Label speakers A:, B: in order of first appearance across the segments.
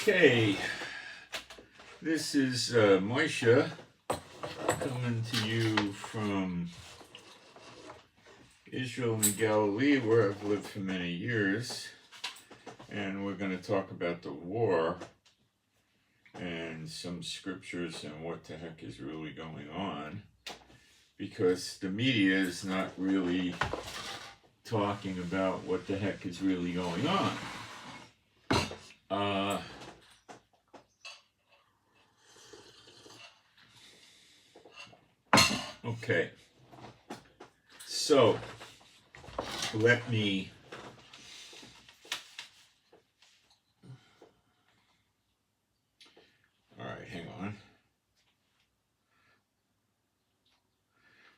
A: Okay, this is Moshe coming to you from Israel and Galilee, where I've lived for many years, and we're going to talk about the war and some scriptures and what the heck is really going on, because the media is not really talking about what the heck is really going on. Okay, so let me hang on.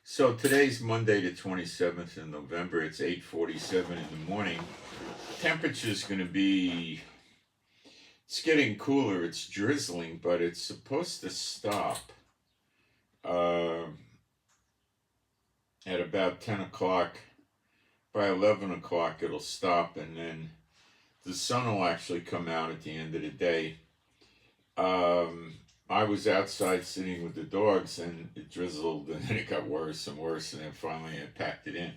A: So today's Monday the 27th of November. It's 8:47 in the morning. Temperature's going to be, it's getting cooler. It's drizzling, but it's supposed to stop at about 10 o'clock. By 11 o'clock it'll stop, and then the sun will actually come out at the end of the day. I was outside sitting with the dogs, and it drizzled, and then it got worse and worse, and then finally I packed it in.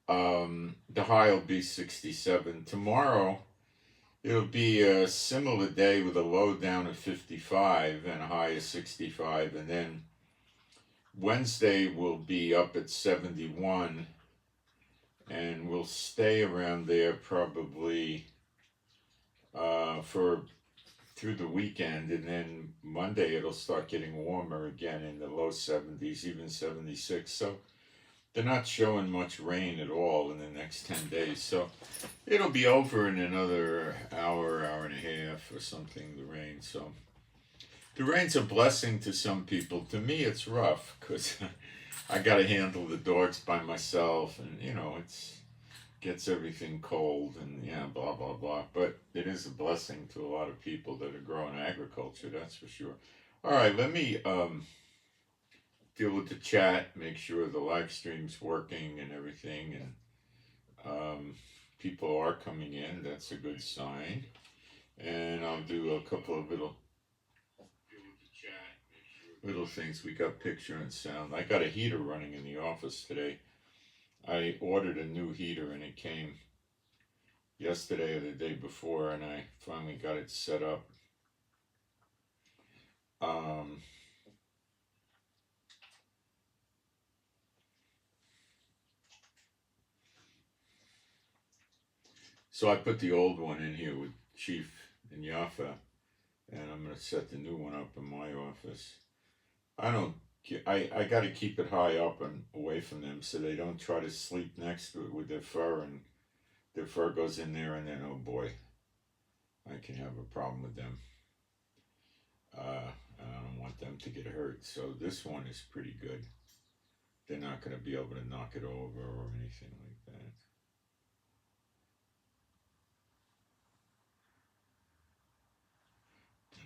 A: The high will be 67. Tomorrow it'll be a similar day with a low down of 55 and a high of 65, and then Wednesday will be up at 71, and we'll stay around there probably for through the weekend, and then Monday it'll start getting warmer again in the low 70s, even 76. So they're not showing much rain at all in the next 10 days. So it'll be over in another hour and a half or something, the rain. So the rain's a blessing to some people. To me, it's rough because I got to handle the dogs by myself, and it's gets everything cold and blah blah blah. But it is a blessing to a lot of people that are growing agriculture, that's for sure. All right, let me deal with the chat, make sure the live stream's working and everything, and people are coming in. That's a good sign. And I'll do a couple of little things. We got picture and sound. I got a heater running in the office today. I ordered a new heater, and it came yesterday or the day before, and I finally got it set up. So I put the old one in here with Chief and Yafa, and I'm going to set the new one up in my office. I got to keep it high up and away from them so they don't try to sleep next to it with their fur, and their fur goes in there, and then, oh boy, I can have a problem with them. I don't want them to get hurt. So this one is pretty good. They're not going to be able to knock it over or anything like that.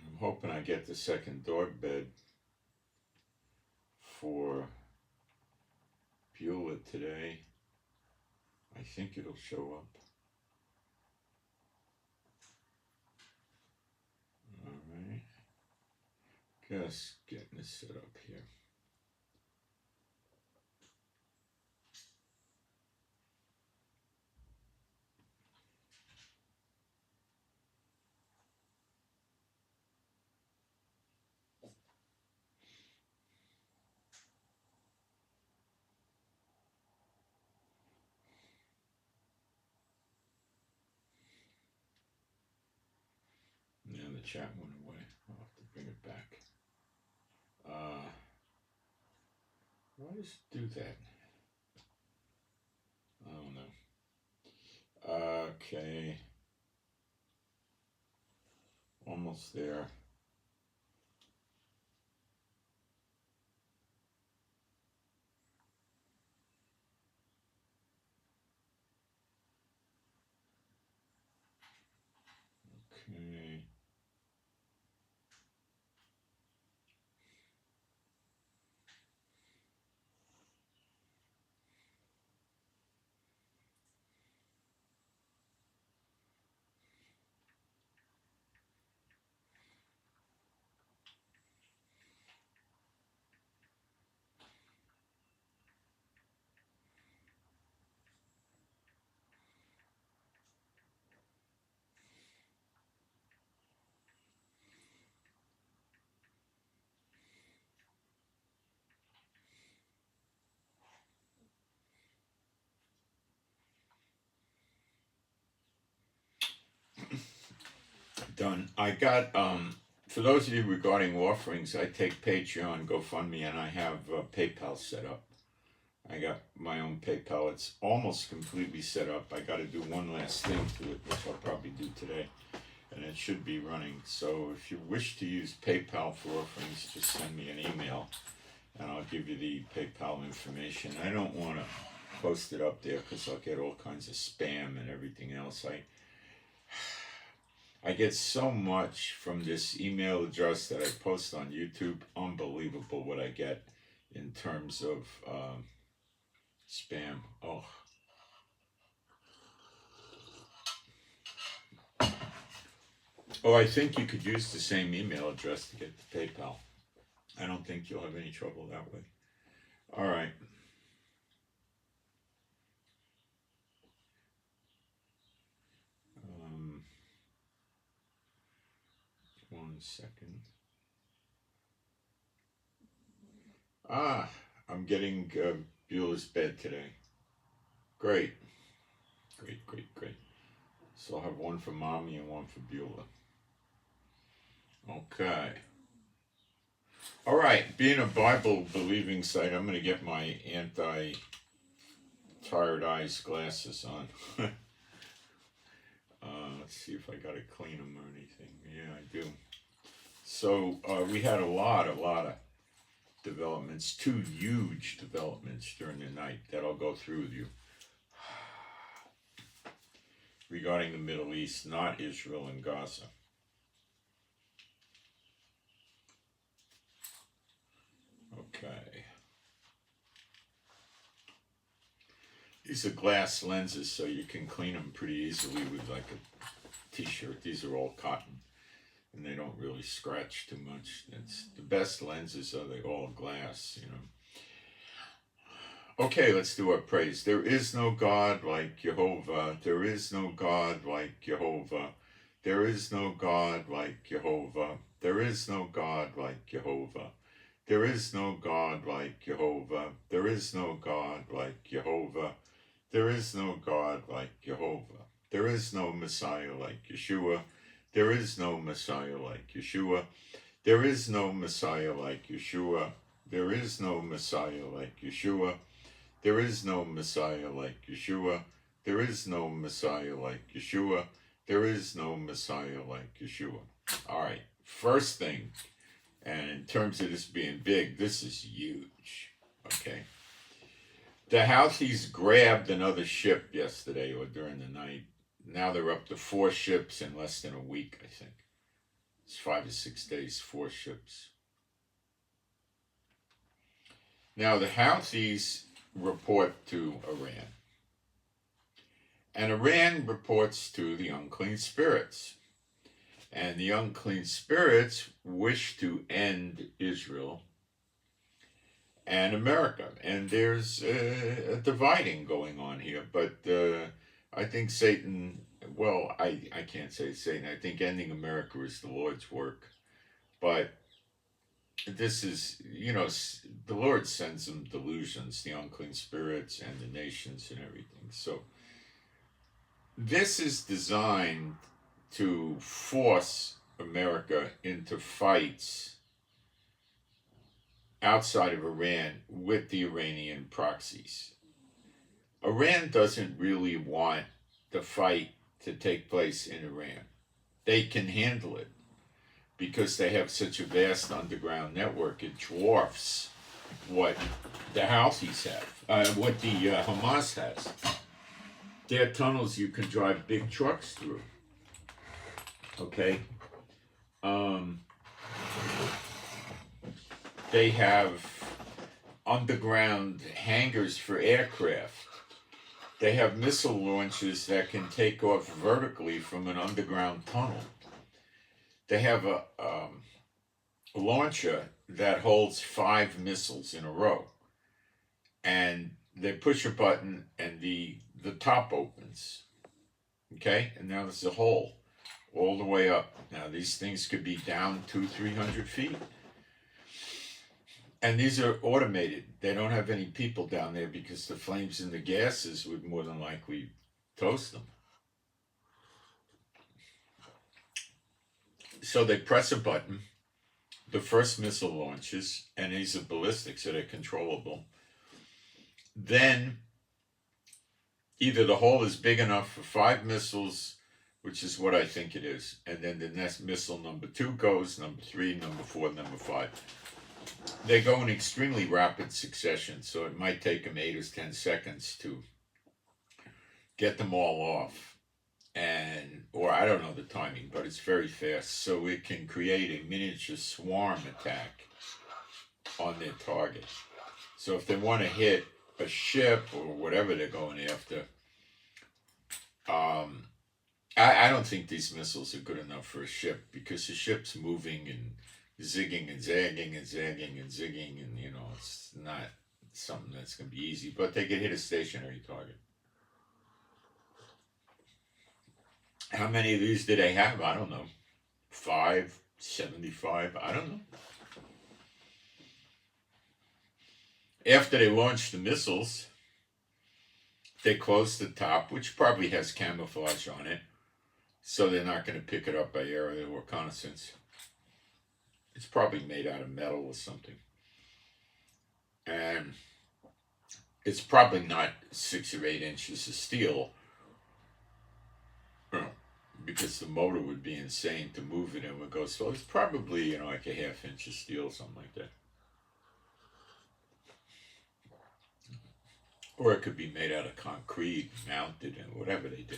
A: I'm hoping I get the second dog bed for Beulah today. I think it'll show up. Alright. Just getting this set up here. Now the chat went away. I'll have to bring it back. Why does it do that? I don't know. Okay. Almost there. Okay. done. I got, for those of you regarding offerings, I take Patreon, GoFundMe, and I have PayPal set up. I got my own PayPal. It's almost completely set up. I got to do one last thing to it, which I'll probably do today, and it should be running. So if you wish to use PayPal for offerings, just send me an email, and I'll give you the PayPal information. I don't want to post it up there because I'll get all kinds of spam and everything else. I get so much from this email address that I post on YouTube. Unbelievable what I get in terms of spam. Oh, I think you could use the same email address to get the PayPal. I don't think you'll have any trouble that way. All right. One second. I'm getting Beulah's bed today. Great. So I'll have one for Mommy and one for Beulah. Okay. All right. Being a Bible believing site, I'm going to get my anti-tired eyes glasses on. Let's see if I got to clean them or anything. Yeah, I do. So we had a lot of developments, 2 huge developments during the night that I'll go through with you. Regarding the Middle East, not Israel and Gaza. Okay. These are glass lenses, so you can clean them pretty easily with like a t-shirt. These are all cotton, and they don't really scratch too much. It's the best lenses are they all glass, you know. Okay, let's do our praise. There is no God like Jehovah. There is no God like Jehovah. There is no God like Jehovah. There is no God like Jehovah. There is no God like Jehovah. There is no God like Jehovah. There is no God like Jehovah. There is no Messiah like Yeshua. There is no Messiah like Yeshua. There is no Messiah like Yeshua. There is no Messiah like Yeshua. There is no Messiah like Yeshua. There is no Messiah like Yeshua. There is no Messiah like Yeshua. All right, first thing, and in terms of this being big, this is huge, okay? The Houthis grabbed another ship yesterday or during the night. Now they're up to 4 ships in less than a week, I think. It's 5 or 6 days, 4 ships. Now the Houthis report to Iran. And Iran reports to the unclean spirits. And the unclean spirits wish to end Israel and America. And there's a dividing going on here. But I think Satan, well, I can't say Satan. I think ending America is the Lord's work. But this is, you know, the Lord sends them delusions, the unclean spirits and the nations and everything. So this is designed to force America into fights outside of Iran with the Iranian proxies. Iran doesn't really want the fight to take place in Iran. They can handle it because they have such a vast underground network. It dwarfs what the Houthis have, what the Hamas has. Their tunnels you can drive big trucks through. Okay? They have underground hangars for aircraft. They have missile launchers that can take off vertically from an underground tunnel. They have a launcher that holds 5 missiles in a row. And they push a button and the top opens. Okay? And now there's a hole all the way up. Now these things could be down 200-300 feet. And these are automated. They don't have any people down there because the flames and the gases would more than likely toast them. So they press a button, the first missile launches, and these are ballistic, so they're controllable. Then either the hole is big enough for 5 missiles, which is what I think it is, and then the next missile number 2 goes, number 3, number 4, number 5. They go in extremely rapid succession, so it might take them 8 or 10 seconds to get them all off. Or I don't know the timing, but it's very fast, so it can create a miniature swarm attack on their target. So if they want to hit a ship or whatever they're going after, I don't think these missiles are good enough for a ship, because the ship's moving and zigging and zagging and zagging and zigging, and it's not something that's going to be easy, but they can hit a stationary target. How many of these do they have? I don't know. 5, 75, I don't know. After they launch the missiles, they close the top, which probably has camouflage on it, so they're not going to pick it up by aerial reconnaissance. It's probably made out of metal or something. And it's probably not 6 or 8 inches of steel, because the motor would be insane to move it and would go slow. It's probably, like a ½ inch of steel, something like that. Or it could be made out of concrete, mounted, and whatever they do.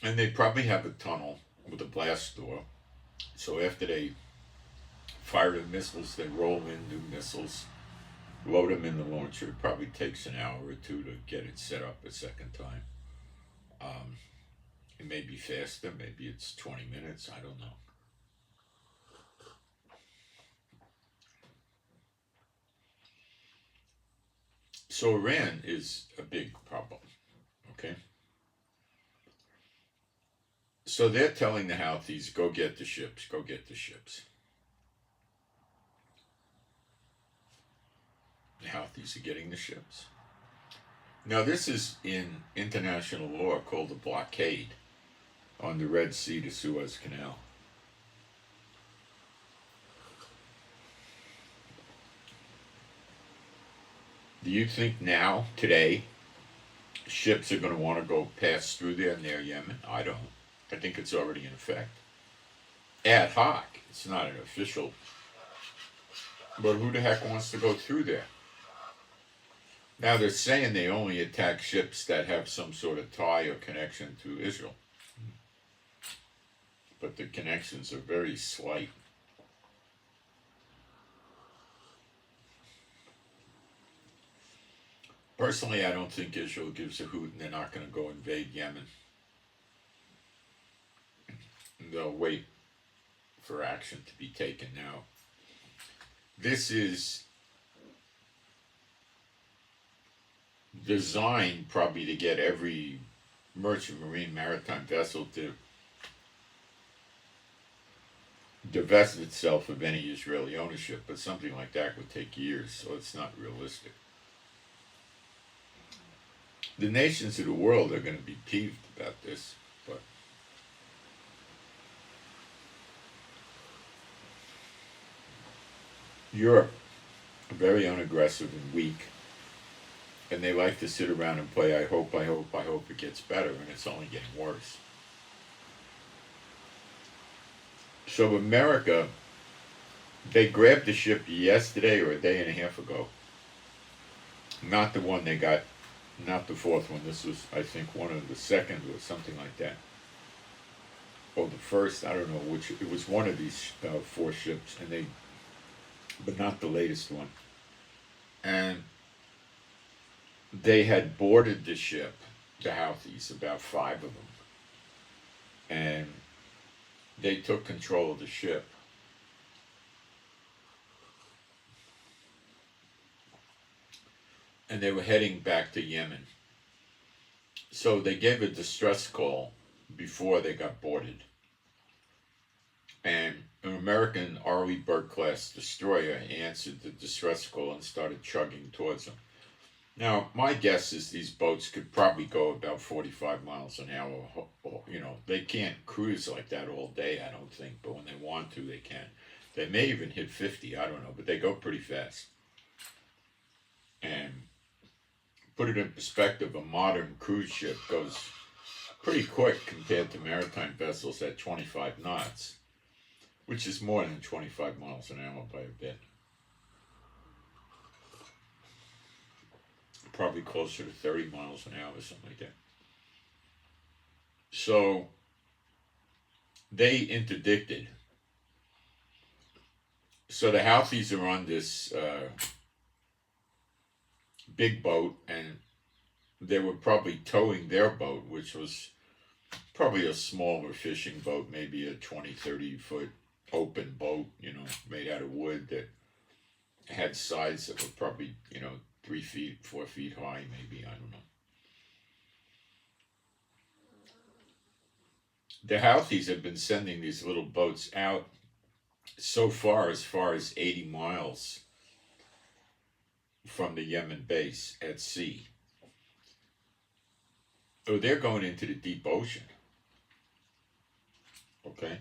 A: And they probably have a tunnel with a blast door. So after they fire the missiles, they roll in new missiles, load them in the launcher. It probably takes an hour or 2 to get it set up a second time. It may be faster, maybe it's 20 minutes, I don't know. So Iran is a big problem, okay? So they're telling the Houthis, go get the ships, go get the ships. The Houthis are getting the ships. Now this is in international law called a blockade on the Red Sea to Suez Canal. Do you think now, today, ships are going to want to go pass through there near Yemen? I don't. I think it's already in effect. Ad hoc. It's not an official. But who the heck wants to go through there? Now they're saying they only attack ships that have some sort of tie or connection to Israel. But the connections are very slight. Personally, I don't think Israel gives a hoot, and they're not going to go invade Yemen. They'll wait for action to be taken now. This is designed probably to get every merchant marine maritime vessel to divest itself of any Israeli ownership, but something like that would take years, so it's not realistic. The nations of the world are going to be peeved about this, but Europe are very unaggressive and weak, and they like to sit around and play, I hope it gets better, and it's only getting worse. So America, they grabbed the ship yesterday or a day and a half ago. Not the one they got, not the fourth one. This was, I think, one of the second or something like that. Or the first, I don't know which. It was one of these 4 ships, but not the latest one. And they had boarded the ship, the Houthis, about 5 of them. And they took control of the ship. And they were heading back to Yemen. So they gave a distress call before they got boarded. And an American Arleigh Burke class destroyer answered the distress call and started chugging towards them. Now, my guess is these boats could probably go about 45 miles an hour. You know, they can't cruise like that all day, I don't think, but when they want to, they can. They may even hit 50, I don't know, but they go pretty fast. And put it in perspective, a modern cruise ship goes pretty quick compared to maritime vessels at 25 knots, which is more than 25 miles an hour by a bit. Probably closer to 30 miles an hour or something like that. So they interdicted. So the Houthis are on this big boat, and they were probably towing their boat, which was probably a smaller fishing boat, maybe a 20, 30 foot open boat, you know, made out of wood that had sides that were probably, you know, 3 feet, 4 feet high, maybe, I don't know. The Houthis have been sending these little boats out so far as 80 miles from the Yemen base at sea. Oh, they're going into the deep ocean. Okay.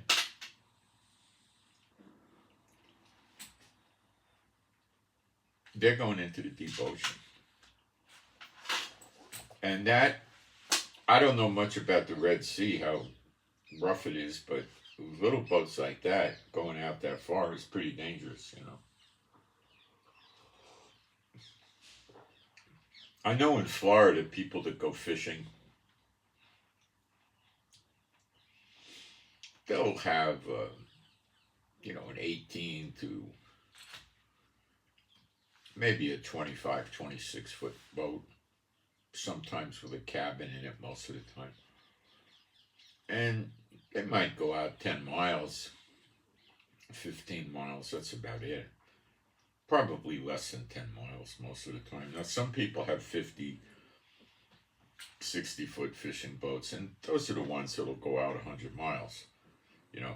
A: They're going into the deep ocean. And that, I don't know much about the Red Sea, how rough it is, but little boats like that going out that far is pretty dangerous, you know. I know in Florida, people that go fishing, they'll have, you know, an 18 to maybe a 25, 26 foot boat, sometimes with a cabin in it most of the time. And they might go out 10 miles, 15 miles, that's about it. Probably less than 10 miles most of the time. Now, some people have 50, 60 foot fishing boats, and those are the ones that'll go out 100 miles, you know.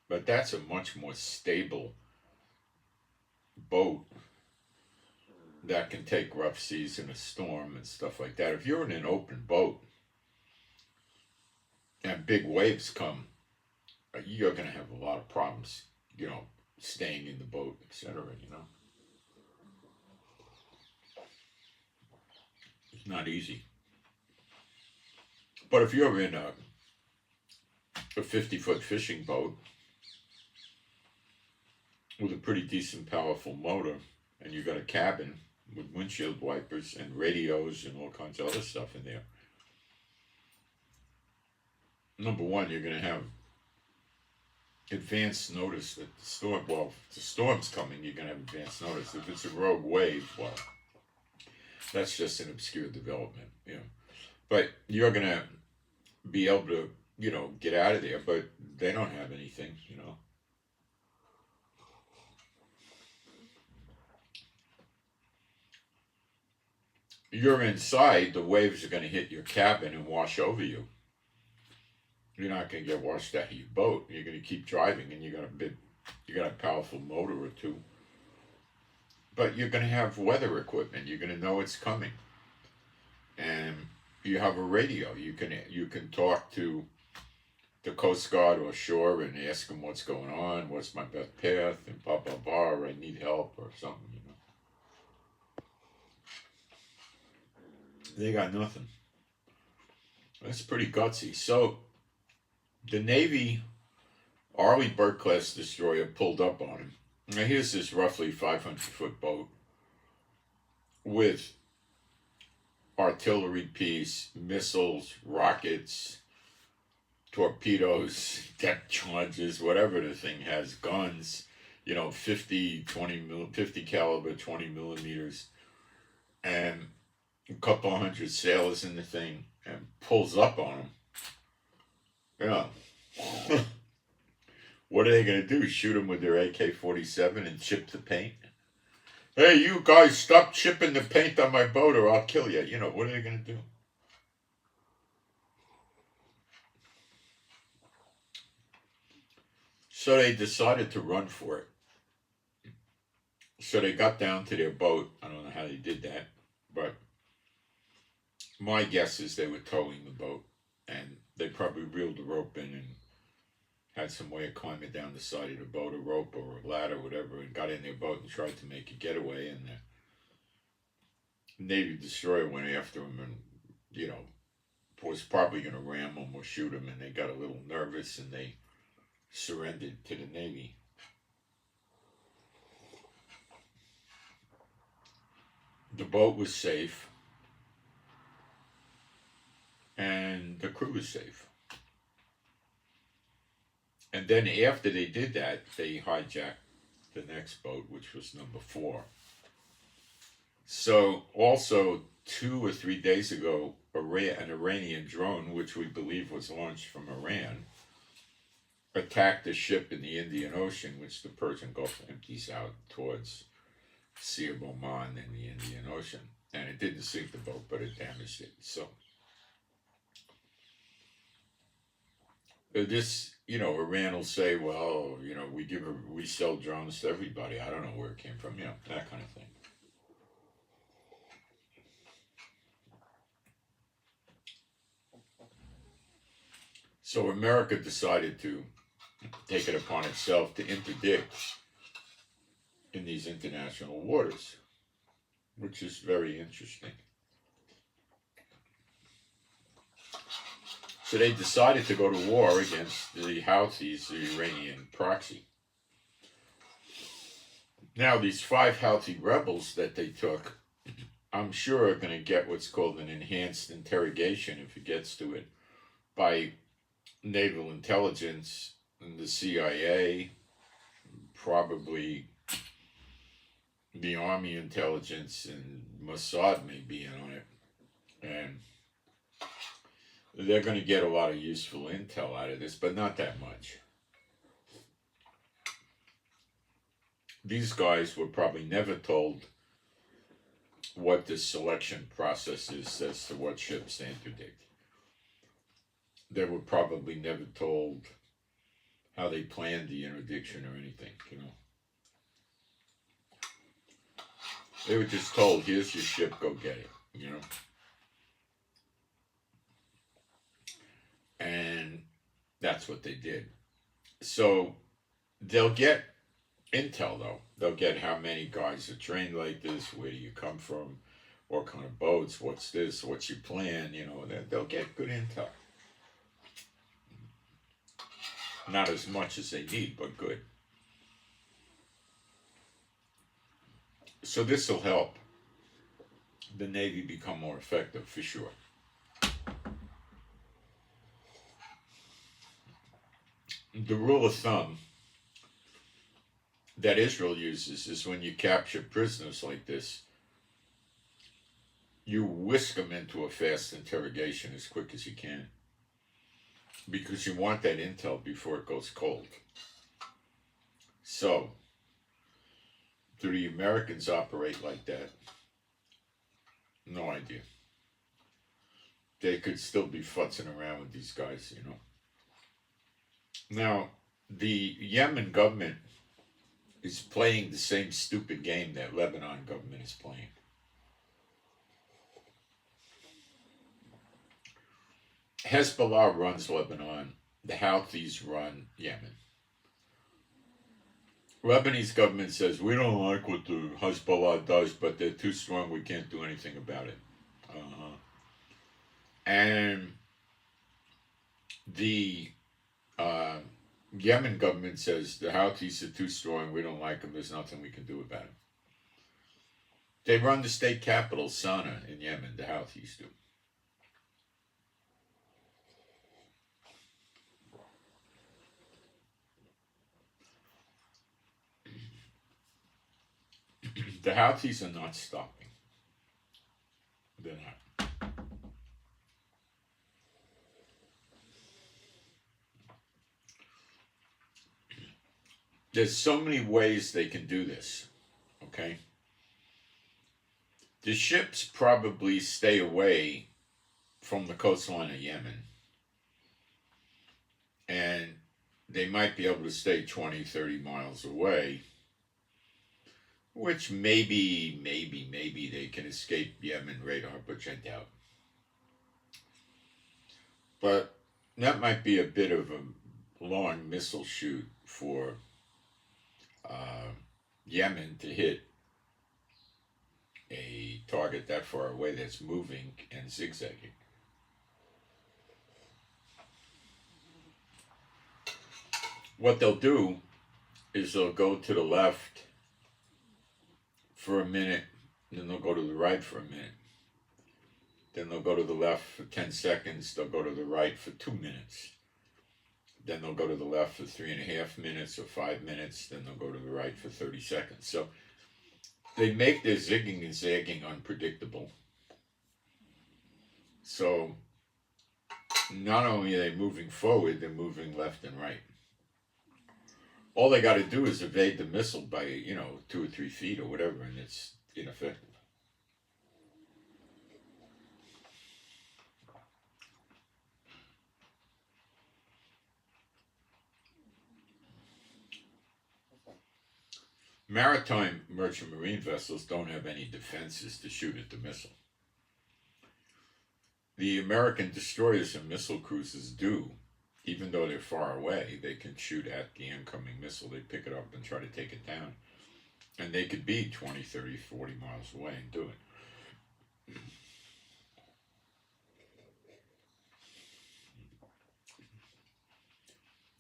A: But that's a much more stable boat that can take rough seas in a storm and stuff like that. If you're in an open boat and big waves come, you're going to have a lot of problems, you know, staying in the boat, etc., you know. It's not easy. But if you're in a 50-foot fishing boat with a pretty decent, powerful motor, and you got a cabin with windshield wipers and radios and all kinds of other stuff in there, number one, you're going to have advance notice that the storm, well, if the storm's coming, you're going to have advance notice. If it's a rogue wave, well, that's just an obscure development, you know. But you're going to be able to, you know, get out of there, but they don't have anything, you know. You're inside, the waves are going to hit your cabin and wash over you. You're not going to get washed out of your boat. You're going to keep driving, and you got a powerful motor or two. But you're going to have weather equipment. You're going to know it's coming, and you have a radio. You can talk to the Coast Guard or shore and ask them what's going on, what's my best path, and blah blah blah. Or I need help or something. You know, they got nothing. That's pretty gutsy. So the Navy Arleigh Burke-class destroyer pulled up on him. Now here's this roughly 500-foot boat with artillery piece, missiles, rockets, torpedoes, depth charges, whatever the thing has, guns, you know, 50 caliber, 20 millimeters, and a couple hundred sailors in the thing, and pulls up on him. Yeah. What are they going to do? Shoot them with their AK-47 and chip the paint? Hey, you guys, stop chipping the paint on my boat or I'll kill you. You know, what are they going to do? So they decided to run for it. So they got down to their boat. I don't know how they did that, but My guess is they were towing the boat, and they probably reeled the rope in and had some way of climbing down the side of the boat, a rope or a ladder, or whatever, and got in their boat and tried to make a getaway. And the Navy destroyer went after them, and was probably going to ram them or shoot them, and they got a little nervous and they surrendered to the Navy. The boat was safe, and the crew was safe. And then after they did that, they hijacked the next boat, which was number 4. So also 2 or 3 days ago, an Iranian drone, which we believe was launched from Iran, attacked a ship in the Indian Ocean, which the Persian Gulf empties out towards Sea of Oman in the Indian Ocean. And it didn't sink the boat, but it damaged it. So this, Iran will say, well, we sell drones to everybody. I don't know where it came from, that kind of thing. So America decided to take it upon itself to interdict in these international waters, which is very interesting. So they decided to go to war against the Houthis, the Iranian proxy. Now, these 5 Houthi rebels that they took, I'm sure are going to get what's called an enhanced interrogation, if it gets to it, by naval intelligence and the CIA, probably the Army intelligence, and Mossad may be in on it. And they're going to get a lot of useful intel out of this, but not that much. These guys were probably never told what the selection process is as to what ships to interdict. They were probably never told how they planned the interdiction or anything, They were just told, here's your ship, go get it, And that's what they did. So they'll get intel, though. They'll get how many guys are trained like this, where do you come from, what kind of boats, what's this, what's your plan, they'll get good intel. Not as much as they need, but good. So this will help the Navy become more effective, for sure. The rule of thumb that Israel uses is when you capture prisoners like this, you whisk them into a fast interrogation as quick as you can, because you want that intel before it goes cold. So, do the Americans operate like that? No idea. They could still be futzing around with these guys, Now, the Yemen government is playing the same stupid game that Lebanon government is playing. Hezbollah runs Lebanon. The Houthis run Yemen. Lebanese government says, we don't like what the Hezbollah does, but they're too strong, we can't do anything about it. And the Yemen government says, the Houthis are too strong, we don't like them, there's nothing we can do about it. They run the state capital, Sana'a, in Yemen, the Houthis do. The Houthis are not stopping. They're not. There's so many ways they can do this, okay? The ships probably stay away from the coastline of Yemen. And they might be able to stay 20, 30 miles away, which maybe they can escape Yemen radar, which I doubt. But that might be a bit of a long missile shoot for uh, Yemen to hit a target that far away that's moving and zigzagging. What they'll do is they'll go to the left for a minute, then they'll go to the right for a minute. Then they'll go to the left for 10 seconds, they'll go to the right for 2 minutes. Then they'll go to the left for 3.5 minutes or 5 minutes, then they'll go to the right for 30 seconds. So they make their zigging and zagging unpredictable. So not only are they moving forward, they're moving left and right. All they got to do is evade the missile by, 2 or 3 feet or whatever, and it's ineffective. Maritime merchant marine vessels don't have any defenses to shoot at the missile. The American destroyers and missile cruisers do. Even though they're far away, they can shoot at the incoming missile. They pick it up and try to take it down. And they could be 20, 30, 40 miles away and do it.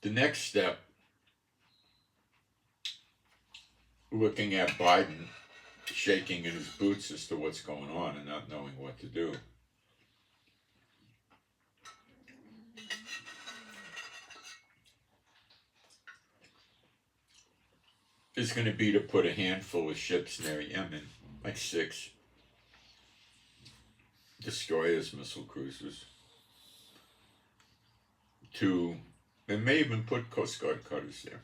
A: The next step, looking at Biden shaking in his boots as to what's going on and not knowing what to do. Is going to be to put a handful of ships near Yemen, like 6 destroyers, missile cruisers, 2, and may even put Coast Guard cutters there,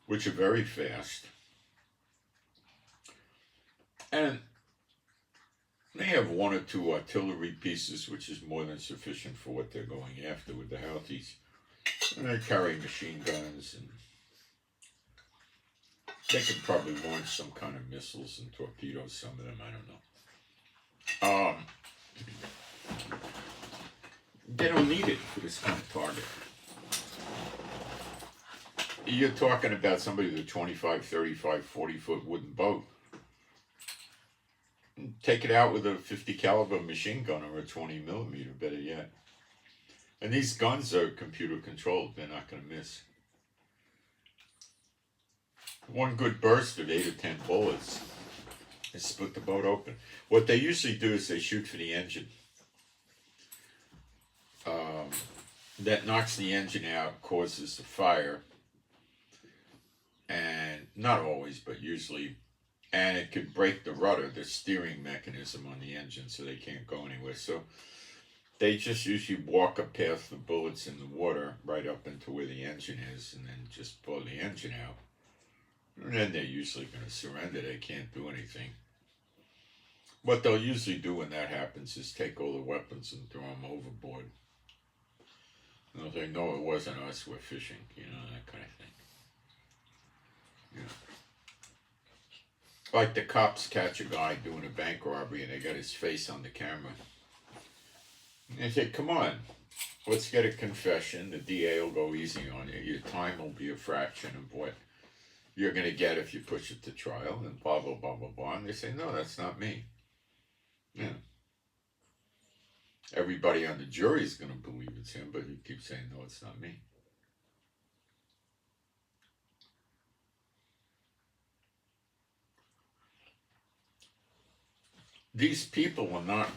A: which are very fast, and they have 1 or 2 artillery pieces, which is more than sufficient for what they're going after with the Houthis, and they carry machine guns, and they could probably launch some kind of missiles and torpedoes, some of them, I don't know. They don't need it for this kind of target. You're talking about somebody with a 25, 35, 40-foot wooden boat. Take it out with a 50 caliber machine gun or a 20 millimeter, better yet. And these guns are computer controlled. They're not going to miss. One good burst of 8 or 10 bullets and split the boat open. What they usually do is they shoot for the engine. That knocks the engine out, causes a fire, and not always, but usually, and it could break the rudder, the steering mechanism on the engine, so they can't go anywhere. So they just usually walk a path of bullets in the water right up into where the engine is, and then just blow the engine out. And then they're usually going to surrender. They can't do anything. What they'll usually do when that happens is take all the weapons and throw them overboard. And they'll say, no, it wasn't us, we're fishing, that kind of thing. Like the cops catch a guy doing a bank robbery and they got his face on the camera. And they say, come on, let's get a confession. The DA will go easy on you. Your time will be a fraction of what you're going to get if you push it to trial, and blah, blah, blah, blah, blah. And they say, no, that's not me. Yeah. Everybody on the jury is going to believe it's him, but he keeps saying, no, it's not me. These people are not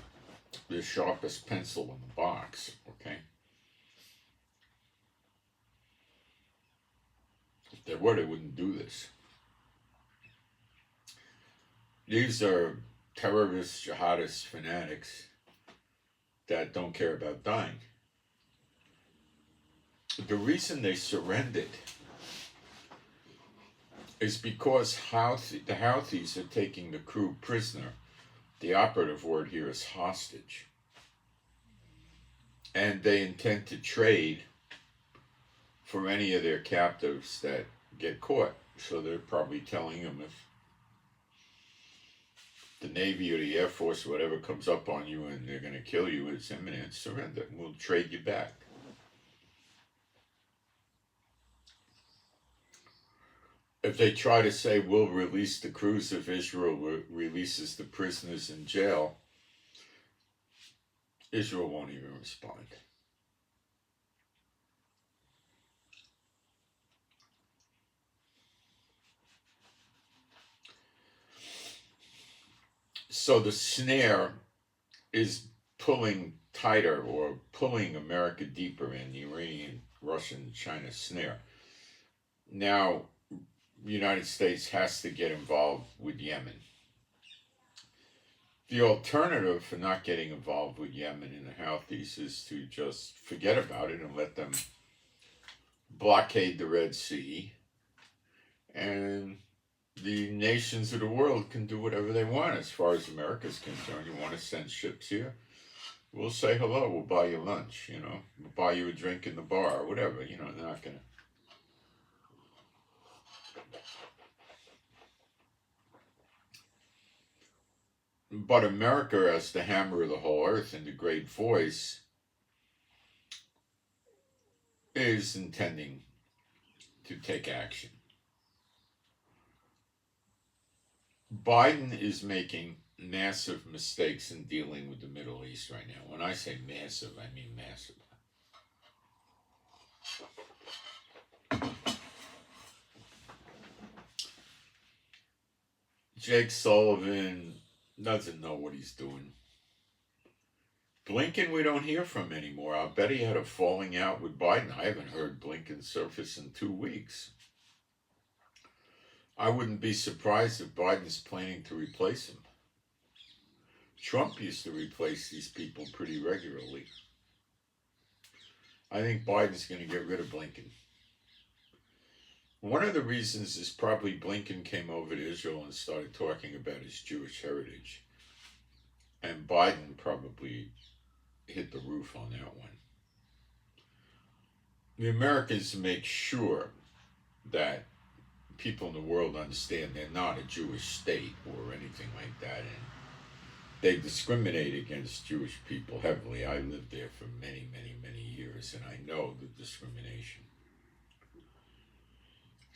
A: the sharpest pencil in the box, okay? If they were, they wouldn't do this. These are terrorists, jihadists, fanatics that don't care about dying. The reason they surrendered is because the Houthis are taking the crew prisoner. The operative word here is hostage. And they intend to trade for any of their captives that get caught. So they're probably telling them if the Navy or the Air Force or whatever comes up on you and they're going to kill you, it's imminent, surrender. We'll trade you back. If they try to say we'll release the crews if Israel releases the prisoners in jail, Israel won't even respond. So the snare is pulling tighter or pulling America deeper in the Iranian, Russian, China snare. Now, the United States has to get involved with Yemen. The alternative for not getting involved with Yemen in the Houthis is to just forget about it and let them blockade the Red Sea, and the nations of the world can do whatever they want as far as America's concerned. You want to send ships here? We'll say hello. We'll buy you lunch, We'll buy you a drink in the bar or whatever, they're not going to. But America, as the hammer of the whole earth and the great voice, is intending to take action. Biden is making massive mistakes in dealing with the Middle East right now. When I say massive, I mean massive. Jake Sullivan doesn't know what he's doing. Blinken, we don't hear from anymore. I'll bet he had a falling out with Biden. I haven't heard Blinken surface in 2 weeks. I wouldn't be surprised if Biden's planning to replace him. Trump used to replace these people pretty regularly. I think Biden's going to get rid of Blinken. One of the reasons is probably Blinken came over to Israel and started talking about his Jewish heritage. And Biden probably hit the roof on that one. The Americans make sure that people in the world understand they're not a Jewish state or anything like that. And they discriminate against Jewish people heavily. I lived there for many, many, many years, and I know the discrimination.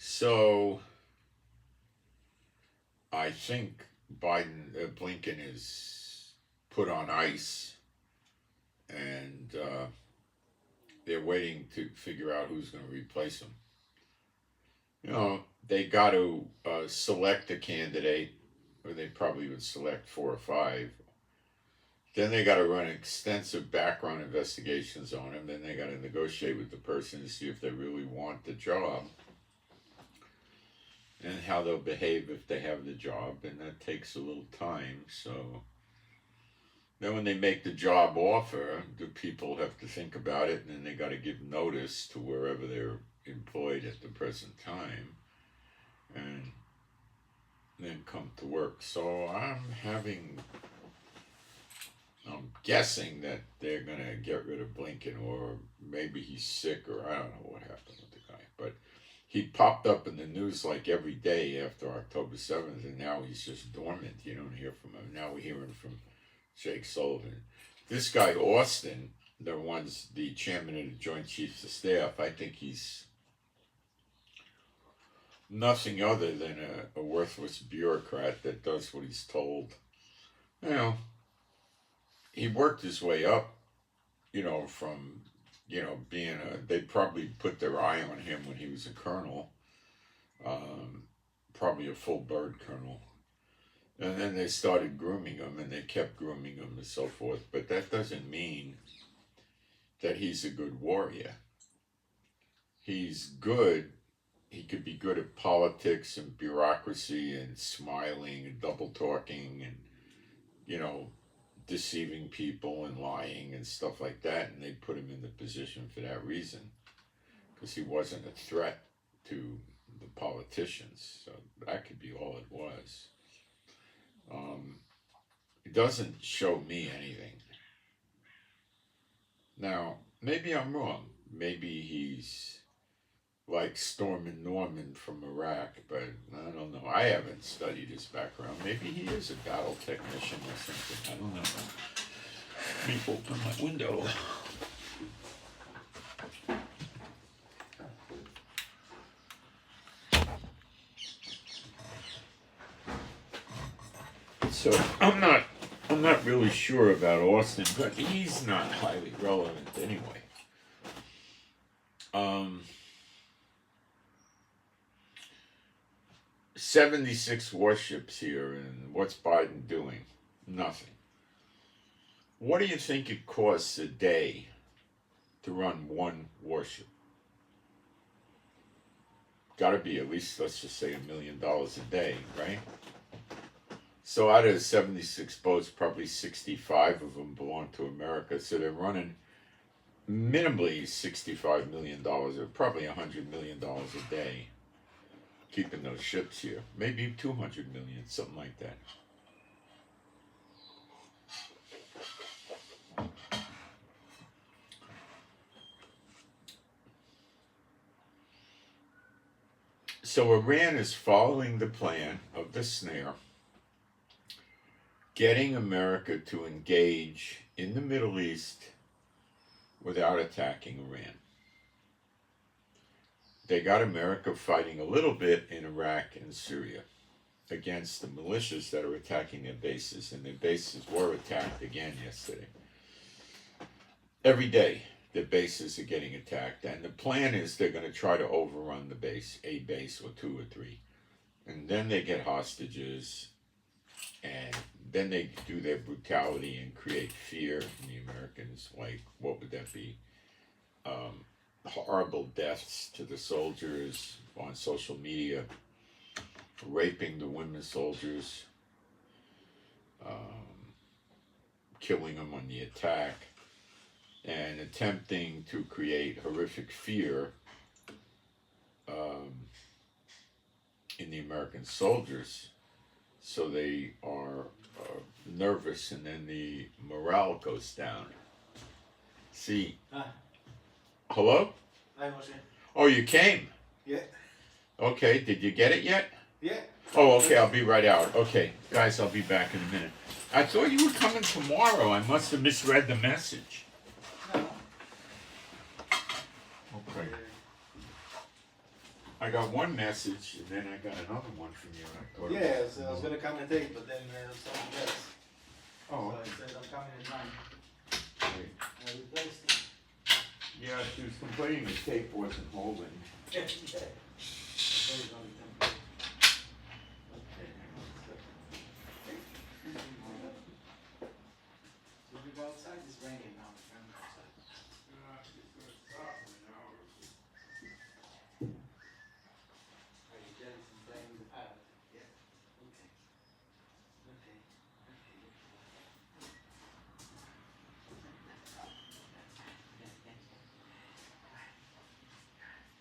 A: So I think Blinken is put on ice, and they're waiting to figure out who's going to replace him. They got to select a candidate, or they probably would select 4 or 5. Then they got to run extensive background investigations on him. Then they got to negotiate with the person to see if they really want the job and how they'll behave if they have the job, and that takes a little time. So then when they make the job offer, the people have to think about it, and then they got to give notice to wherever they're employed at the present time, and then come to work. So I'm guessing that they're going to get rid of Blinken, or maybe he's sick, or I don't know what happened with the guy. But he popped up in the news like every day after October 7th, and now he's just dormant. You don't hear from him. Now we're hearing from Jake Sullivan. This guy, Austin, the chairman of the Joint Chiefs of Staff, I think he's nothing other than a worthless bureaucrat that does what he's told. He worked his way up, from, being they probably put their eye on him when he was a colonel, probably a full bird colonel. And then they started grooming him, and they kept grooming him and so forth. But that doesn't mean that he's a good warrior. He's good. He could be good at politics and bureaucracy and smiling and double talking and, deceiving people and lying and stuff like that. And they put him in the position for that reason, because he wasn't a threat to the politicians. So that could be all it was. It doesn't show me anything. Now, maybe I'm wrong. Maybe he's like Stormin' Norman from Iraq, but I don't know. I haven't studied his background. Maybe he is a battle technician or something. I don't know. Let me open my window. So I'm not really sure about Austin, but he's not highly relevant anyway. 76 warships here, and what's Biden doing? Nothing. What do you think it costs a day to run one warship? Got to be at least, let's just say, $1 million a day, right? So out of the 76 boats, probably 65 of them belong to America. So they're running minimally $65 million, or probably $100 million a day, keeping those ships here. Maybe 200 million, something like that. So Iran is following the plan of the Snare, getting America to engage in the Middle East without attacking Iran. They got America fighting a little bit in Iraq and Syria against the militias that are attacking their bases, and their bases were attacked again yesterday. Every day, the bases are getting attacked, and the plan is they're going to try to overrun the base, a base or two or three, and then they get hostages, and then they do their brutality and create fear in the Americans. Like, what would that be? Horrible deaths to the soldiers on social media, raping the women soldiers, killing them on the attack, and attempting to create horrific fear in the American soldiers, so they are nervous, and then the morale goes down. See, hello?
B: Hi, Moshe.
A: Oh, you came?
B: Yeah.
A: Okay, did you get it yet?
B: Yeah.
A: Oh, okay, I'll be right out. Okay, guys, I'll be back in a minute. I thought you were coming tomorrow. I must have misread the message.
B: No.
A: Okay. I got one message, and then I got another one from you. I thought
B: Yeah, so I was gonna come and take, but then someone else.
A: Oh,
B: So I said I'm coming at 9.
A: okay.
B: I replaced it.
A: Yeah, she was complaining the tape wasn't holding.
B: Yeah. So it's only temporary.
A: Okay, hang on a second.
B: Should we go outside? It's raining now. It's raining outside.
A: It's gonna stop in an hour or two.
B: Are you jealous and playing with the parrot? Yeah. Okay. Okay.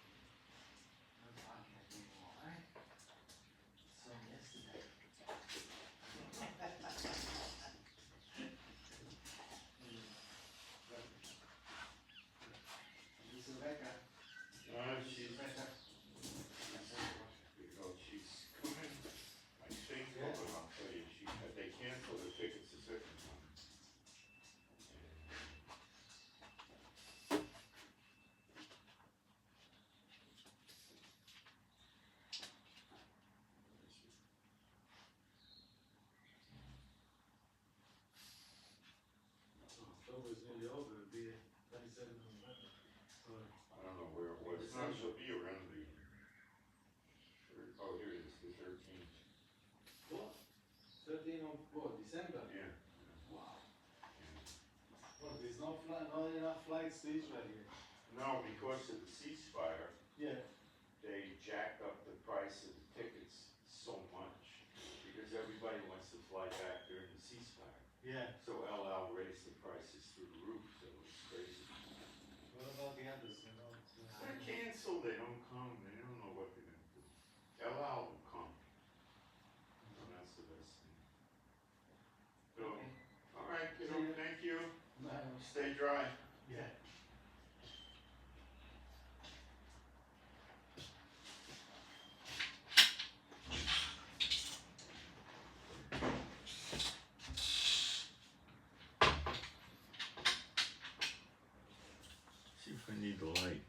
B: I'm talking at you all right? So yesterday. This is Rebecca.
A: She's coming. I think,
B: Yeah.
A: but I'll tell you, they canceled the tickets a second time.
B: October is nearly over. It'll be 27th of November. So,
A: I don't know where it was. No, she'll be around the. Oh, here it is, the 13th.
B: what? 13th of what? December?
A: Yeah.
B: Wow. Well, there's not enough flights to Israel yet.
A: No, because of the ceasefire,
B: Yeah.
A: they jacked up the price of the tickets so much because everybody wants to fly back during the ceasefire.
B: Yeah.
A: So El Al raised the prices through the roof, so it's crazy.
B: What about the others? You know,
A: They're canceled, they don't come, they don't know what they're gonna do. El Al will come. So that's the best thing. So,
B: Okay.
A: alright,
B: See ya.
A: thank you.
B: Bye.
A: Stay dry.
B: Yeah.
A: need the light.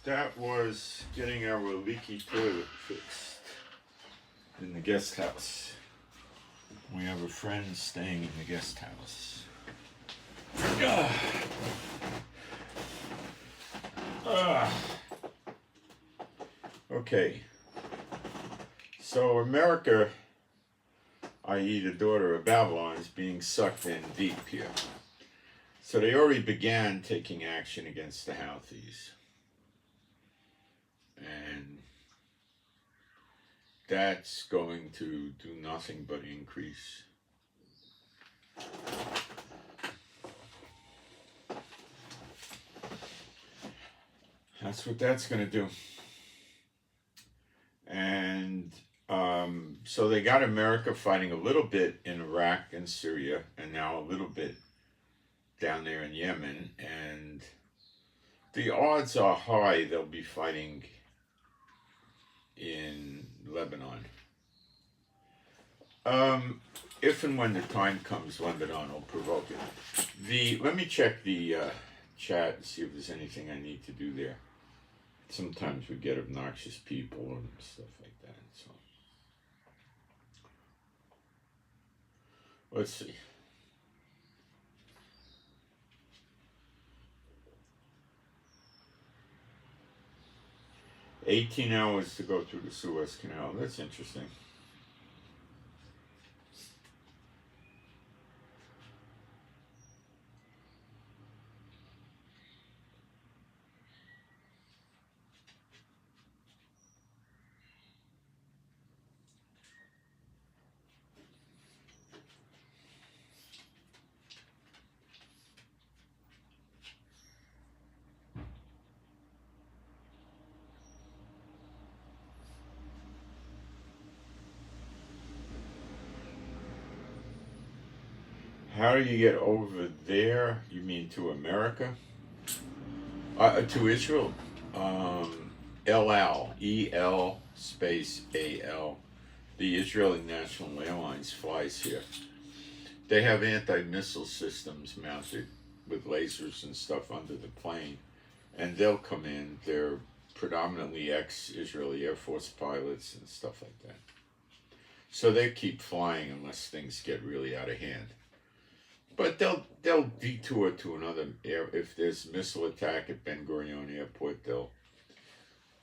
A: That was getting our leaky toilet fixed in the guest house. We have a friend staying in the guest house. Okay. So America, i.e. the daughter of Babylon, is being sucked in deep here. So they already began taking action against the Houthis. And that's going to do nothing but increase. That's what that's going to do. And so they got America fighting a little bit in Iraq and Syria, and now a little bit down there in Yemen. And the odds are high they'll be fighting in Lebanon. If and when the time comes, Lebanon will provoke it. Let me check the chat and see if there's anything I need to do there. Sometimes we get obnoxious people and stuff like that. So let's see. "18 hours to go through the Suez Canal." That's interesting. How do you get over there? You mean to America? To Israel? EL, E-L space A-L. The Israeli National Airlines flies here. They have anti-missile systems mounted with lasers and stuff under the plane. And they'll come in. They're predominantly ex-Israeli Air Force pilots and stuff like that. So they keep flying unless things get really out of hand. But they'll detour to another air. If there's missile attack at Ben Gurion Airport, they'll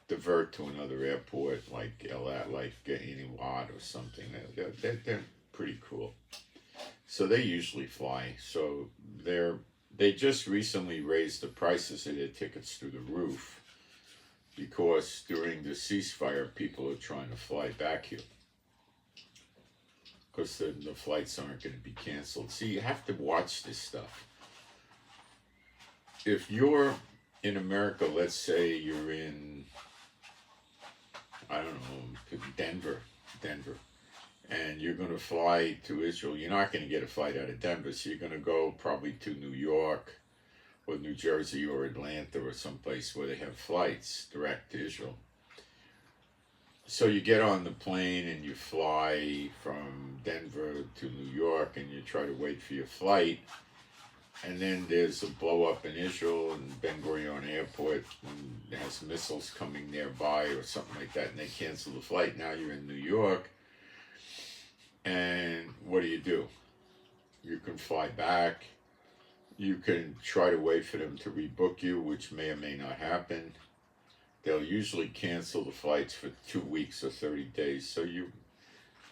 A: divert to another airport like Eilat, like Eilat or something. They're pretty cool. So they usually fly. So they just recently raised the prices of their tickets through the roof because during the ceasefire, people are trying to fly back here. Because the flights aren't going to be canceled. See, you have to watch this stuff. If you're in America, let's say you're in, I don't know, Denver, and you're going to fly to Israel, you're not going to get a flight out of Denver, so you're going to go probably to New York or New Jersey or Atlanta or someplace where they have flights direct to Israel. So you get on the plane and you fly from Denver to New York and you try to wait for your flight. And then there's a blow up in Israel and Ben Gurion Airport and it has missiles coming nearby or something like that and they cancel the flight. Now you're in New York. And what do? You can fly back. You can try to wait for them to rebook you, which may or may not happen. They'll usually cancel the flights for 2 weeks or 30 days. So you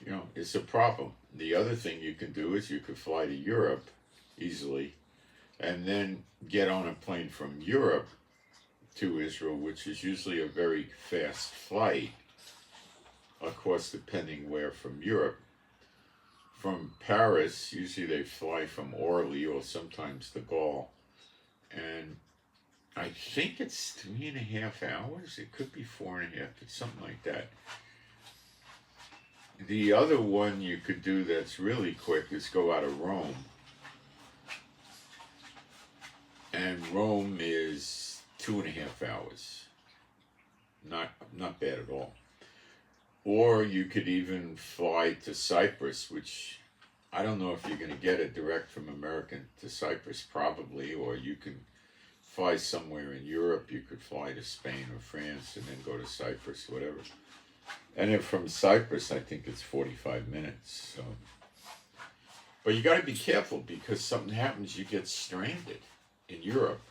A: know, it's a problem. The other thing you can do is you could fly to Europe easily and then get on a plane from Europe to Israel, which is usually a very fast flight. Of course, depending where from Europe. From Paris, usually they fly from Orly or sometimes the Gaulle. And I think it's 3.5 hours. It could be 4.5, but something like that. The other one you could do that's really quick is go out of Rome. And Rome is 2.5 hours. Not bad at all. Or you could even fly to Cyprus, which I don't know if you're going to get it direct from America to Cyprus, probably, or you can fly somewhere in Europe, you could fly to Spain or France and then go to Cyprus, whatever. And then from Cyprus, I think it's 45 minutes. So, but you got to be careful because something happens, you get stranded in Europe.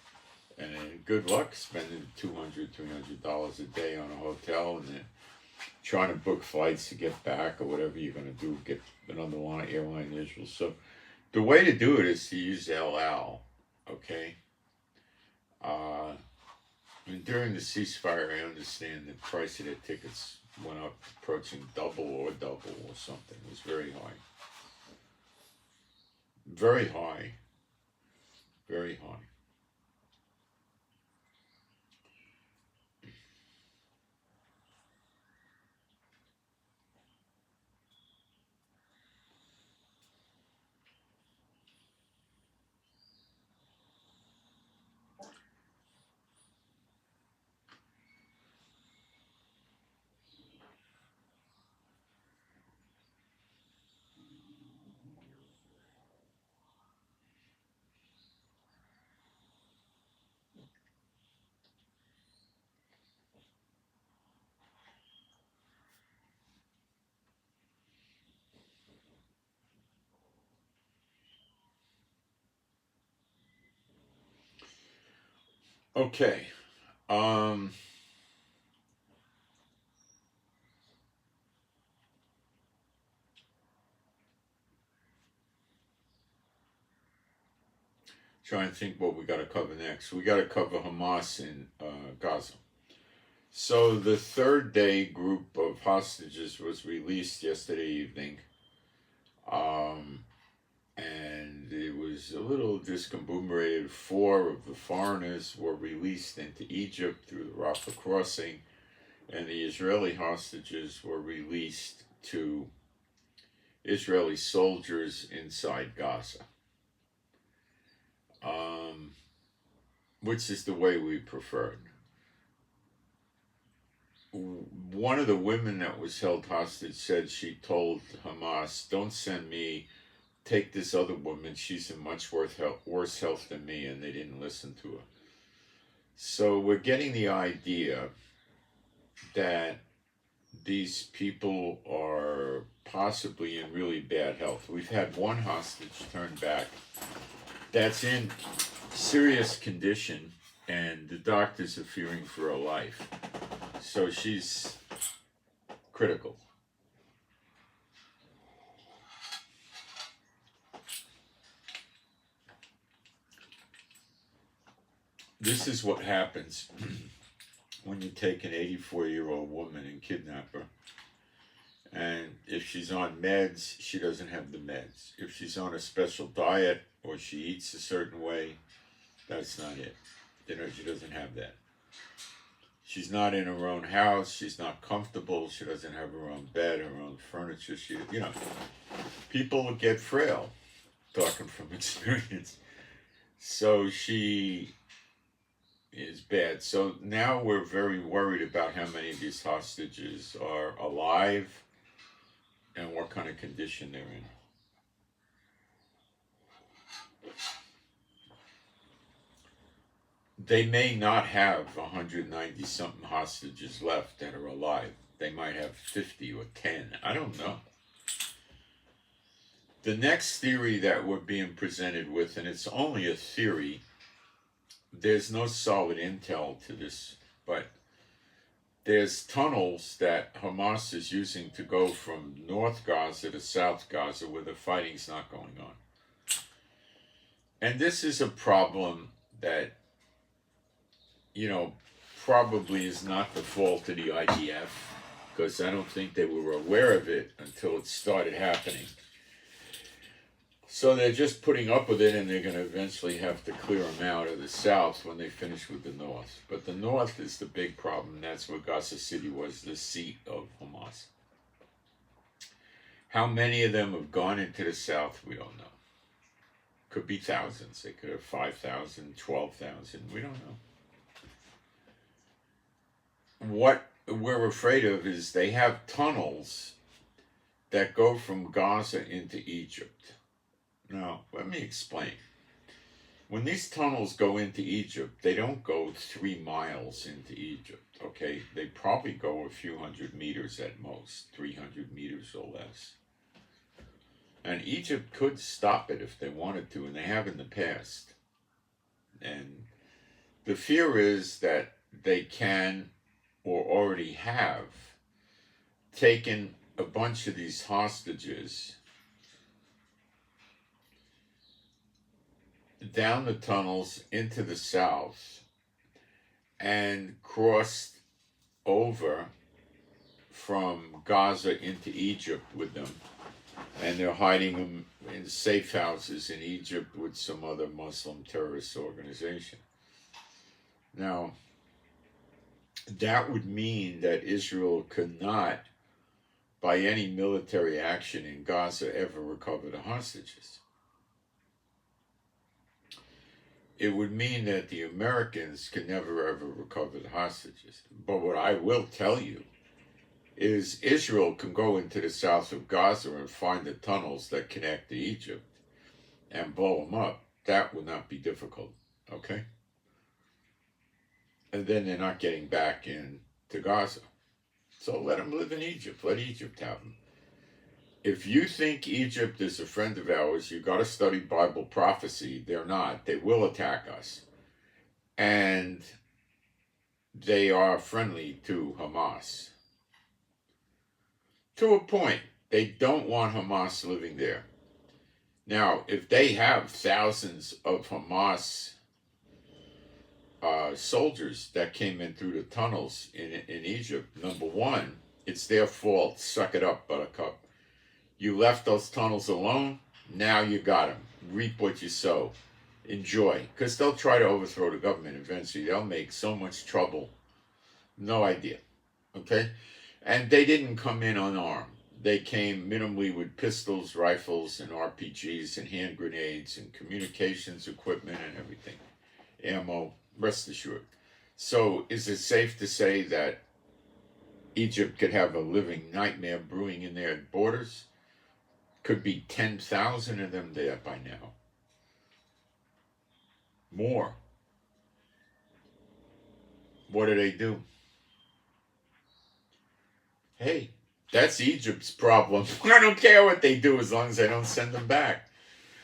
A: And then good luck spending $200, $300 a day on a hotel and then trying to book flights to get back or whatever you're going to do, get another airline Israel. So the way to do it is to use El Al, okay? And during the ceasefire, I understand the price of the tickets went up, approaching double or something. It was very high. Very high. Very high. Okay. Trying to think what we got to cover next. We got to cover Hamas in Gaza. So the third day group of hostages was released yesterday evening. And it was a little discombobulated. 4 of the foreigners were released into Egypt through the Rafah crossing, and the Israeli hostages were released to Israeli soldiers inside Gaza. Which is the way we preferred. One of the women that was held hostage said she told Hamas, "Don't send me, take this other woman, she's in much worse health than me," and they didn't listen to her. So we're getting the idea that these people are possibly in really bad health. We've had one hostage turned back that's in serious condition, and the doctors are fearing for her life. So she's critical. This is what happens when you take an 84-year-old woman and kidnap her. And if she's on meds, she doesn't have the meds. If she's on a special diet or she eats a certain way, that's not it. She doesn't have that. She's not in her own house. She's not comfortable. She doesn't have her own bed, her own furniture. People get frail, talking from experience. So she is bad. So now we're very worried about how many of these hostages are alive and what kind of condition they're in. They may not have 190-something hostages left that are alive. They might have 50 or 10. I don't know. The next theory that we're being presented with, and it's only a theory, there's no solid intel to this, but there's tunnels that Hamas is using to go from North Gaza to South Gaza where the fighting's not going on. And this is a problem that, probably is not the fault of the IDF, because I don't think they were aware of it until it started happening. So they're just putting up with it, and they're going to eventually have to clear them out of the south when they finish with the north. But the north is the big problem. That's where Gaza City was, the seat of Hamas. How many of them have gone into the south, we don't know. Could be thousands. They could have 5,000, 12,000. We don't know. What we're afraid of is they have tunnels that go from Gaza into Egypt. Now, let me explain. When these tunnels go into Egypt, they don't go 3 miles into Egypt, okay? They probably go a few hundred meters at most, 300 meters or less. And Egypt could stop it if they wanted to, and they have in the past. And the fear is that they can or already have taken a bunch of these hostages down the tunnels into the south and crossed over from Gaza into Egypt with them. And they're hiding them in safe houses in Egypt with some other Muslim terrorist organization. Now, that would mean that Israel could not, by any military action in Gaza, ever recover the hostages. It would mean that the Americans could never ever recover the hostages. But what I will tell you is Israel can go into the south of Gaza and find the tunnels that connect to Egypt and blow them up. That would not be difficult, okay? And then they're not getting back into Gaza. So let them live in Egypt. Let Egypt have them. If you think Egypt is a friend of ours, you got to study Bible prophecy. They're not. They will attack us. And they are friendly to Hamas. To a point. They don't want Hamas living there. Now, if they have thousands of Hamas soldiers that came in through the tunnels in Egypt, number one, it's their fault. Suck it up, buttercup. You left those tunnels alone, now you got them. Reap what you sow. Enjoy. Because they'll try to overthrow the government eventually. They'll make so much trouble. No idea. Okay? And they didn't come in unarmed. They came minimally with pistols, rifles, and RPGs, and hand grenades, and communications equipment, and everything. Ammo, rest assured. So, is it safe to say that Egypt could have a living nightmare brewing in their borders? Could be 10,000 of them there by now. More. What do? Hey, that's Egypt's problem. I don't care what they do as long as I don't send them back.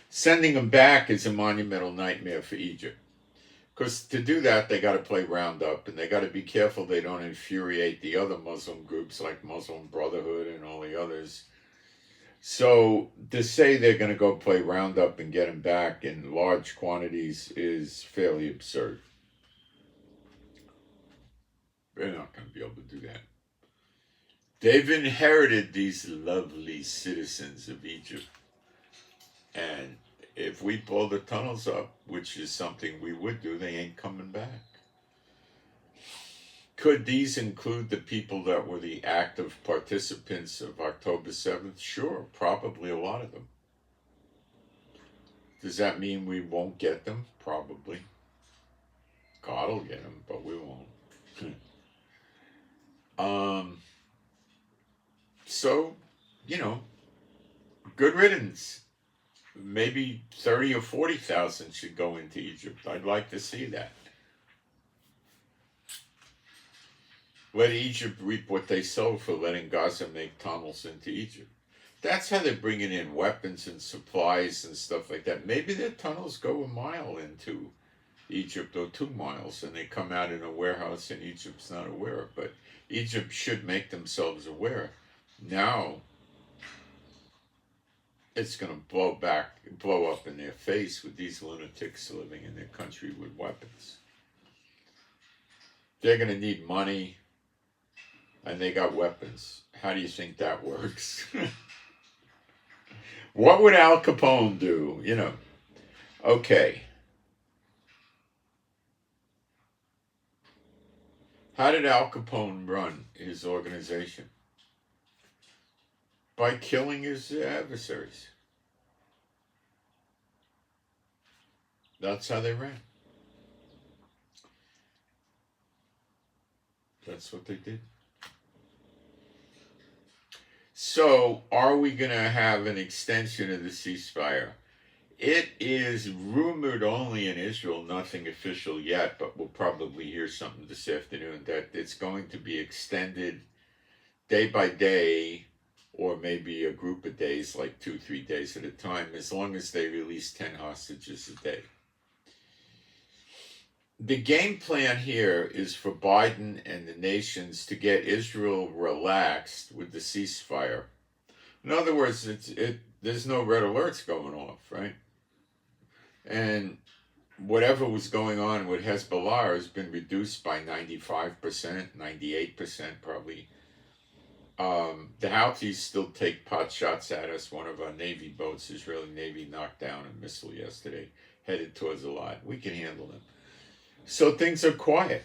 A: Sending them back is a monumental nightmare for Egypt. Because to do that, they got to play Roundup, and they got to be careful they don't infuriate the other Muslim groups like Muslim Brotherhood and all the others. So to say they're going to go play Roundup and get them back in large quantities is fairly absurd. They're not going to be able to do that. They've inherited these lovely citizens of Egypt. And if we blow the tunnels up, which is something we would do, they ain't coming back. Could these include the people that were the active participants of October 7th? Sure, probably a lot of them. Does that mean we won't get them? Probably. God will get them, but we won't. So, good riddance. Maybe 30 or 40,000 should go into Egypt. I'd like to see that. Let Egypt reap what they sow for letting Gaza make tunnels into Egypt. That's how they're bringing in weapons and supplies and stuff like that. Maybe their tunnels go a mile into Egypt or 2 miles, and they come out in a warehouse and Egypt's not aware. But Egypt should make themselves aware. Now, it's going to blow up in their face with these lunatics living in their country with weapons. They're going to need money, and they got weapons. How do you think that works? What would Al Capone do? Okay. How did Al Capone run his organization? By killing his adversaries. That's how they ran. That's what they did. So, are we going to have an extension of the ceasefire? It is rumored only in Israel, nothing official yet, but we'll probably hear something this afternoon that it's going to be extended day by day, or maybe a group of days, like 2-3 days at a time, as long as they release 10 hostages a day. The game plan here is for Biden and the nations to get Israel relaxed with the ceasefire. In other words, there's no red alerts going off, right? And whatever was going on with Hezbollah has been reduced by 95%, 98% probably. The Houthis still take pot shots at us. One of our Navy boats, Israeli Navy, knocked down a missile yesterday, headed towards the lot. We can handle them. So things are quiet,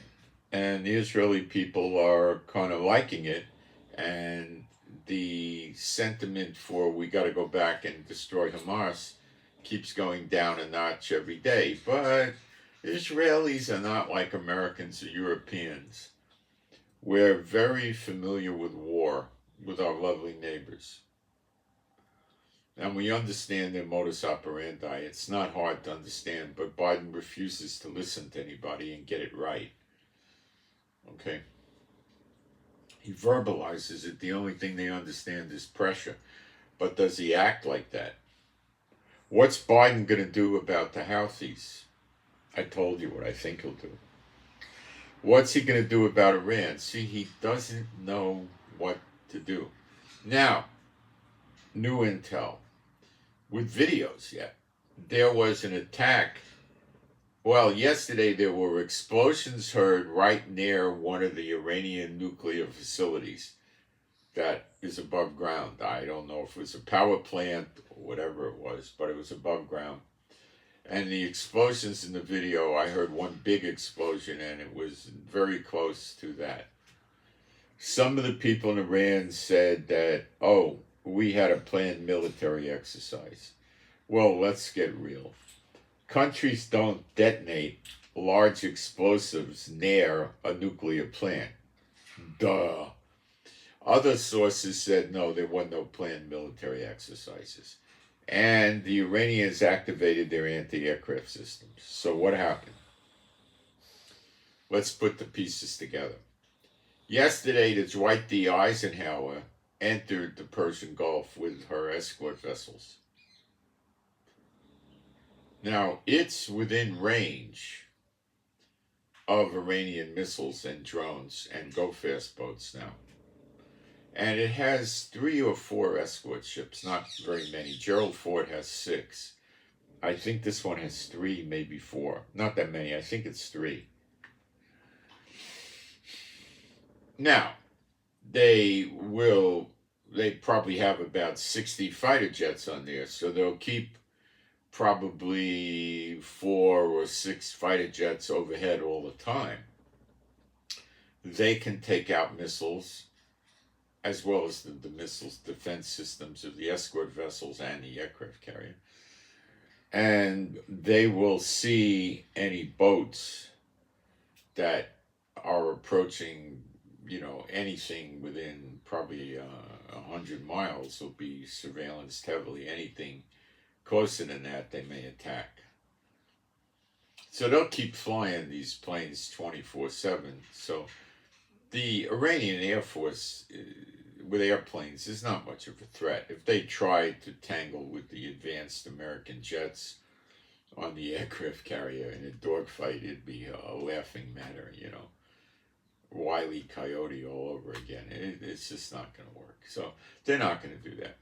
A: and the Israeli people are kind of liking it, and the sentiment for we got to go back and destroy Hamas keeps going down a notch every day. But Israelis are not like Americans or Europeans. We're very familiar with war with our lovely neighbors. And we understand their modus operandi. It's not hard to understand, but Biden refuses to listen to anybody and get it right. Okay? He verbalizes it. The only thing they understand is pressure. But does he act like that? What's Biden going to do about the Houthis? I told you what I think he'll do. What's he going to do about Iran? See, he doesn't know what to do. Now, new intel. With videos yet. There was an attack. Well, yesterday there were explosions heard right near one of the Iranian nuclear facilities that is above ground. I don't know if it was a power plant or whatever it was, but it was above ground. And the explosions in the video, I heard one big explosion and it was very close to that. Some of the people in Iran said that, oh, we had a planned military exercise. Well, let's get real. Countries don't detonate large explosives near a nuclear plant. Duh. Other sources said no, there were no planned military exercises. And the Iranians activated their anti-aircraft systems. So what happened? Let's put the pieces together. Yesterday, the Dwight D. Eisenhower entered the Persian Gulf with her escort vessels. Now, it's within range of Iranian missiles and drones and go-fast boats now. And it has 3 or 4 escort ships, not very many. Gerald Ford has 6. I think this one has 3, maybe 4. Not that many. I think it's 3. Now, they probably have about 60 fighter jets on there, so they'll keep probably 4 or 6 fighter jets overhead all the time. They can take out missiles, as well as the missiles defense systems of the escort vessels and the aircraft carrier. And they will see any boats that are approaching, anything within probably 100 miles will be surveillanced heavily. Anything closer than that, they may attack. So they'll keep flying these planes 24/7. So the Iranian Air Force with airplanes is not much of a threat. If they tried to tangle with the advanced American jets on the aircraft carrier in a dogfight, it'd be a laughing matter, Wile E. Coyote all over again. It's just not going to work. So they're not going to do that.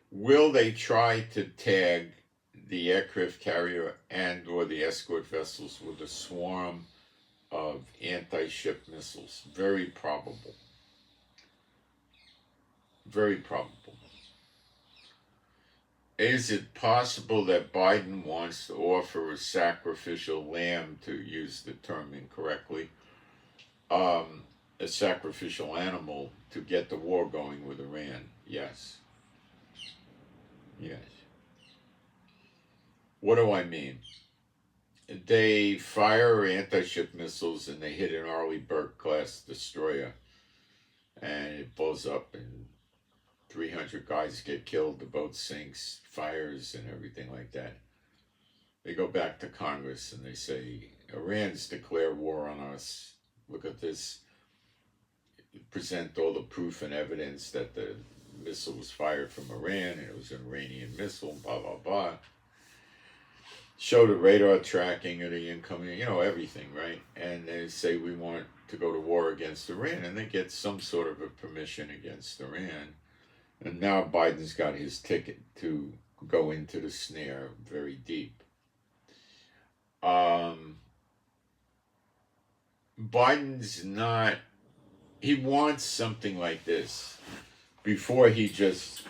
A: Will they try to tag the aircraft carrier and or the escort vessels with a swarm of anti-ship missiles? Very probable. Very probable. Is it possible that Biden wants to offer a sacrificial lamb, to use the term incorrectly, a sacrificial animal to get the war going with Iran? Yes. Yes. What do I mean? They fire anti-ship missiles and they hit an Arleigh Burke-class destroyer, and it blows up and 300 guys get killed, the boat sinks, fires and everything like that. they go back to Congress and they say, Iran's declared war on us. Look at this. Present all the proof and evidence that the missile was fired from Iran and it was an Iranian missile, blah, blah, blah. Show the radar tracking of the incoming, everything, right? And they say we want to go to war against Iran, and they get some sort of a permission against Iran. And now Biden's got his ticket to go into the snare very deep. Biden's not, he wants something like this before he just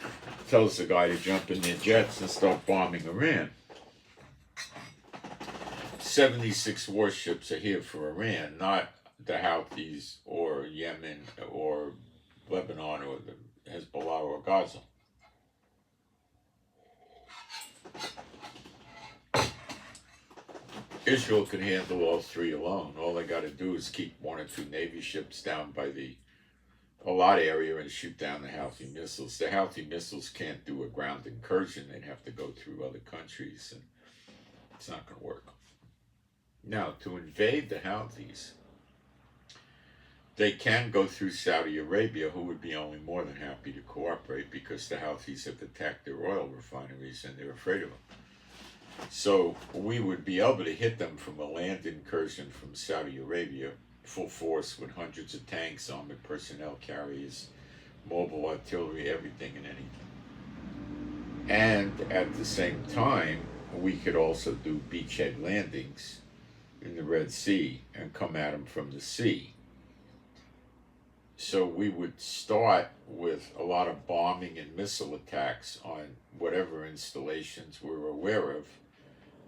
A: tells the guy to jump in their jets and start bombing Iran. 76 warships are here for Iran, not the Houthis or Yemen or Lebanon or the Hezbollah or Gaza. Israel can handle all three alone. All they got to do is keep one or two Navy ships down by the Eilat area and shoot down the Houthi missiles. The Houthi missiles can't do a ground incursion. They'd have to go through other countries, and it's not going to work. Now, to invade the Houthis, they can go through Saudi Arabia, who would be only more than happy to cooperate because the Houthis have attacked their oil refineries and they're afraid of them. So we would be able to hit them from a land incursion from Saudi Arabia, full force with hundreds of tanks, armored personnel carriers, mobile artillery, everything and anything. And at the same time, we could also do beachhead landings in the Red Sea and come at them from the sea. So we would start with a lot of bombing and missile attacks on whatever installations we're aware of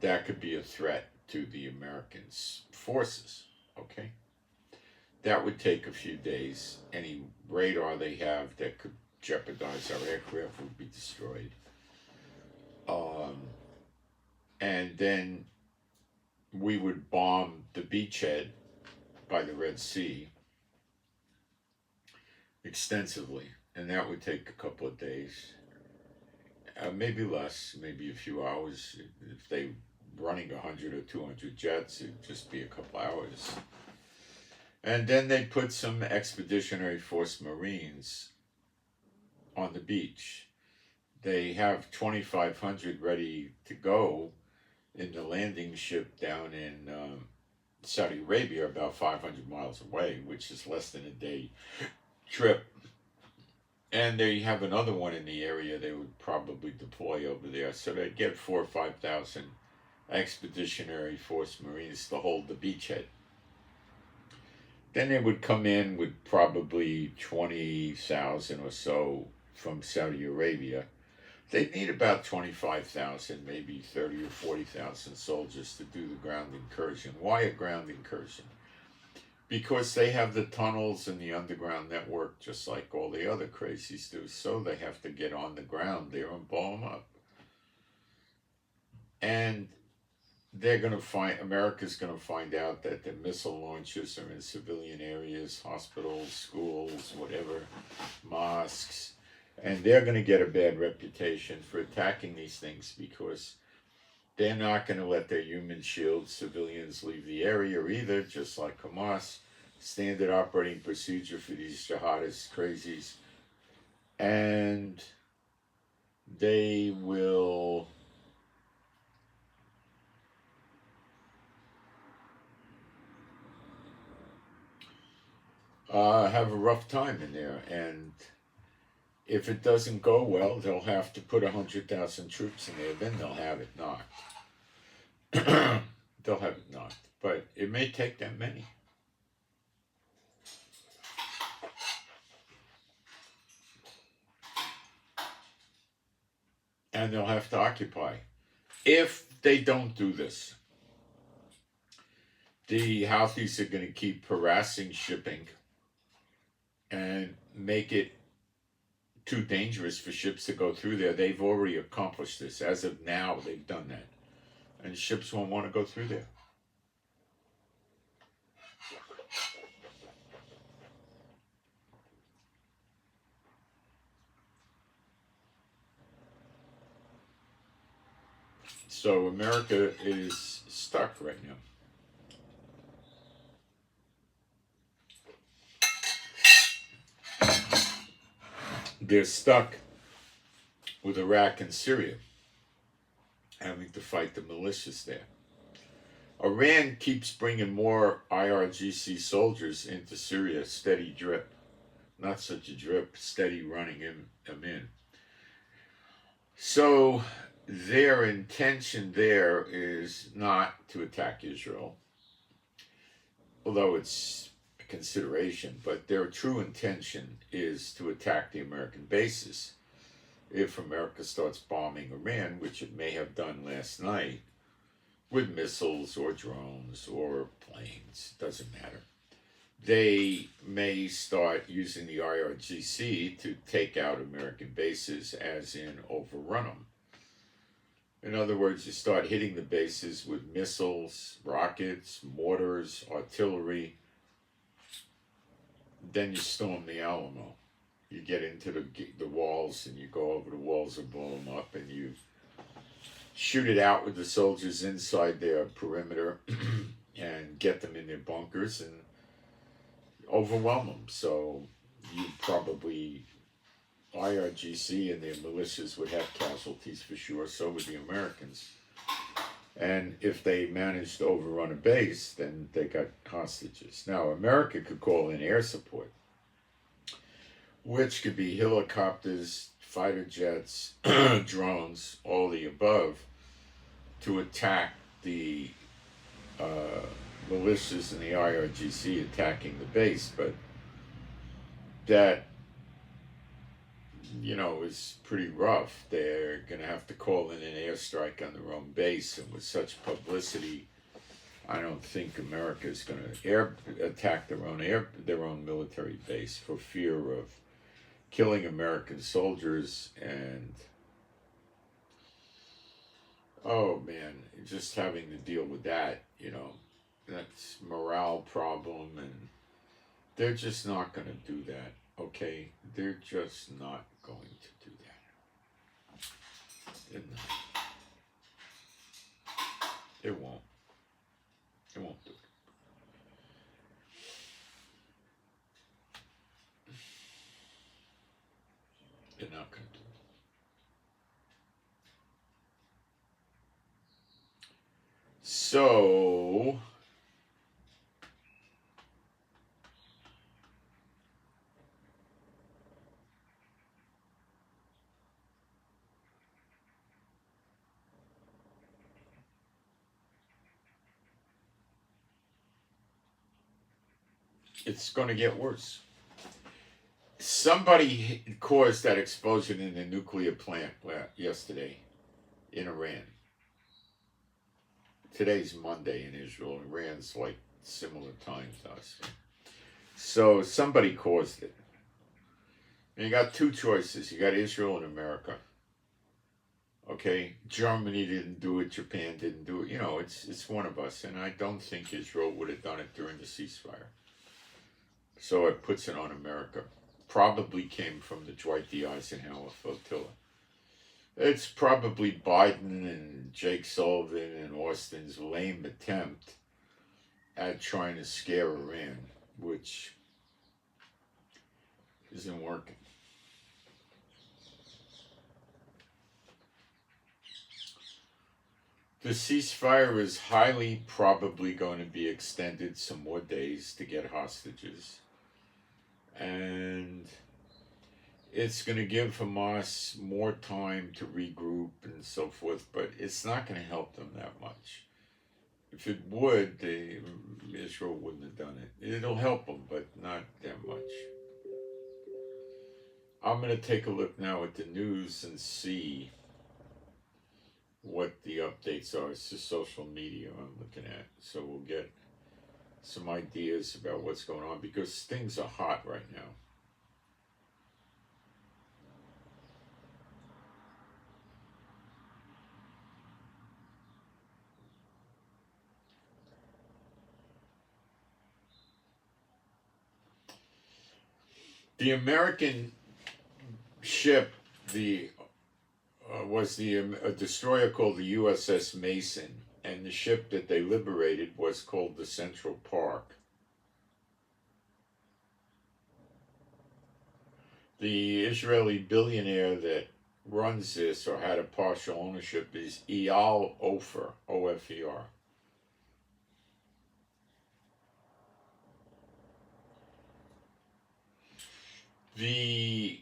A: that could be a threat to the American forces, okay? That would take a few days. Any radar they have that could jeopardize our aircraft would be destroyed. And then we would bomb the beachhead by the Red Sea extensively, and that would take a couple of days, maybe less, maybe a few hours. If they running 100 or 200 jets, it'd just be a couple hours. And then they put some Expeditionary Force Marines on the beach. They have 2,500 ready to go in the landing ship down in Saudi Arabia, about 500 miles away, which is less than a day trip. And they have another one in the area they would probably deploy over there. So they'd get 4,000 or 5,000 Expeditionary Force Marines to hold the beachhead. Then they would come in with probably 20,000 or so from Saudi Arabia. They'd need about 25,000, maybe 30 or 40,000 soldiers to do the ground incursion. Why a ground incursion? Because they have the tunnels and the underground network just like all the other crazies do. So they have to get on the ground there and blow them up. And America's going to find out that the missile launchers are in civilian areas, hospitals, schools, whatever, mosques. And they're going to get a bad reputation for attacking these things because they're not going to let their human shield civilians leave the area either, just like Hamas. Standard operating procedure for these jihadist crazies. And they will have a rough time in there. And if it doesn't go well, they'll have to put 100,000 troops in there. Then they'll have it knocked. They'll have it knocked. But it may take that many. And they'll have to occupy. If they don't do this, the Houthis are going to keep harassing shipping and make it too dangerous for ships to go through there. They've already accomplished this. As of now, they've done that. And ships won't want to go through there. So America is stuck right now. They're stuck with Iraq and Syria, having to fight the militias there. Iran keeps bringing more IRGC soldiers into Syria, steady drip. Not such a drip, steady running them in. So their intention there is not to attack Israel, although it's a consideration, but their true intention is to attack the American bases. If America starts bombing Iran, which it may have done last night, with missiles or drones or planes, doesn't matter, they may start using the IRGC to take out American bases, as in overrun them. In other words, you start hitting the bases with missiles, rockets, mortars, artillery. Then you storm the Alamo. You get into the walls, and you go over the walls and blow them up, and you shoot it out with the soldiers inside their perimeter and get them in their bunkers and overwhelm them. So you probably, IRGC and their militias would have casualties for sure, so would the Americans. And if they managed to overrun a base, then they got hostages. Now, America could call in air support, which could be helicopters, fighter jets, drones, all the above, to attack the militias and the IRGC attacking the base. But that, is pretty rough. They're going to have to call in an airstrike on their own base, and with such publicity, I don't think America is going to attack their own military base for fear of killing American soldiers. And oh man, just having to deal with that, that's morale problem, and they're just not going to do that. Okay, they're just not going to do that. They're not. They won't. They won't do it. They're not going to do it. So it's going to get worse. Somebody caused that explosion in the nuclear plant yesterday in Iran. Today's Monday in Israel. Iran's like similar time to us. So somebody caused it. And you got two choices. You got Israel and America. Okay, Germany didn't do it. Japan didn't do it. It's one of us. And I don't think Israel would have done it during the ceasefire. So it puts it on America. Probably came from the Dwight D. Eisenhower flotilla. It's probably Biden and Jake Sullivan and Austin's lame attempt at trying to scare Iran, which isn't working. The ceasefire is highly probably going to be extended some more days to get hostages. And it's going to give Hamas more time to regroup and so forth, but it's not going to help them that much. If it would, Israel wouldn't have done it. It'll help them, but not that much. I'm going to take a look now at the news and see what the updates are. It's the social media I'm looking at, so we'll get some ideas about what's going on, because things are hot right now. The American ship, the was a destroyer called the USS Mason, and the ship that they liberated was called the Central Park. The Israeli billionaire that runs this or had a partial ownership is Eyal Ofer, O-F-E-R. The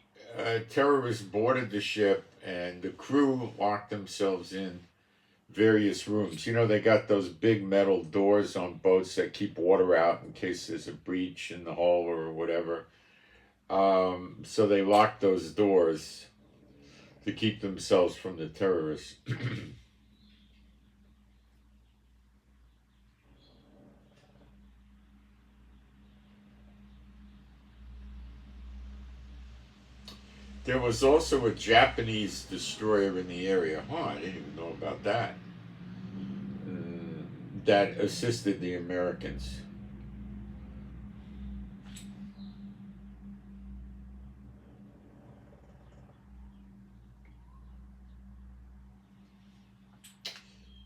A: terrorists boarded the ship and the crew locked themselves in various rooms. You know, they got those big metal doors on boats that keep water out in case there's a breach in the hull or whatever. So they locked those doors to keep themselves from the terrorists. There was also a Japanese destroyer in the area. I didn't even know about that. That assisted the Americans.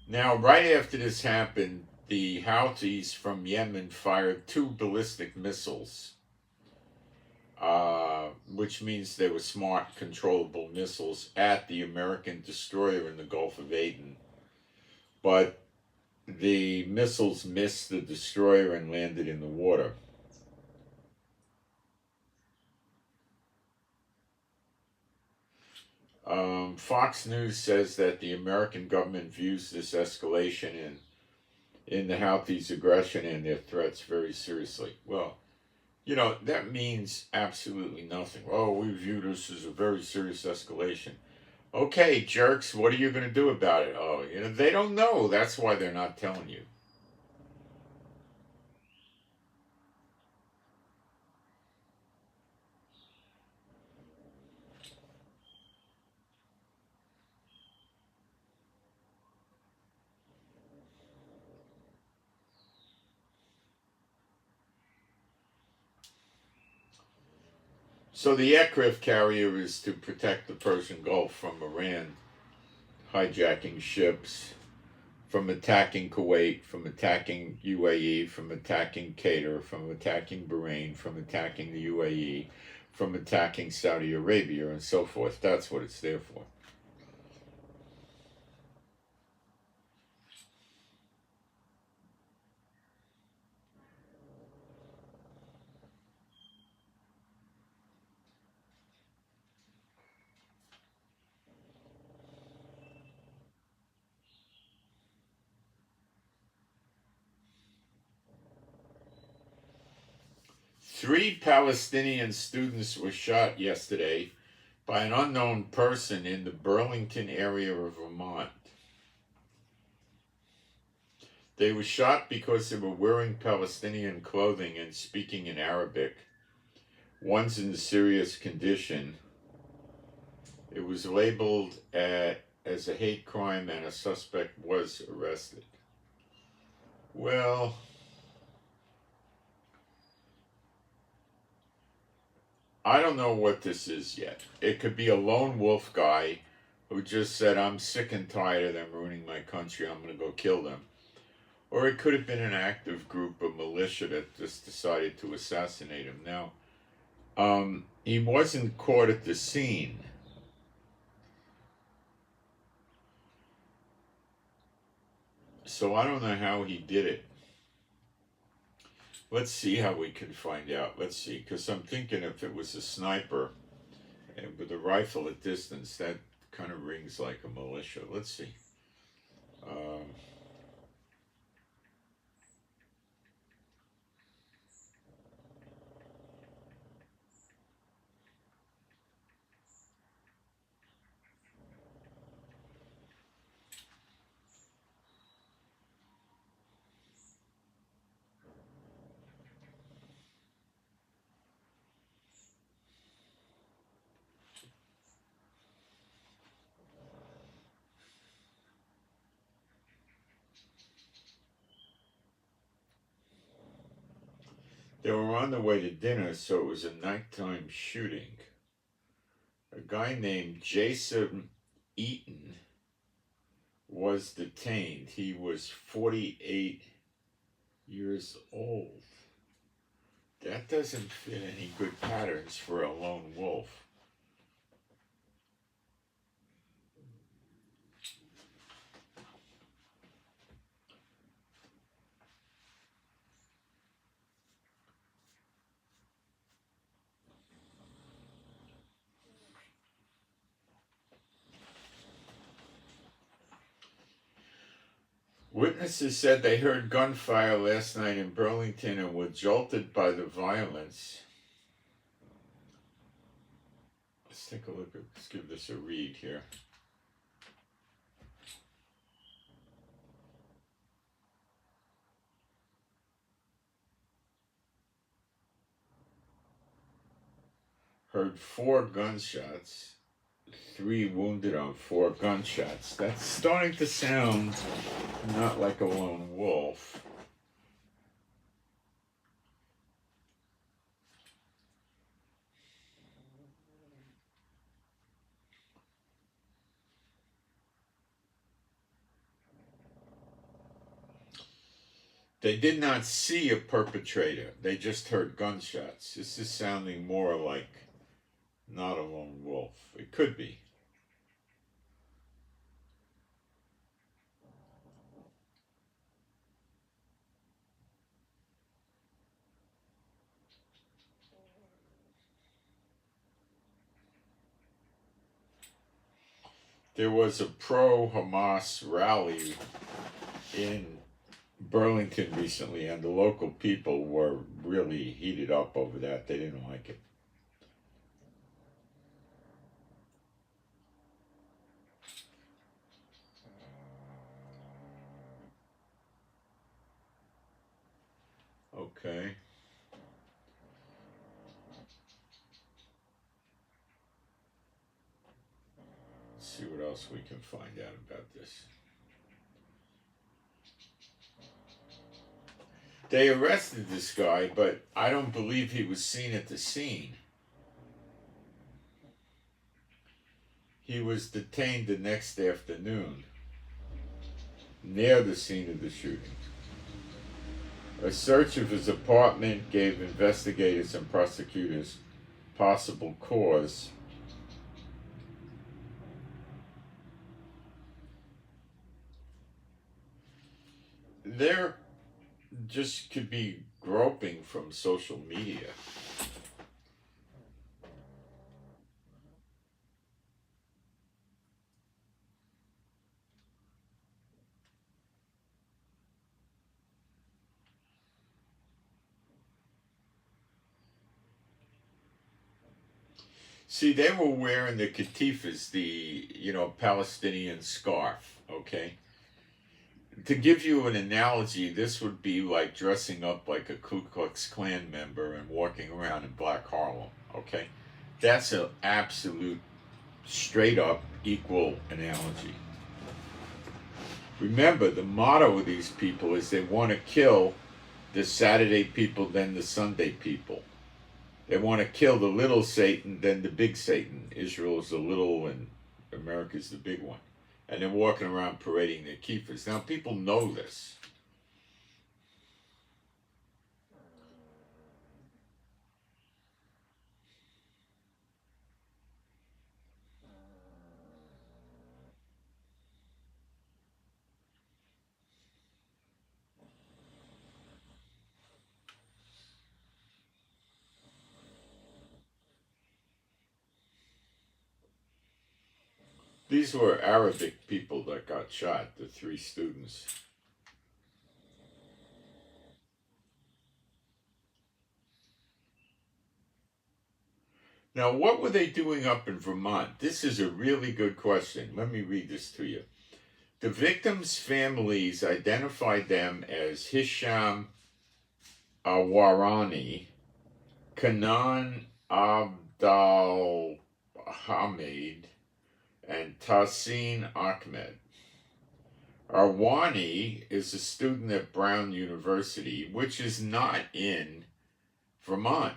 A: Now, right after this happened, the Houthis from Yemen fired 2 ballistic missiles, which means they were smart, controllable missiles at the American destroyer in the Gulf of Aden. But the missiles missed the destroyer and landed in the water. Fox News says that the American government views this escalation in the Houthis' aggression and their threats very seriously. Well, you know, that means absolutely nothing. Oh, we view this as a very serious escalation. Okay, jerks, what are you going to do about it? Oh, you know, they don't know. That's why they're not telling you. So the aircraft carrier is to protect the Persian Gulf from Iran hijacking ships, from attacking Kuwait, from attacking UAE, from attacking Qatar, from attacking Bahrain, from attacking the UAE, from attacking Saudi Arabia, and so forth. That's what it's there for. Three Palestinian students were shot yesterday by an unknown person in the Burlington area of Vermont. They were shot because they were wearing Palestinian clothing and speaking in Arabic. One's in serious condition. It was labeled as a hate crime and a suspect was arrested. Well, I don't know what this is yet. It could be a lone wolf guy who just said, I'm sick and tired of them ruining my country, I'm going to go kill them. Or it could have been an active group of militia that just decided to assassinate him. Now, he wasn't caught at the scene. So I don't know how he did it. Let's see how we can find out. Let's see, because I'm thinking if it was a sniper and with a rifle at distance, that kind of rings like a militia. Let's see. They were on the way to dinner, so it was a nighttime shooting. A guy named Jason Eaton was detained. He was 48 years old. That doesn't fit any good patterns for a lone wolf. Witnesses said they heard gunfire last night in Burlington and were jolted by the violence. Let's take a look. Let's give this a read here. Heard 4 gunshots. 3 wounded on 4 gunshots. That's starting to sound not like a lone wolf. They did not see a perpetrator. They just heard gunshots. This is sounding more like not a lone wolf. It could be. There was a pro-Hamas rally in Burlington recently, and the local people were really heated up over that. They didn't like it. Okay. Let's see what else we can find out about this. They arrested this guy, but I don't believe he was seen at the scene. He was detained the next afternoon near the scene of the shooting. A search of his apartment gave investigators and prosecutors possible cause. There just could be groping from social media. See, they were wearing the katifas, the, Palestinian scarf, okay? To give you an analogy, this would be like dressing up like a Ku Klux Klan member and walking around in Black Harlem, okay? That's an absolute, straight up, equal analogy. Remember, the motto of these people is they want to kill the Saturday people, then the Sunday people. They want to kill the little Satan, then the big Satan. Israel is the little and America's the big one. And they're walking around parading their keepers. Now, people know this. These were Arabic people that got shot, the 3 students. Now, what were they doing up in Vermont? This is a really good question. Let me read this to you. The victims' families identified them as Hisham Awarani, Kanan Abdal Hamid, and Tahsin Ahmed. Arwani is a student at Brown University, which is not in Vermont.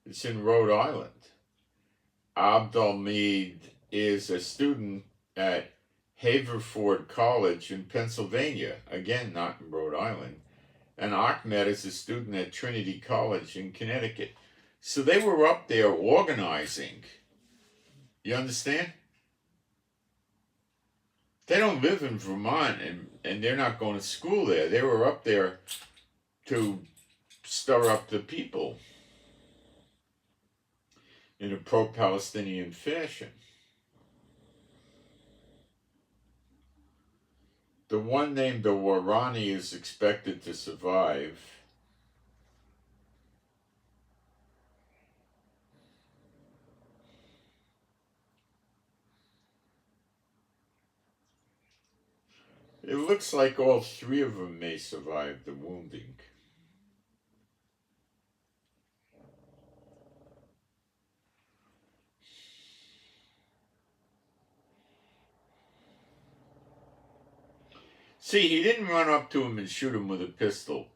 A: It's in Rhode Island. Abdelmead is a student at Haverford College in Pennsylvania, again, not in Rhode Island. And Ahmed is a student at Trinity College in Connecticut. So they were up there organizing. You understand? They don't live in Vermont and they're not going to school there. They were up there to stir up the people in a pro-Palestinian fashion. The one named the Warani is expected to survive. It looks like all three of them may survive the wounding. See, he didn't run up to him and shoot him with a pistol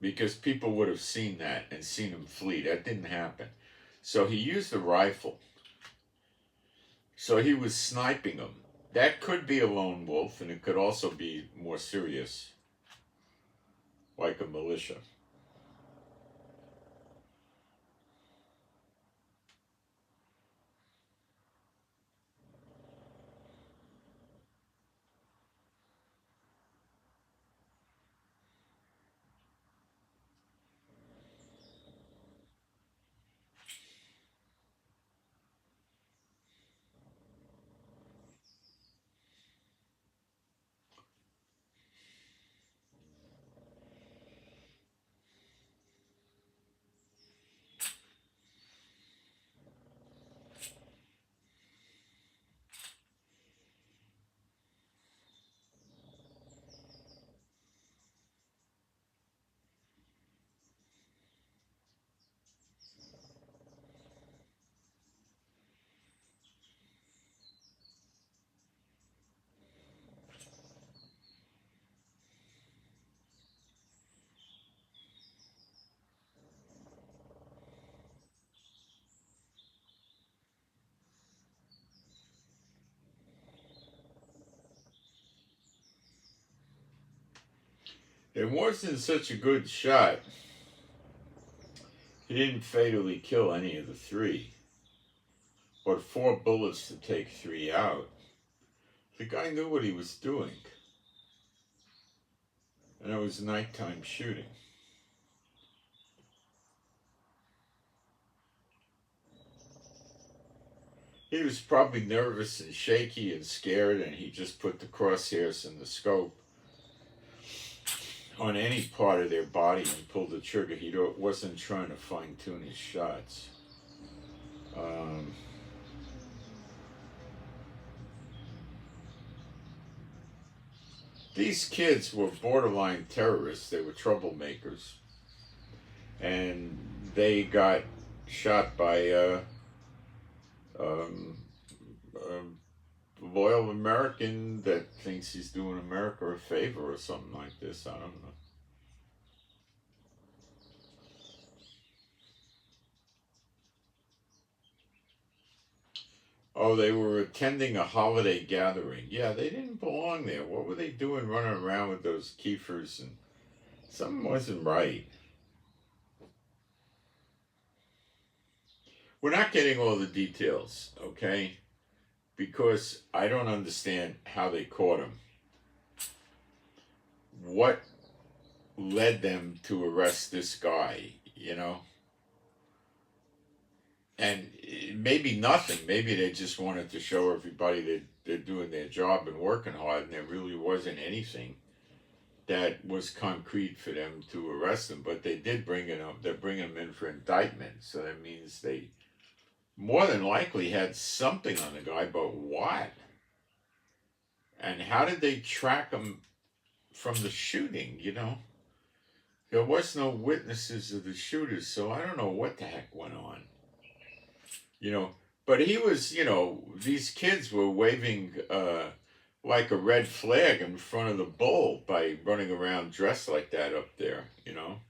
A: because people would have seen that and seen him flee. That didn't happen. So he used a rifle. So he was sniping him. That could be a lone wolf, and it could also be more serious, like a militia. It wasn't such a good shot. He didn't fatally kill any of the three. But 4 bullets to take 3 out. The guy knew what he was doing. And it was nighttime shooting. He was probably nervous and shaky and scared, and he just put the crosshairs in the scope on any part of their body and pulled the trigger. He wasn't trying to fine-tune his shots. These kids were borderline terrorists. They were troublemakers. And they got shot by a loyal American that thinks he's doing America a favor or something like this. I don't know. Oh, they were attending a holiday gathering. Yeah, they didn't belong there. What were they doing running around with those keefers? And something wasn't right. We're not getting all the details, okay? Because I don't understand how they caught him. What led them to arrest this guy, you know? And maybe nothing. Maybe they just wanted to show everybody that they're doing their job and working hard, and there really wasn't anything that was concrete for them to arrest him. But they did bring him up. They're bringing him in for indictment, so that means they more than likely had something on the guy, but what? And how did they track him from the shooting, you know? There was no witnesses of the shooters, so I don't know what the heck went on. You know, but he was, you know, these kids were waving like a red flag in front of the bull by running around dressed like that up there, you know.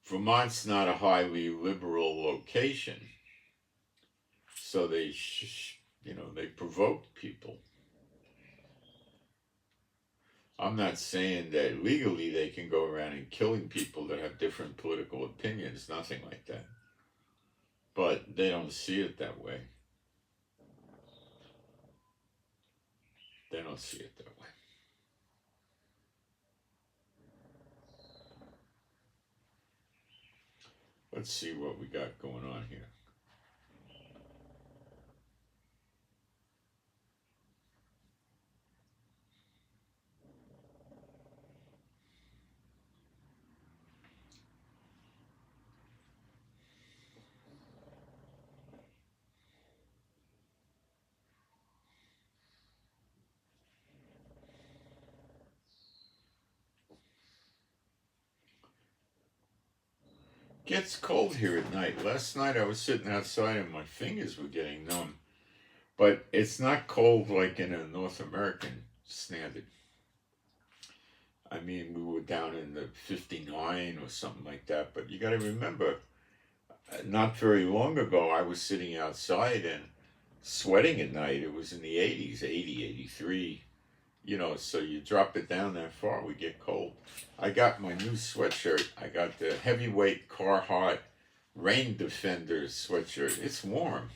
A: Vermont's not a highly liberal location. So they, they provoke people. I'm not saying that legally they can go around and killing people that have different political opinions, nothing like that. But they don't see it that way. They don't see it that way. Let's see what we got going on here. Gets cold here at night. Last night I was sitting outside and my fingers were getting numb. But it's not cold like in a North American standard. I mean, we were down in the 59 or something like that. But you got to remember, not very long ago I was sitting outside and sweating at night. It was in the 80s, 80, 83. So you drop it down that far, we get cold. I got my new sweatshirt. I got the heavyweight Carhartt Rain Defender sweatshirt. It's warm.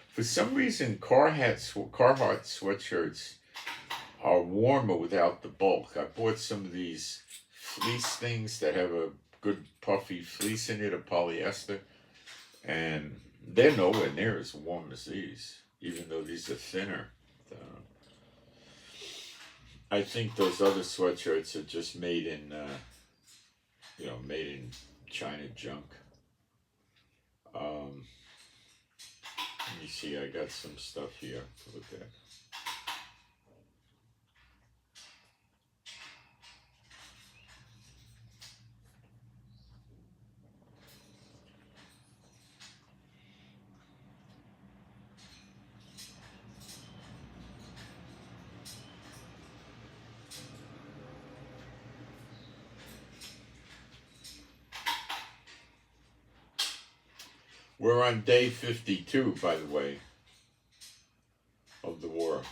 A: For some reason, Carhartt sweatshirts are warmer without the bulk. I bought some of these fleece things that have a good puffy fleece in it, of polyester, and they're nowhere near as warm as these, even though these are thinner. I think those other sweatshirts are just made in, made in China junk. Let me see, I got some stuff here to look at. We're on day 52, by the way, of the war.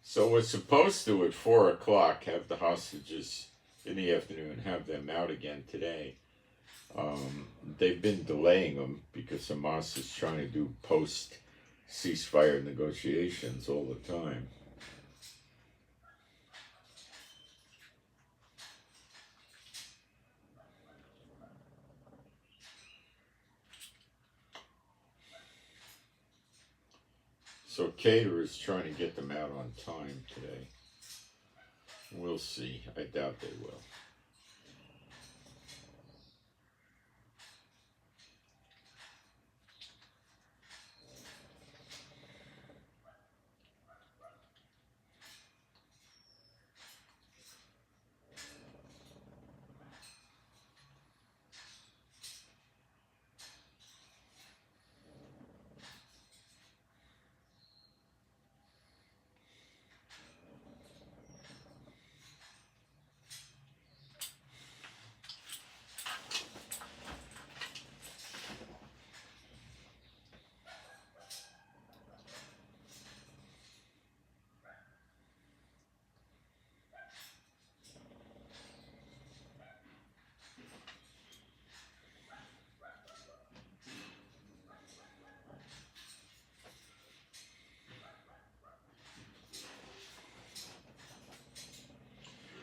A: So we're supposed to, at 4 o'clock, have the hostages in the afternoon, have them out again today. They've been delaying them because Hamas is trying to do post-ceasefire negotiations all the time. So Cater is trying to get them out on time today. We'll see. I doubt they will.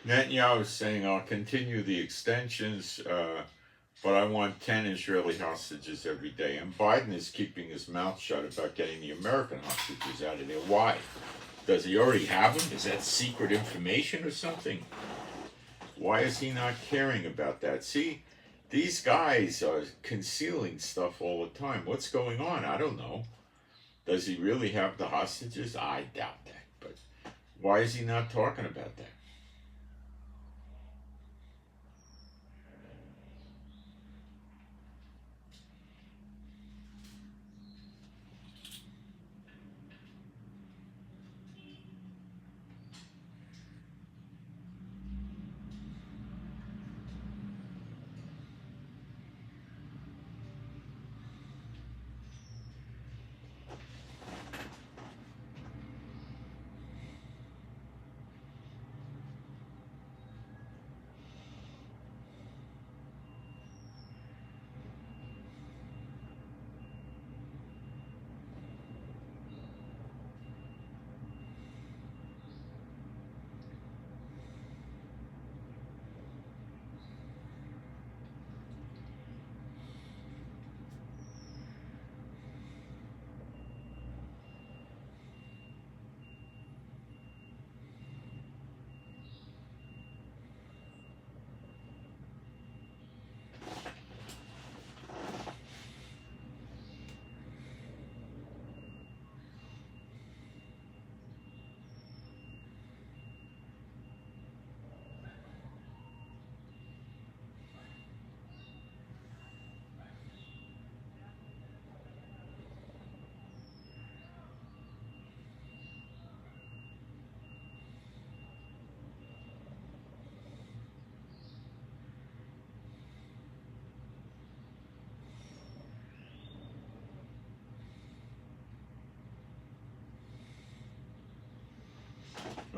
A: Netanyahu is saying, I'll continue the extensions, but I want 10 Israeli hostages every day. And Biden is keeping his mouth shut about getting the American hostages out of there. Why? Does he already have them? Is that secret information or something? Why is he not caring about that? See, these guys are concealing stuff all the time. What's going on? I don't know. Does he really have the hostages? I doubt that. But why is he not talking about that?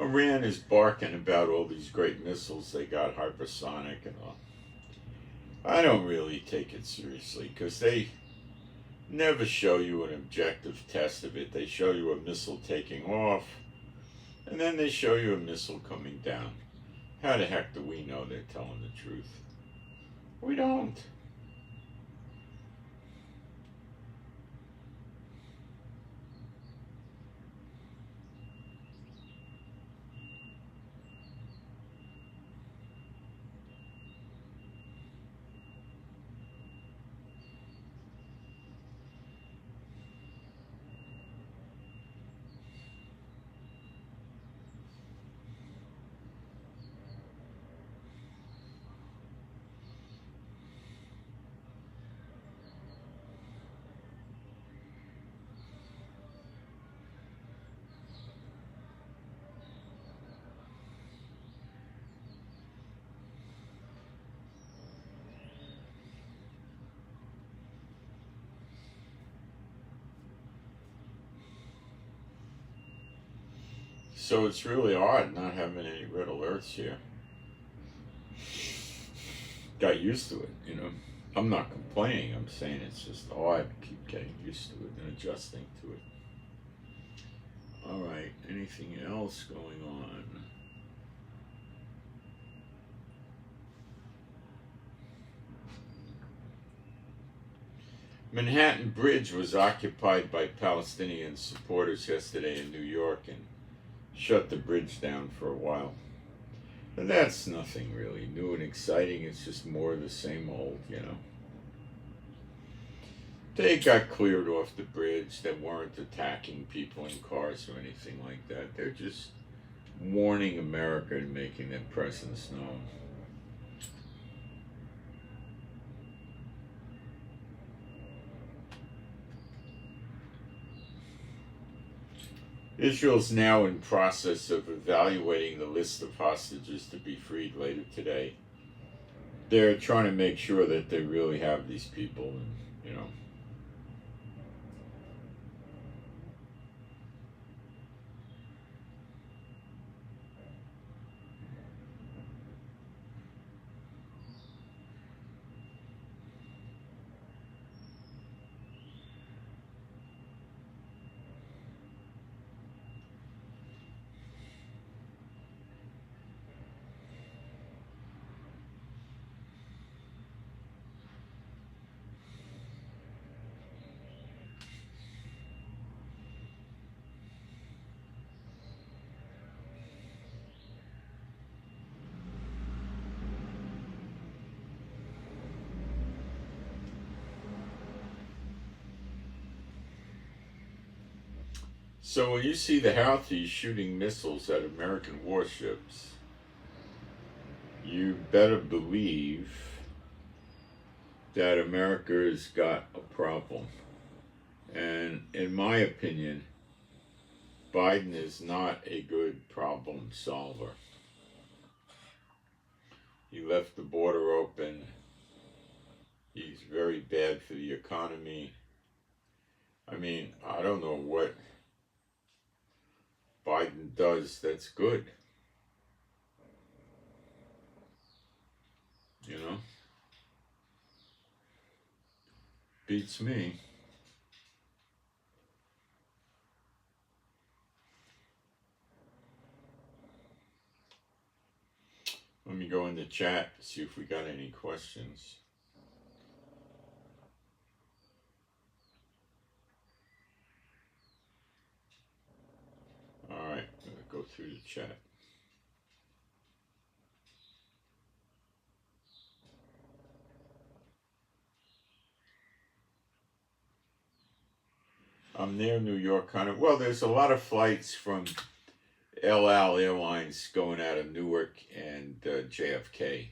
A: Iran is barking about all these great missiles they got, hypersonic and all. I don't really take it seriously because they never show you an objective test of it. They show you a missile taking off, and then they show you a missile coming down. How the heck do we know they're telling the truth? We don't. So it's really odd not having any red alerts here. Got used to it, you know. I'm not complaining, I'm saying it's just odd. Keep getting used to it and adjusting to it. Alright, anything else going on? Manhattan Bridge was occupied by Palestinian supporters yesterday in New York and shut the bridge down for a while. And that's nothing really new and exciting, it's just more of the same old, you know. They got cleared off the bridge. They weren't attacking people in cars or anything like that. They're just warning America and making their presence known. Israel's now in process of evaluating the list of hostages to be freed later today. They're trying to make sure that they really have these people, and you know. So when you see the Houthis shooting missiles at American warships, you better believe that America's got a problem. And in my opinion, Biden is not a good problem solver. He left the border open. He's very bad for the economy. I mean, I don't know what Biden does that's good. You know? Beats me. Let me go in the chat to see if we got any questions. Alright, I'm going to go through the chat. I'm near New York, kind of. Well, there's a lot of flights from El Al Airlines going out of Newark and JFK.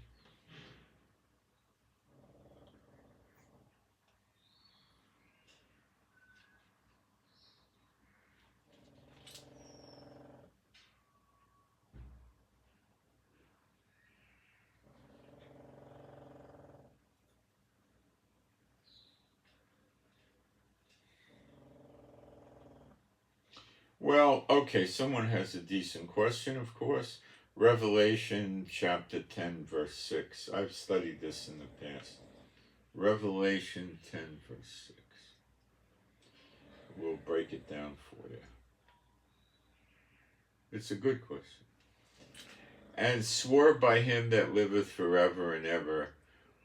A: Well, okay, someone has a decent question, of course. Revelation chapter 10, verse 6. I've studied this in the past. Revelation 10, verse 6. We'll break it down for you. It's a good question. And swore by him that liveth forever and ever,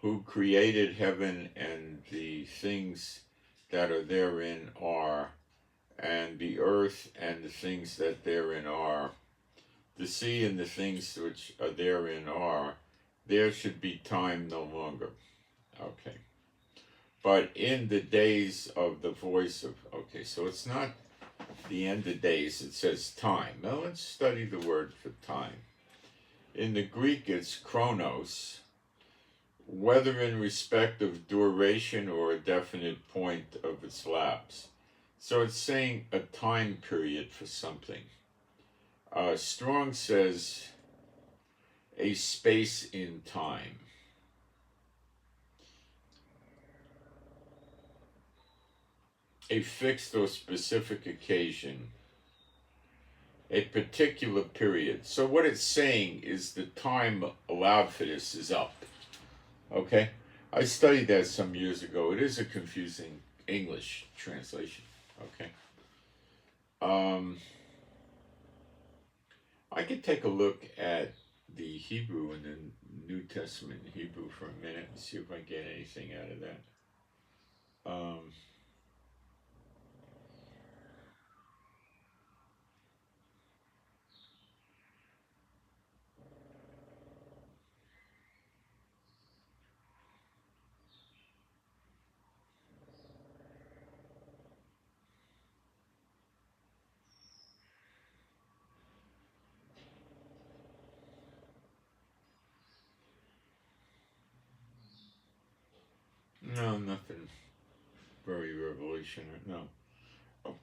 A: who created heaven and the things that are therein are, and the earth and the things that therein are, the sea and the things which are therein are, there should be time no longer. Okay. But in the days of the voice of, okay, so it's not the end of days, it says time. Now let's study the word for time. In the Greek it's chronos, whether in respect of duration or a definite point of its lapse. So it's saying a time period for something. Strong says a space in time. A fixed or specific occasion, a particular period. So what it's saying is the time allowed for this is up. Okay? I studied that some years ago. It is a confusing English translation. Okay? I could take a look at the Hebrew and the New Testament Hebrew for a minute and see if I get anything out of that. No, nothing very revolutionary. No. Oh,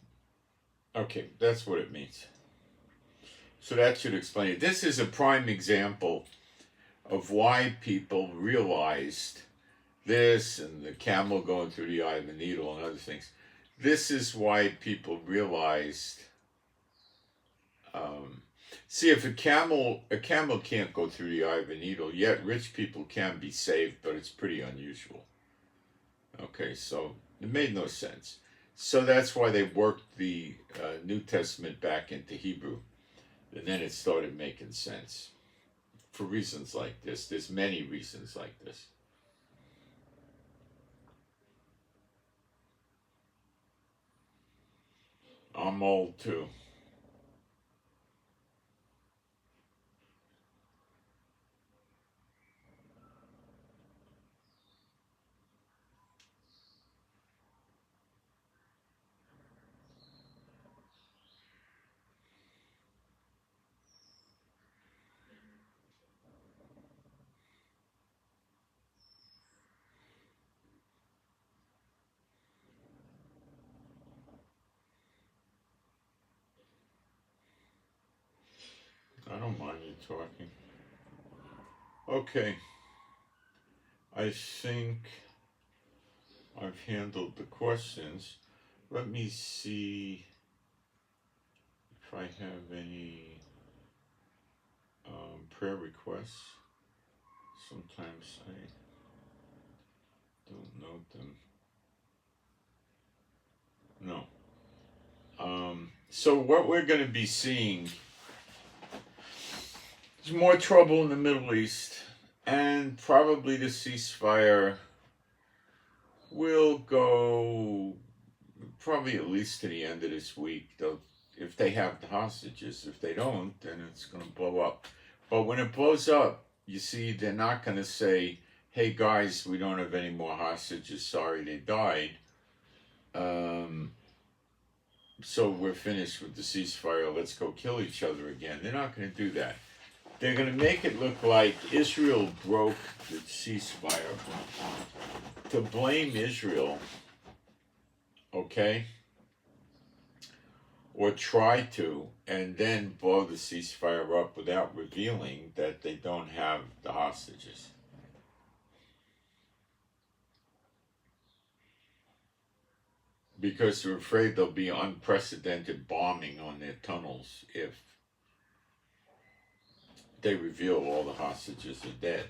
A: okay, that's what it means. So that should explain it. This is a prime example of why people realized this and the camel going through the eye of the needle and other things. This is why people realized. See, if a camel can't go through the eye of a needle, yet rich people can be saved, but it's pretty unusual. Okay, so it made no sense. So that's why they worked the New Testament back into Hebrew, and then it started making sense. For reasons like this, there's many reasons like this. I'm old too. I don't mind you talking. Okay. I think I've handled the questions. Let me see if I have any prayer requests. Sometimes I don't note them. No. So what we're going to be seeing is more trouble in the Middle East, and probably the ceasefire will go probably at least to the end of this week. They'll, if they have the hostages. If they don't, then it's going to blow up. But when it blows up, you see, they're not going to say, hey guys, we don't have any more hostages, sorry they died. So we're finished with the ceasefire, let's go kill each other again. They're not going to do that. They're going to make it look like Israel broke the ceasefire. To blame Israel, okay, or try to, and then blow the ceasefire up without revealing that they don't have the hostages. because they're afraid there'll be unprecedented bombing on their tunnels if they reveal all the hostages are dead.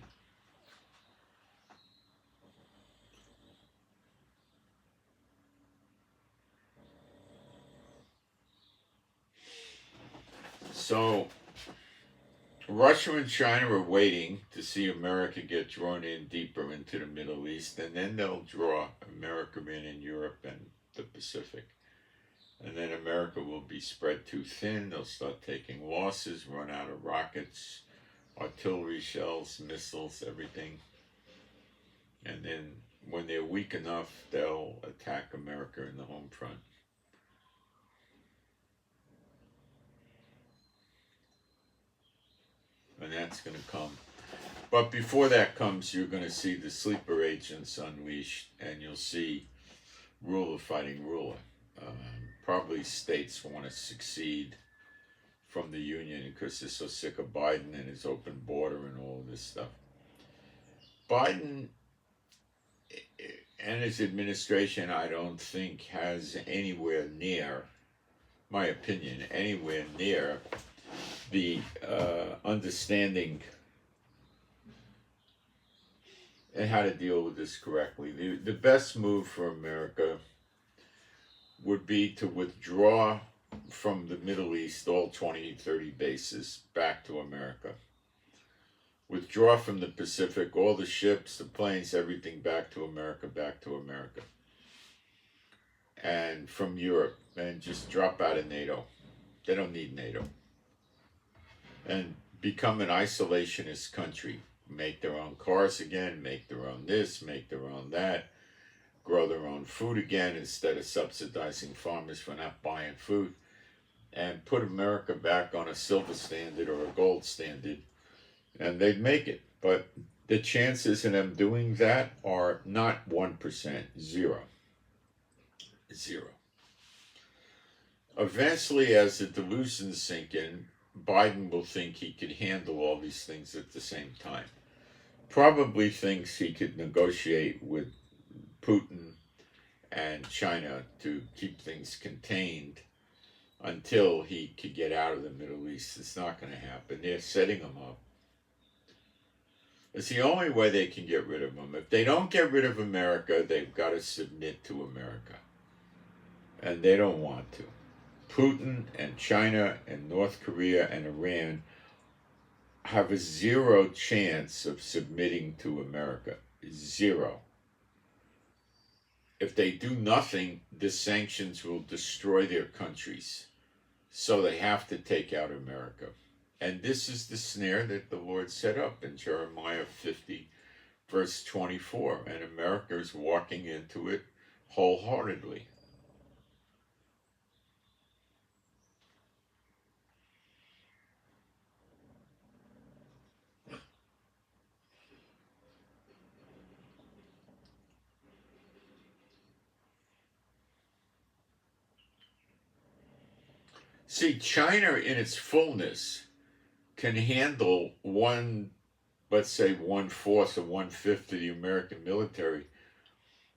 A: So Russia and China are waiting to see America get drawn in deeper into the Middle East, and then they'll draw America in Europe and the Pacific. And then America will be spread too thin. They'll start taking losses, run out of rockets, artillery shells, missiles, everything. And then when they're weak enough, they'll attack America in the home front. And that's going to come. But before that comes, you're going to see the sleeper agents unleashed, and you'll see ruler fighting ruler. Probably states want to succeed from the Union because they're so sick of Biden and his open border and all of this stuff. Biden and his administration, I don't think, has anywhere near, my opinion, anywhere near the understanding and how to deal with this correctly. The best move for America would be to withdraw from the Middle East all 20, 30 bases back to America. Withdraw from the Pacific, all the ships, the planes, everything back to America, and from Europe, and just drop out of NATO. They don't need NATO. And become an isolationist country. Make their own cars again, make their own this, make their own that, grow their own food again instead of subsidizing farmers for not buying food, and put America back on a silver standard or a gold standard, and they'd make it. But the chances of them doing that are not 1%, zero. Eventually, as the delusions sink in, Biden will think he could handle all these things at the same time. Probably thinks he could negotiate with Putin and China to keep things contained until he could get out of the Middle East. It's not going to happen. They're setting him up. It's the only way they can get rid of him. If they don't get rid of America, they've got to submit to America. And they don't want to. Putin and China and North Korea and Iran have a zero chance of submitting to America. Zero. If they do nothing, the sanctions will destroy their countries. So they have to take out America. And this is the snare that the Lord set up in Jeremiah 50, verse 24. And America is walking into it wholeheartedly. See, China in its fullness can handle let's say 1/4 or 1/5 of the American military,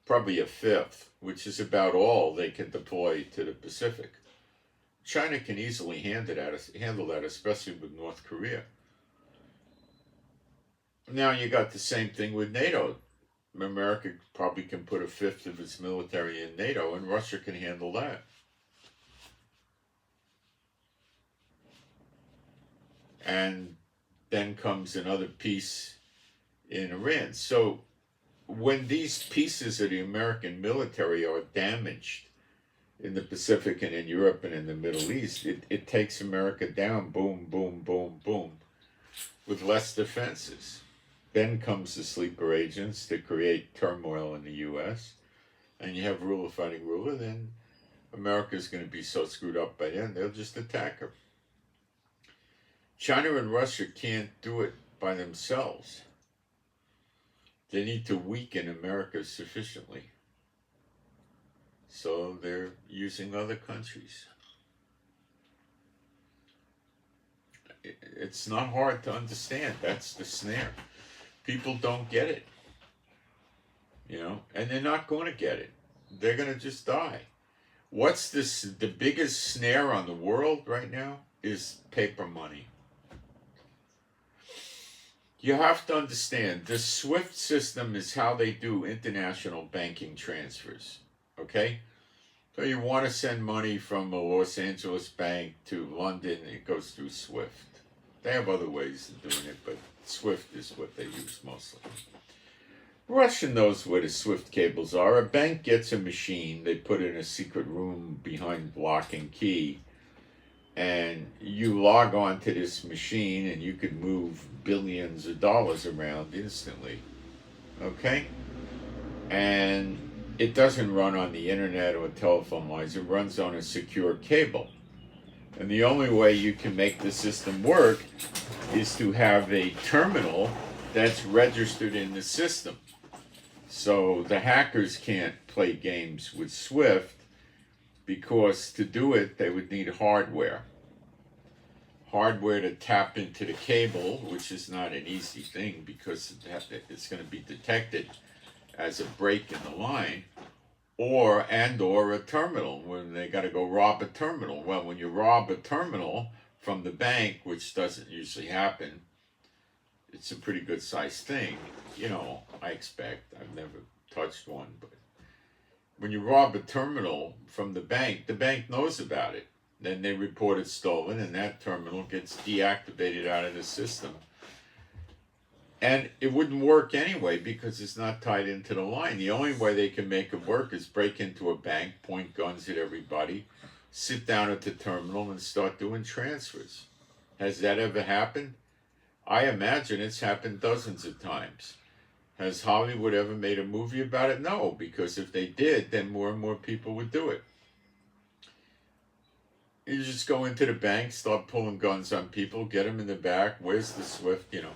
A: probably a fifth, which is about all they can deploy to the Pacific. China can easily handle that, especially with North Korea. Now you got the same thing with NATO. America probably can put a fifth of its military in NATO, and Russia can handle that. And then comes another piece in Iran. So when these pieces of the American military are damaged in the Pacific and in Europe and in the Middle East, it takes America down, boom, boom, boom, boom, with less defenses. Then comes the sleeper agents to create turmoil in the U.S., and you have ruler fighting ruler, then America's going to be so screwed up by then, they'll just attack her. China and Russia can't do it by themselves. They need to weaken America sufficiently. So they're using other countries. It's not hard to understand. That's the snare. People don't get it. And they're not going to get it. They're going to just die. What's this? The biggest snare on the world right now is paper money. You have to understand, the SWIFT system is how they do international banking transfers. Okay? So you want to send money from a Los Angeles bank to London, it goes through SWIFT. They have other ways of doing it, but SWIFT is what they use mostly. Russia knows where the SWIFT cables are. A bank gets a machine, they put it in a secret room behind lock and key, and you log on to this machine and you could move billions of dollars around instantly. Okay? And it doesn't run on the internet or telephone lines, it runs on a secure cable. And the only way you can make the system work is to have a terminal that's registered in the system. So the hackers can't play games with SWIFT, because to do it they would need hardware. Hardware to tap into the cable, which is not an easy thing because it's going to be detected as a break in the line, or a terminal when they got to go rob a terminal. Well, when you rob a terminal from the bank, which doesn't usually happen, it's a pretty good sized thing, you know, I expect. I've never touched one, but when you rob a terminal from the bank knows about it. Then they report it stolen, and that terminal gets deactivated out of the system. And it wouldn't work anyway because it's not tied into the line. The only way they can make it work is break into a bank, point guns at everybody, sit down at the terminal, and start doing transfers. Has that ever happened? I imagine it's happened dozens of times. Has Hollywood ever made a movie about it? No, because if they did, then more and more people would do it. You just go into the bank, start pulling guns on people, get them in the back. Where's the SWIFT? You know.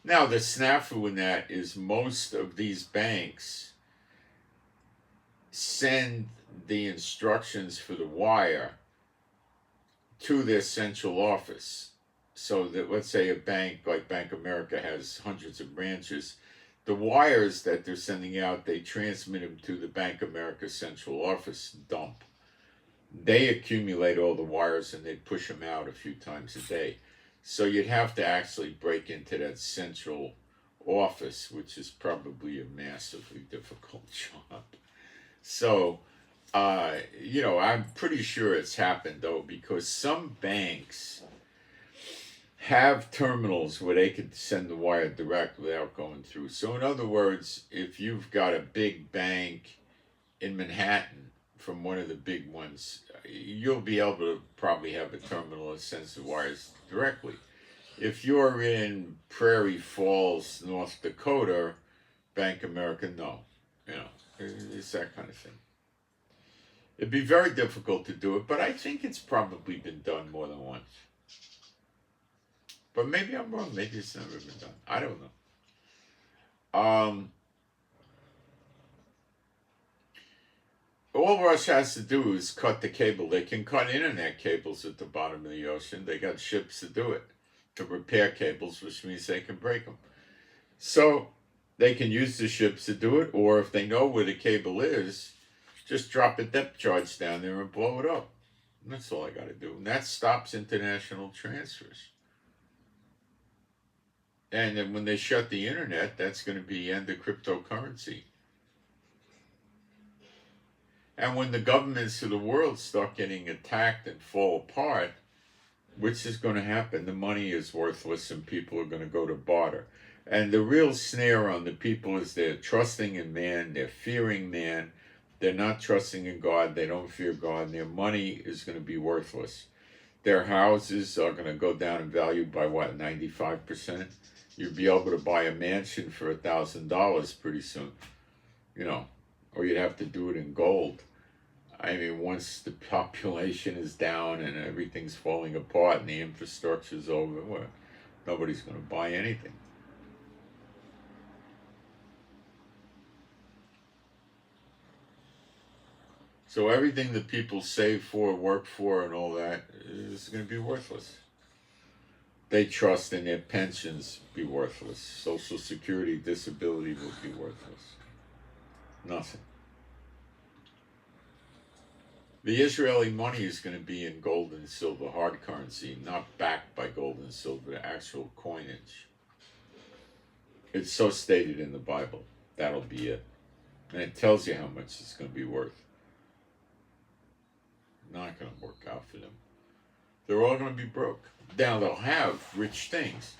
A: Now, the snafu in that is most of these banks send the instructions for the wire to their central office. So that, let's say a bank like Bank of America has hundreds of branches. The wires that they're sending out, they transmit them to the Bank of America central office dump. They accumulate all the wires and they push them out a few times a day. So you'd have to actually break into that central office, which is probably a massively difficult job. So, you know, I'm pretty sure it's happened though, because some banks have terminals where they could send the wire direct without going through. So in other words, if you've got a big bank in Manhattan, from one of the big ones, you'll be able to probably have a terminal that sends the wires directly. If you're in Prairie Falls, North Dakota, Bank of America, no. You know, it's that kind of thing. It'd be very difficult to do it, but I think it's probably been done more than once. But maybe I'm wrong. Maybe it's never been done. I don't know. All Russia has to do is cut the cable. They can cut internet cables at the bottom of the ocean. They got ships to do it, to repair cables, which means they can break them. So they can use the ships to do it, or if they know where the cable is, just drop a depth charge down there and blow it up. And that's all I got to do. And that stops international transfers. And then when they shut the internet, that's going to be the end of cryptocurrency. And when the governments of the world start getting attacked and fall apart, which is going to happen, the money is worthless and people are going to go to barter. And the real snare on the people is they're trusting in man, they're fearing man, they're not trusting in God, they don't fear God, and their money is going to be worthless. Their houses are going to go down in value by, 95%? You'd be able to buy a mansion for $1,000 pretty soon, you know. Or you'd have to do it in gold. I mean, once the population is down and everything's falling apart and the infrastructure's over, well, nobody's going to buy anything. So everything that people save for, work for, and all that is going to be worthless. They trust in their pensions be worthless. Social Security, disability will be worthless. Nothing. The Israeli money is going to be in gold and silver, hard currency, not backed by gold and silver, the actual coinage. It's so stated in the Bible. That'll be it. And it tells you how much it's going to be worth. Not going to work out for them. They're all going to be broke. Now, they'll have rich things.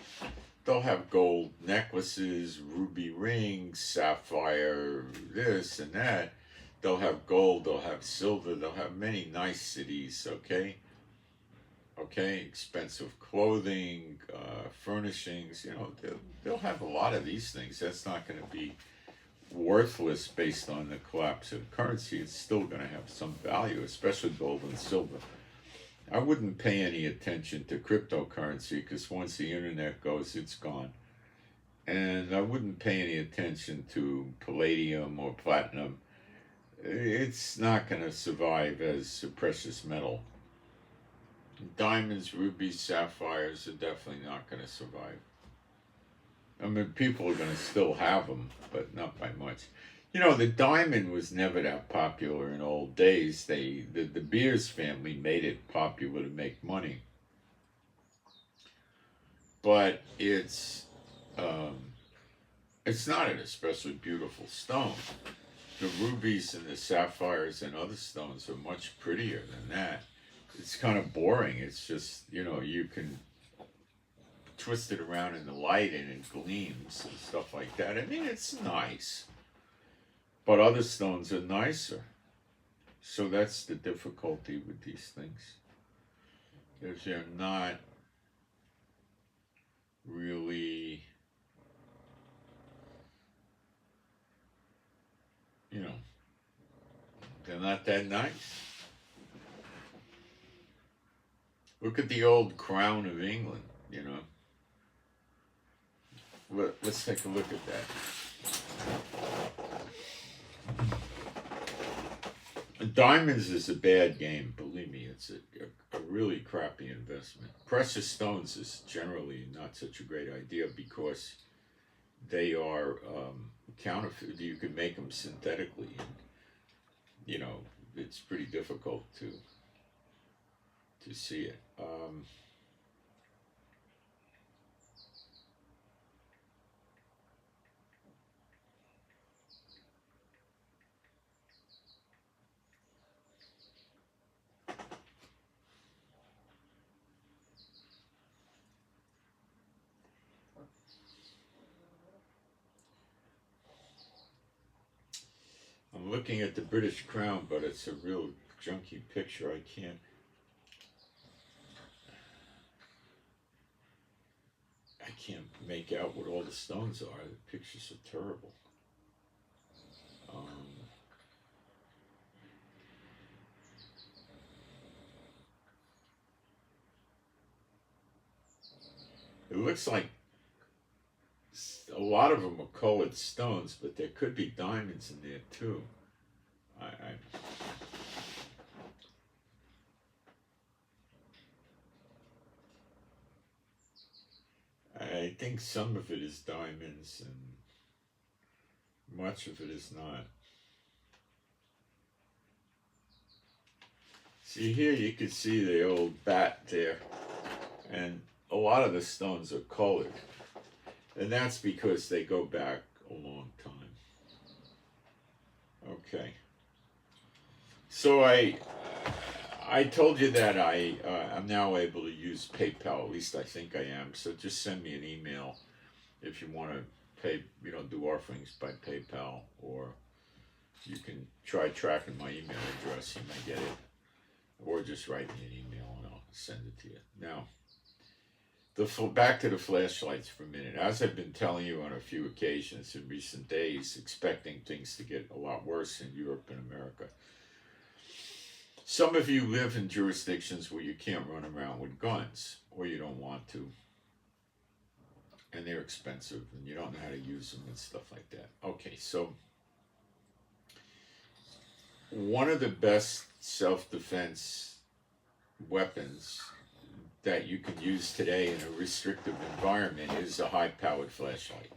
A: They'll have gold necklaces, ruby rings, sapphire, this and that. They'll have gold, they'll have silver, they'll have many nice cities, okay? Okay, expensive clothing, furnishings, they'll have a lot of these things. That's not going to be worthless based on the collapse of the currency. It's still going to have some value, especially gold and silver. I wouldn't pay any attention to cryptocurrency because once the internet goes, it's gone. And I wouldn't pay any attention to palladium or platinum. It's not going to survive as a precious metal. Diamonds, rubies, sapphires are definitely not going to survive. I mean, people are going to still have them, but not by much. The diamond was never that popular in old days. The Beers family made it popular to make money. But it's not an especially beautiful stone. The rubies and the sapphires and other stones are much prettier than that. It's kind of boring. It's just, you can twist it around in the light and it gleams and stuff like that. I mean, it's nice. But other stones are nicer. So that's the difficulty with these things. Is they're not really, they're not that nice. Look at the old crown of England, Let's take a look at that. Diamonds is a bad game, believe me. It's a really crappy investment. Precious stones is generally not such a great idea because they are counterfeit. You can make them synthetically, and it's pretty difficult to see it. I'm looking at the British Crown, but it's a real junky picture. I can't make out what all the stones are. The pictures are terrible. It looks like a lot of them are colored stones, but there could be diamonds in there too. I think some of it is diamonds and much of it is not. See here, you can see the old bat there, and a lot of the stones are colored, and that's because they go back a long time. Okay. So I told you that I'm now able to use PayPal. At least I think I am. So just send me an email if you want to pay, do offerings by PayPal, or you can try tracking my email address. You may get it, or just write me an email and I'll send it to you. Now, back to the flashlights for a minute. As I've been telling you on a few occasions in recent days, expecting things to get a lot worse in Europe and America. Some of you live in jurisdictions where you can't run around with guns, or you don't want to, and they're expensive, and you don't know how to use them and stuff like that. Okay, so one of the best self-defense weapons that you can use today in a restrictive environment is a high-powered flashlight.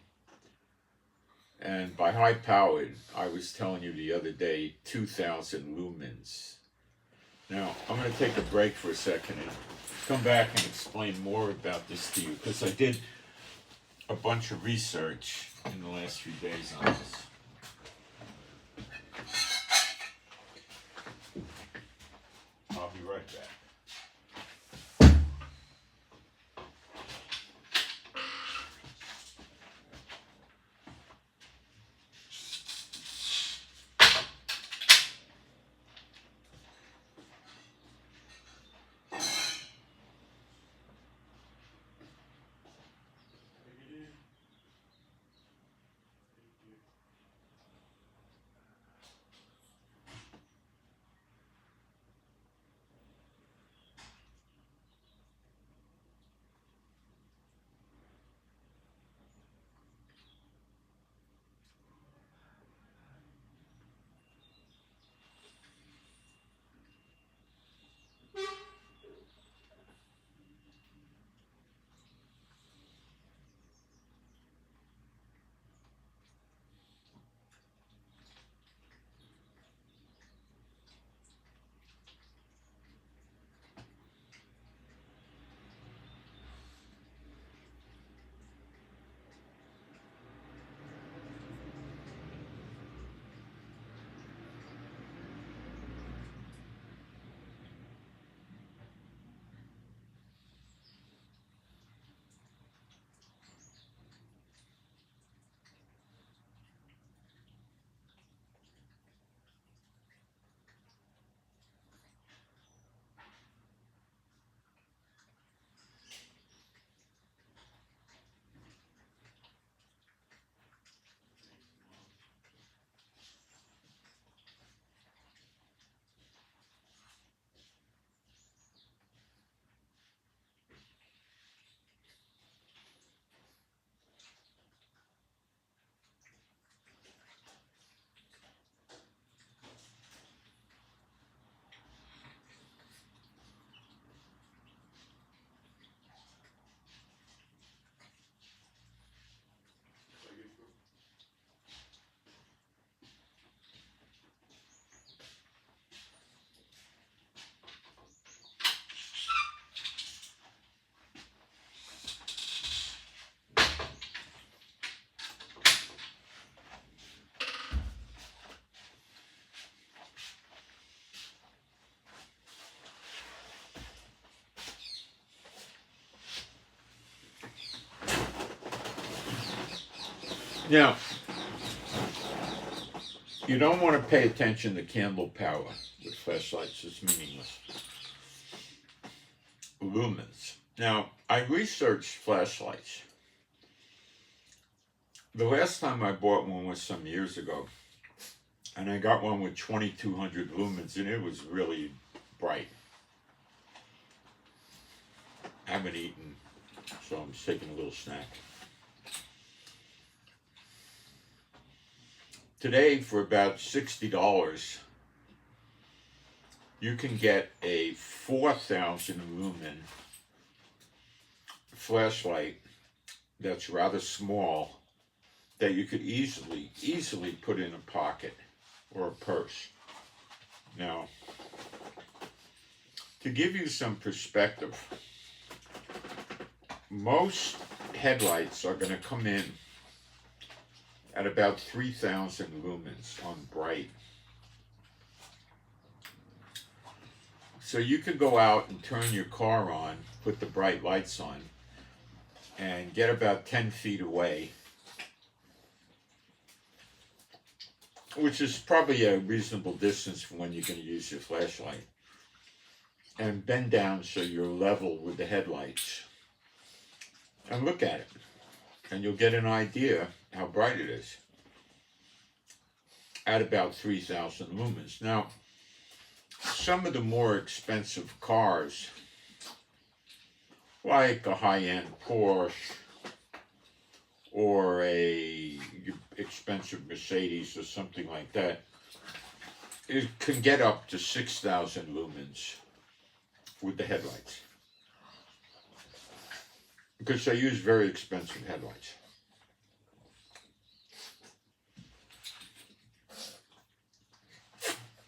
A: And by high-powered, I was telling you the other day, 2,000 lumens. Now, I'm going to take a break for a second and come back and explain more about this to you, because I did a bunch of research in the last few days on this. I'll be right back. Now, you don't want to pay attention to candle power with flashlights. It's meaningless. Lumens. Now, I researched flashlights. The last time I bought one was some years ago, and I got one with 2200 lumens, and it was really bright. I haven't eaten, so I'm just taking a little snack. Today, for about $60, you can get a 4,000 lumen flashlight that's rather small, that you could easily put in a pocket or a purse. Now, to give you some perspective, most headlights are going to come in at about 3,000 lumens on bright. So you could go out and turn your car on, put the bright lights on, and get about 10 feet away, which is probably a reasonable distance from when you're going to use your flashlight, and bend down so you're level with the headlights, and look at it, and you'll get an idea how bright it is at about 3,000 lumens. Now, some of the more expensive cars, like a high-end Porsche or a expensive Mercedes or something like that, it can get up to 6,000 lumens with the headlights, because they use very expensive headlights.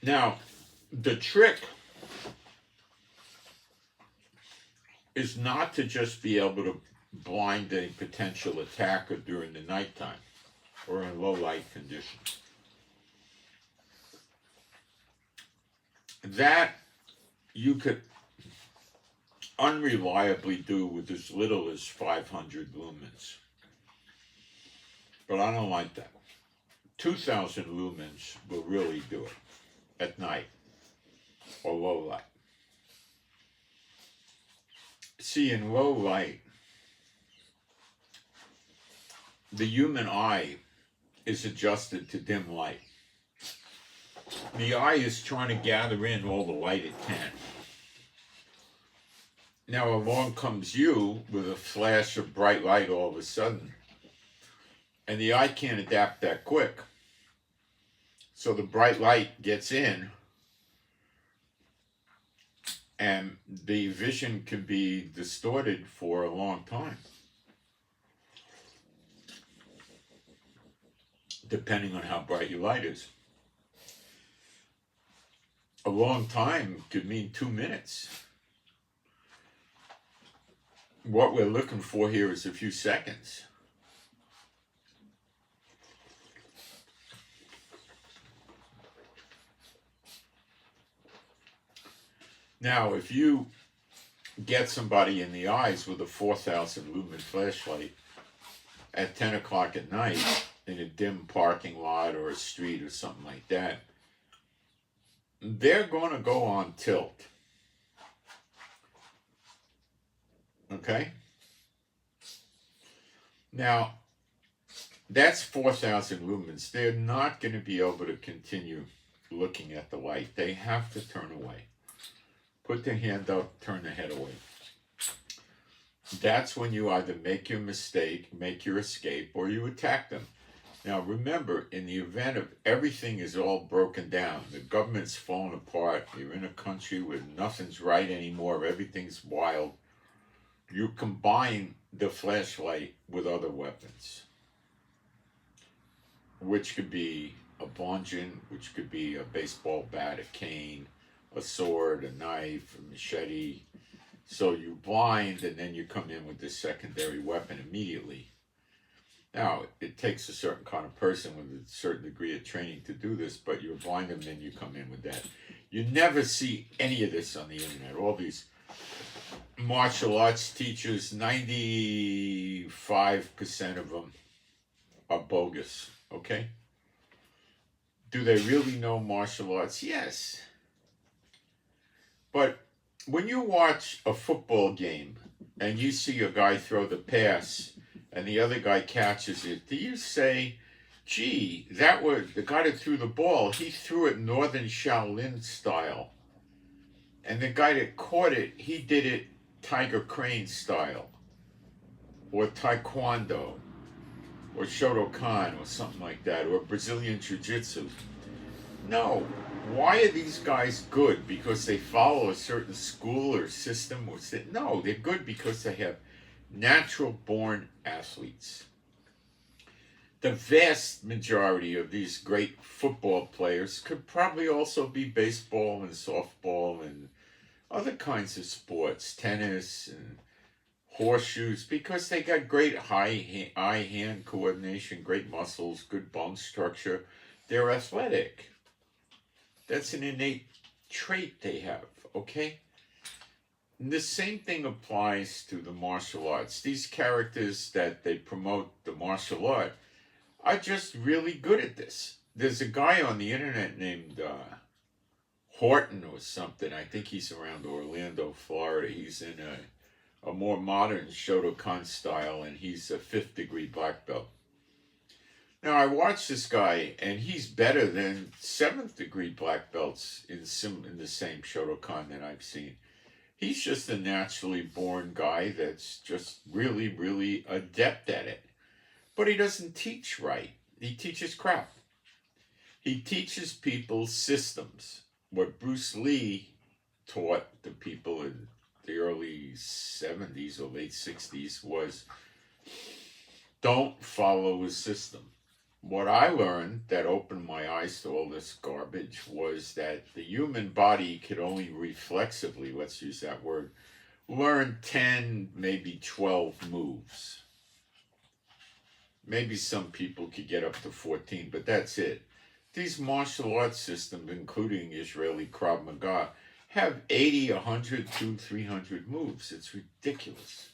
A: Now, the trick is not to just be able to blind a potential attacker during the nighttime or in low light conditions. That you could unreliably do with as little as 500 lumens. But I don't like that. 2,000 lumens will really do it at night or low light. See, in low light, the human eye is adjusted to dim light. The eye is trying to gather in all the light it can. Now along comes you with a flash of bright light all of a sudden, and the eye can't adapt that quick. So the bright light gets in, and the vision can be distorted for a long time, depending on how bright your light is. A long time could mean 2 minutes. What we're looking for here is a few seconds. Now, if you get somebody in the eyes with a 4,000 lumen flashlight at 10 o'clock at night in a dim parking lot or a street or something like that, they're going to go on tilt. Okay? Now, that's 4,000 lumens. They're not going to be able to continue looking at the light. They have to turn away. Put their hand up, turn their head away. That's when you either make your mistake, make your escape, or you attack them. Now remember, in the event of everything is all broken down, the government's fallen apart, you're in a country where nothing's right anymore, everything's wild, you combine the flashlight with other weapons, which could be a bludgeon, which could be a baseball bat, a cane, a sword, a knife, a machete. So you blind, and then you come in with this secondary weapon immediately. Now, it takes a certain kind of person with a certain degree of training to do this, but you blind them, then you come in with that. You never see any of this on the internet. All these martial arts teachers, 95% of them are bogus, okay? Do they really know martial arts? Yes. But when you watch a football game and you see a guy throw the pass and the other guy catches it, do you say, gee, that was the guy that threw the ball, he threw it Northern Shaolin style. And the guy that caught it, he did it Tiger Crane style, or Taekwondo, or Shotokan, or something like that, or Brazilian Jiu-Jitsu. No. Why are these guys good? Because they follow a certain school or system? No, they're good because they have natural-born athletes. The vast majority of these great football players could probably also be baseball and softball and other kinds of sports, tennis and horseshoes, because they got great eye-hand coordination, great muscles, good bone structure. They're athletic. That's an innate trait they have, okay? And the same thing applies to the martial arts. These characters that they promote the martial art are just really good at this. There's a guy on the internet named Horton or something. I think he's around Orlando, Florida. He's in a more modern Shotokan style, and he's a 5th degree black belt. Now, I watched this guy, and he's better than 7th degree black belts in the same Shotokan that I've seen. He's just a naturally born guy that's just really, really adept at it. But he doesn't teach right. He teaches crap. He teaches people systems. What Bruce Lee taught the people in the early 70s or late 60s was, don't follow a system. What I learned that opened my eyes to all this garbage was that the human body could only reflexively, let's use that word, learn 10, maybe 12 moves. Maybe some people could get up to 14, but that's it. These martial arts systems, including Israeli Krav Maga, have 80, 100, 200, 300 moves. It's ridiculous.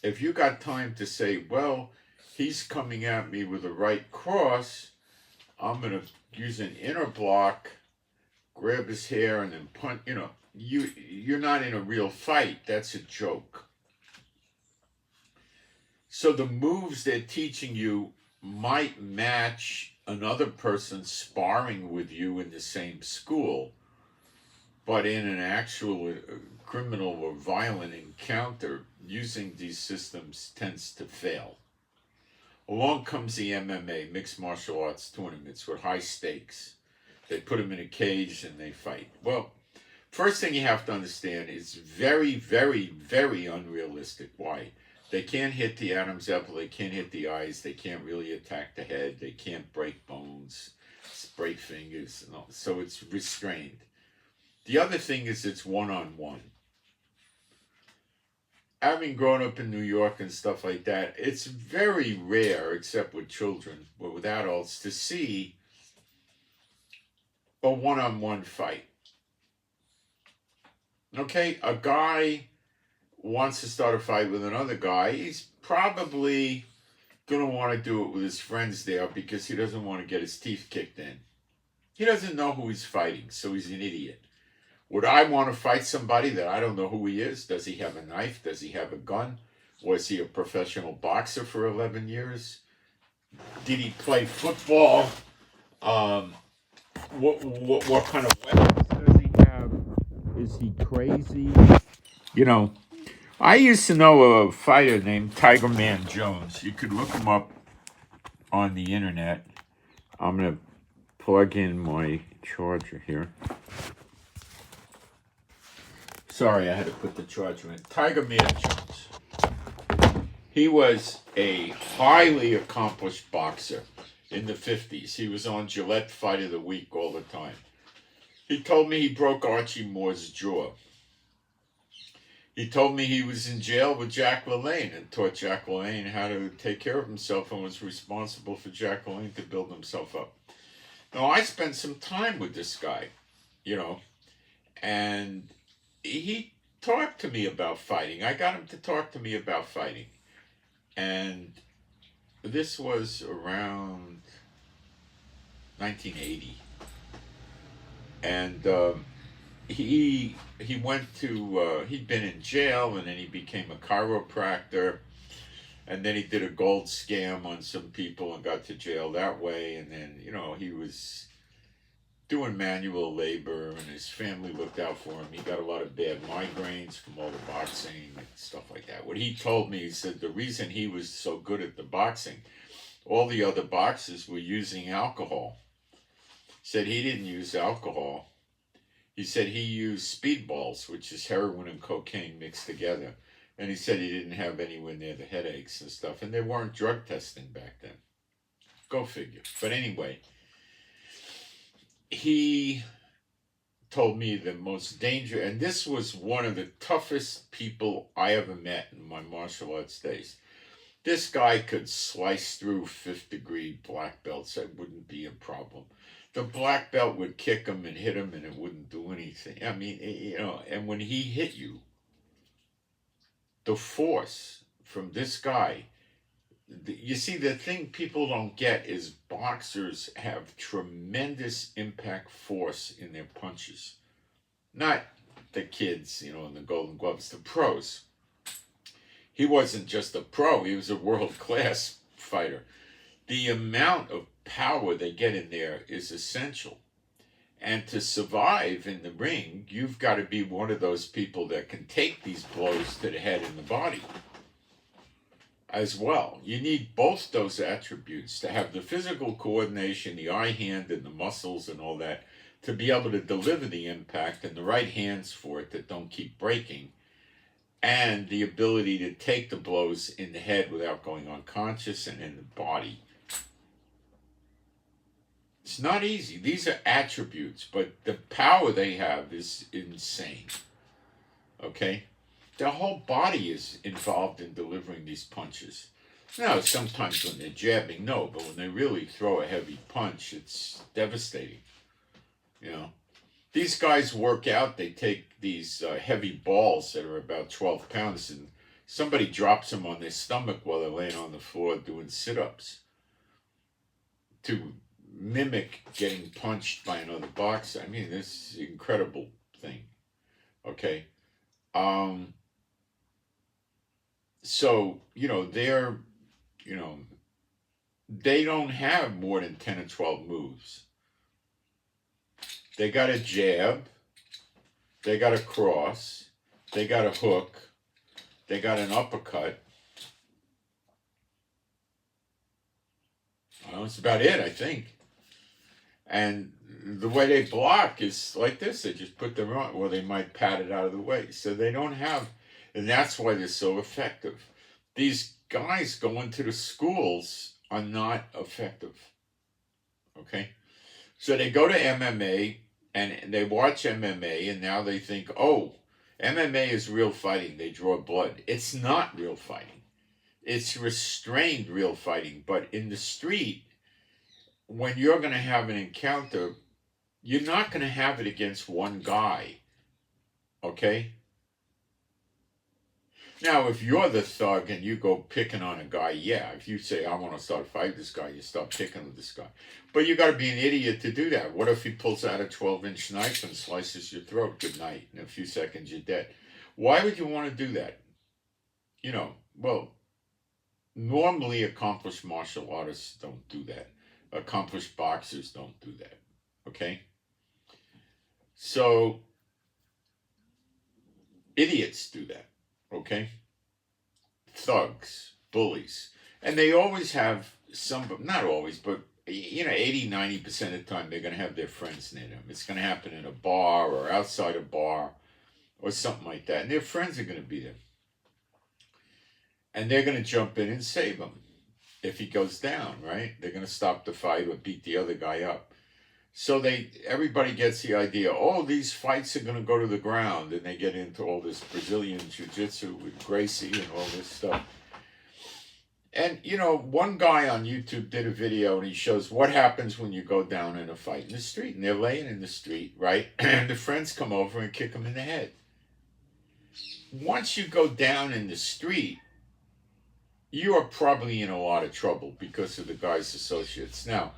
A: If you got time to say, well, he's coming at me with a right cross, I'm going to use an inner block, grab his hair, and then punch. You're not in a real fight. That's a joke. So the moves they're teaching you might match another person sparring with you in the same school, but in an actual criminal or violent encounter, using these systems tends to fail. Along comes the MMA, mixed martial arts tournaments with high stakes. They put them in a cage and they fight. Well, first thing you have to understand is very, very, very unrealistic. Why? They can't hit the Adam's apple, they can't hit the eyes, they can't really attack the head, they can't break bones, break fingers, so it's restrained. The other thing is it's one-on-one. Having grown up in New York and stuff like that, it's very rare, except with children, but with adults, to see a one-on-one fight. Okay, a guy wants to start a fight with another guy, he's probably going to want to do it with his friends there because he doesn't want to get his teeth kicked in. He doesn't know who he's fighting, so he's an idiot. Would I want to fight somebody that I don't know who he is? Does he have a knife? Does he have a gun? Was he a professional boxer for 11 years? Did he play football? What kind of weapons does he have? Is he crazy? I used to know a fighter named Tiger Man Jones. You could look him up on the internet. I'm going to plug in my charger here. Sorry, I had to put the charger in. Tiger Man Jones. He was a highly accomplished boxer in the 50s. He was on Gillette Fight of the Week all the time. He told me he broke Archie Moore's jaw. He told me he was in jail with Jack LaLanne and taught Jack LaLanne how to take care of himself and was responsible for Jack LaLanne to build himself up. Now, I spent some time with this guy, and he talked to me about fighting. I got him to talk to me about fighting. And this was around 1980. And he went to, he'd been in jail, and then he became a chiropractor. And then he did a gold scam on some people and got to jail that way. And then, he was doing manual labor, and his family looked out for him. He got a lot of bad migraines from all the boxing and stuff like that. What he told me, he said the reason he was so good at the boxing, all the other boxers were using alcohol. He said he didn't use alcohol. He said he used speedballs, which is heroin and cocaine mixed together. And he said he didn't have anywhere near the headaches and stuff. And they weren't drug testing back then. Go figure. But anyway, he told me the most dangerous, and this was one of the toughest people I ever met in my martial arts days. This guy could slice through 5th-degree black belts. That wouldn't be a problem. The black belt would kick him and hit him, and it wouldn't do anything. I mean, and when he hit you, the force from this guy, you see, the thing people don't get is boxers have tremendous impact force in their punches. Not the kids, in the Golden Gloves, the pros. He wasn't just a pro, he was a world-class fighter. The amount of power they get in there is essential. And to survive in the ring, you've got to be one of those people that can take these blows to the head and the body as well. You need both those attributes to have the physical coordination, the eye, hand, and the muscles and all that, to be able to deliver the impact, and the right hands for it that don't keep breaking, and the ability to take the blows in the head without going unconscious and in the body. It's not easy. These are attributes, but the power they have is insane. Okay? The whole body is involved in delivering these punches. Now, sometimes when they're jabbing, no, but when they really throw a heavy punch, it's devastating. You know, these guys work out. They take these heavy balls that are about 12 pounds, and somebody drops them on their stomach while they're laying on the floor doing sit-ups to mimic getting punched by another boxer. I mean, this is an incredible thing. Okay. So, they don't have more than 10 or 12 moves. They got a jab, they got a cross, they got a hook, they got an uppercut. Well, that's about it, I think. And the way they block is like this. They just put them on, or they might pat it out of the way. So they don't have, and that's why they're so effective. These guys going to the schools are not effective. Okay? So they go to MMA and they watch MMA, and now they think, oh, MMA is real fighting. They draw blood. It's not real fighting. It's restrained real fighting. But in the street, when you're going to have an encounter, you're not going to have it against one guy. Okay? Now, if you're the thug and you go picking on a guy, yeah. If you say, I want to start fighting this guy, you start picking with this guy. But you got to be an idiot to do that. What if he pulls out a 12-inch knife and slices your throat? Good night. In a few seconds, you're dead. Why would you want to do that? Well, normally accomplished martial artists don't do that. Accomplished boxers don't do that. Okay? So, idiots do that. Okay? Thugs, bullies. And they always have not always, but 80, 90% of the time they're going to have their friends near them. It's going to happen in a bar or outside a bar or something like that. And their friends are going to be there. And they're going to jump in and save him if he goes down, right? They're going to stop the fight or beat the other guy up. So everybody gets the idea, oh, these fights are going to go to the ground, and they get into all this Brazilian jiu-jitsu with Gracie and all this stuff. And, one guy on YouTube did a video, and he shows what happens when you go down in a fight in the street. And they're laying in the street, right? And the friends come over and kick them in the head. Once you go down in the street, you are probably in a lot of trouble because of the guy's associates. Now,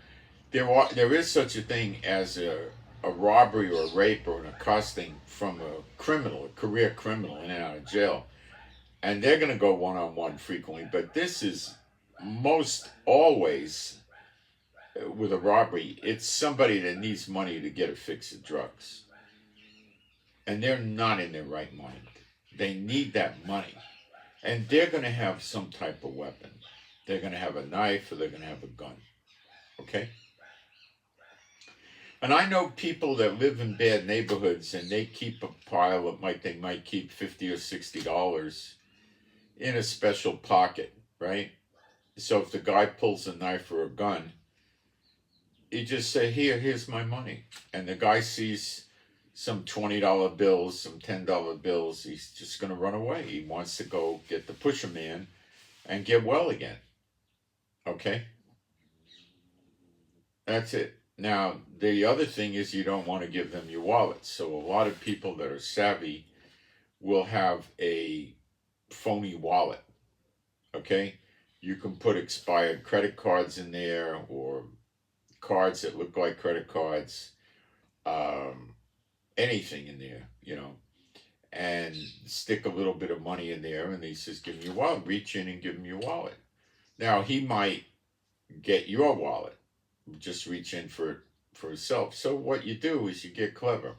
A: there is such a thing as a robbery or a rape or an accosting from a career criminal in and out of jail. And they're going to go one-on-one frequently. But this is most always, with a robbery, it's somebody that needs money to get a fix of drugs. And they're not in their right mind. They need that money. And they're going to have some type of weapon. They're going to have a knife or they're going to have a gun. Okay? And I know people that live in bad neighborhoods and they keep a pile of, they might keep $50 or $60 in a special pocket, right? So if the guy pulls a knife or a gun, you just say, here's my money. And the guy sees some $20 bills, some $10 bills, he's just going to run away. He wants to go get the pusher man and get well again. Okay? That's it. Now, the other thing is you don't want to give them your wallet. So a lot of people that are savvy will have a phony wallet. Okay? You can put expired credit cards in there or cards that look like credit cards. Anything in there, and stick a little bit of money in there, and he says, give me your wallet. Reach in and give him your wallet. Now, he might get your wallet. Just reach in for himself. So what you do is you get clever.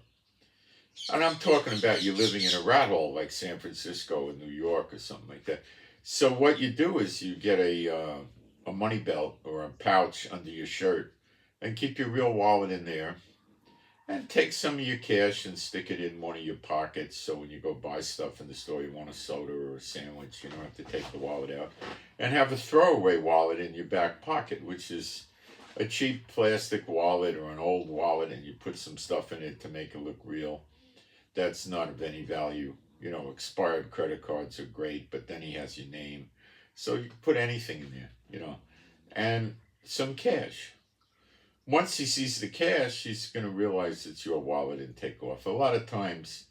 A: And I'm talking about you living in a rat hole like San Francisco or New York or something like that. So what you do is you get a money belt or a pouch under your shirt and keep your real wallet in there. And take some of your cash and stick it in one of your pockets so when you go buy stuff in the store, you want a soda or a sandwich, you don't have to take the wallet out. And have a throwaway wallet in your back pocket, which is a cheap plastic wallet or an old wallet, and you put some stuff in it to make it look real. That's not of any value. expired credit cards are great, but then he has your name. So you can put anything in there, and some cash. Once he sees the cash, he's going to realize it's your wallet and take off. A lot of times,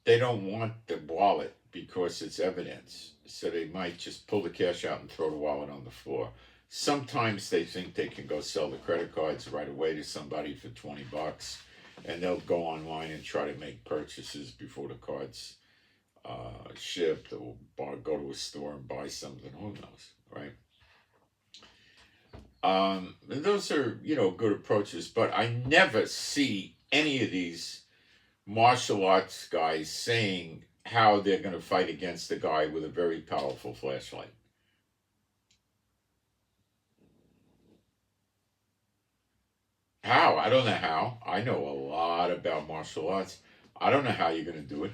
A: they don't want the wallet because it's evidence. So they might just pull the cash out and throw the wallet on the floor. Sometimes they think they can go sell the credit cards right away to somebody for $20, and they'll go online and try to make purchases before the cards shipped, or go to a store and buy something. Who knows, right? Those are, good approaches, but I never see any of these martial arts guys saying how they're going to fight against a guy with a very powerful flashlight. How? I don't know how. I know a lot about martial arts. I don't know how you're going to do it.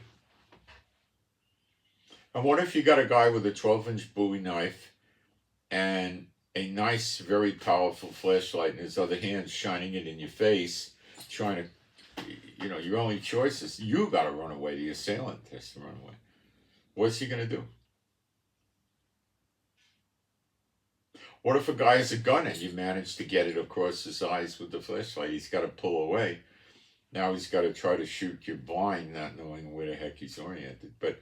A: And what if you got a guy with a 12-inch Bowie knife and a nice, very powerful flashlight in his other hand, shining it in your face, trying to, your only choice is you got to run away. The assailant has to run away. What's he going to do? What if a guy has a gun and you manage to get it across his eyes with the flashlight? He's got to pull away. Now he's got to try to shoot you blind, not knowing where the heck he's oriented. But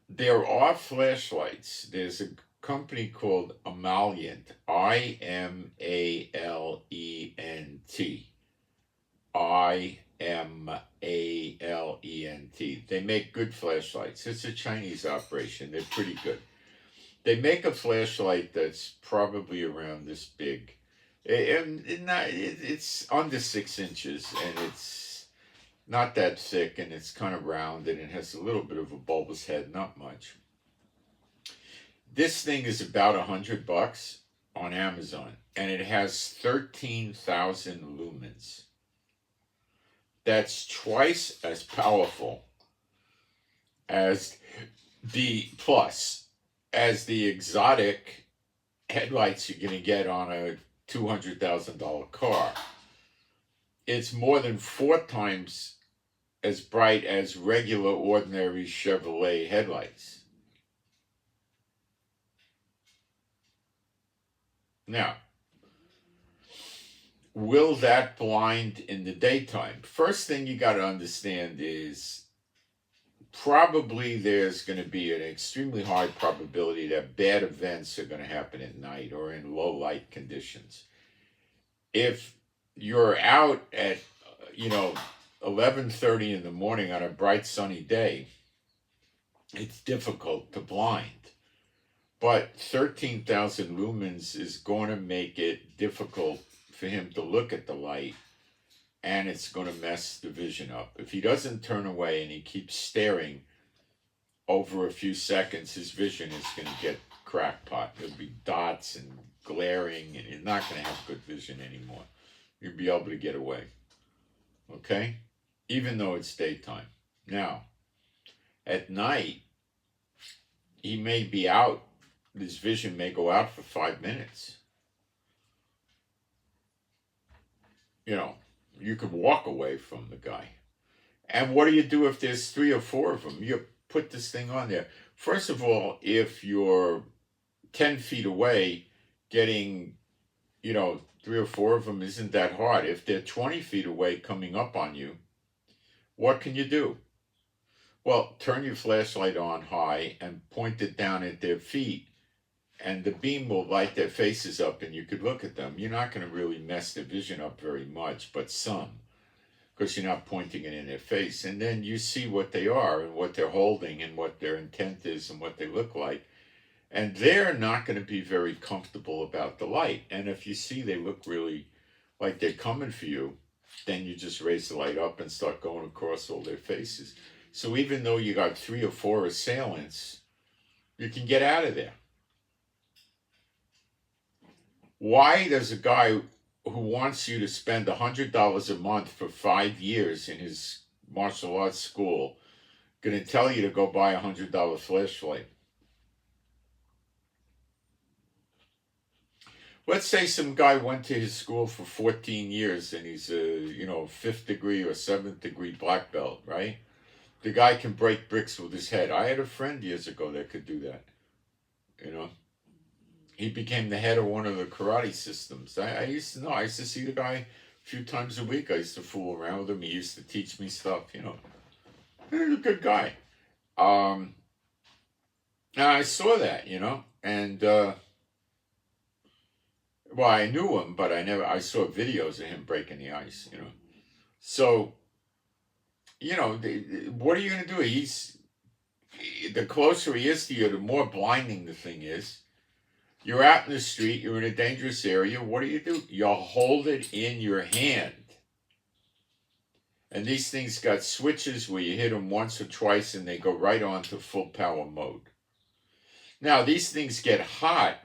A: there are flashlights. There's a company called Imalent, I-M-A-L-E-N-T. I-M-A-L-E-N-T. They make good flashlights. It's a Chinese operation. They're pretty good. They make a flashlight that's probably around this big. It's under 6 inches, and it's not that thick, and it's kind of round, and it has a little bit of a bulbous head, not much. This thing is about $100 on Amazon, and it has 13,000 lumens. That's twice as powerful as the exotic headlights you're going to get on a $200,000 car. It's more than 4 times as bright as regular, ordinary Chevrolet headlights. Now, will that blind in the daytime? First thing you got to understand is probably there's going to be an extremely high probability that bad events are going to happen at night or in low light conditions. If you're out at 11:30 in the morning on a bright sunny day, it's difficult to blind. But 13,000 lumens is going to make it difficult for him to look at the light, and it's going to mess the vision up. If he doesn't turn away and he keeps staring over a few seconds, his vision is going to get crackpot. There'll be dots and glaring, and you're not going to have good vision anymore. You'll be able to get away. Okay? Even though it's daytime. Now, at night, he may be out. His vision may go out for 5 minutes. You could walk away from the guy. And what do you do if there's 3 or 4 of them? You put this thing on there. First of all, if you're 10 feet away, getting, 3 or 4 of them isn't that hard. If they're 20 feet away coming up on you, what can you do? Well, turn your flashlight on high and point it down at their feet, and the beam will light their faces up and you could look at them. You're not going to really mess their vision up very much, but some, because you're not pointing it in their face. And then you see what they are and what they're holding and what their intent is and what they look like. And they're not going to be very comfortable about the light. And if you see they look really like they're coming for you, then you just raise the light up and start going across all their faces. So even though you got 3 or 4 assailants, you can get out of there. Why does a guy who wants you to spend $100 a month for 5 years in his martial arts school going to tell you to go buy a $100 flashlight? Let's say some guy went to his school for 14 years and he's a 5th degree or 7th degree black belt, right? The guy can break bricks with his head. I had a friend years ago that could do that. You know, he became the head of one of the karate systems. I used to know. I used to see the guy a few times a week. I used to fool around with him. He used to teach me stuff. You know, he was a good guy. Now I saw that. You know, and well, I knew him, but I saw videos of him breaking the ice. You know, so you know, what are you going to do? The closer he is to you, the more blinding the thing is. You're out in the street, you're in a dangerous area. What do? You'll hold it in your hand. And these things got switches where you hit them once or twice and they go right on to full power mode. Now, these things get hot,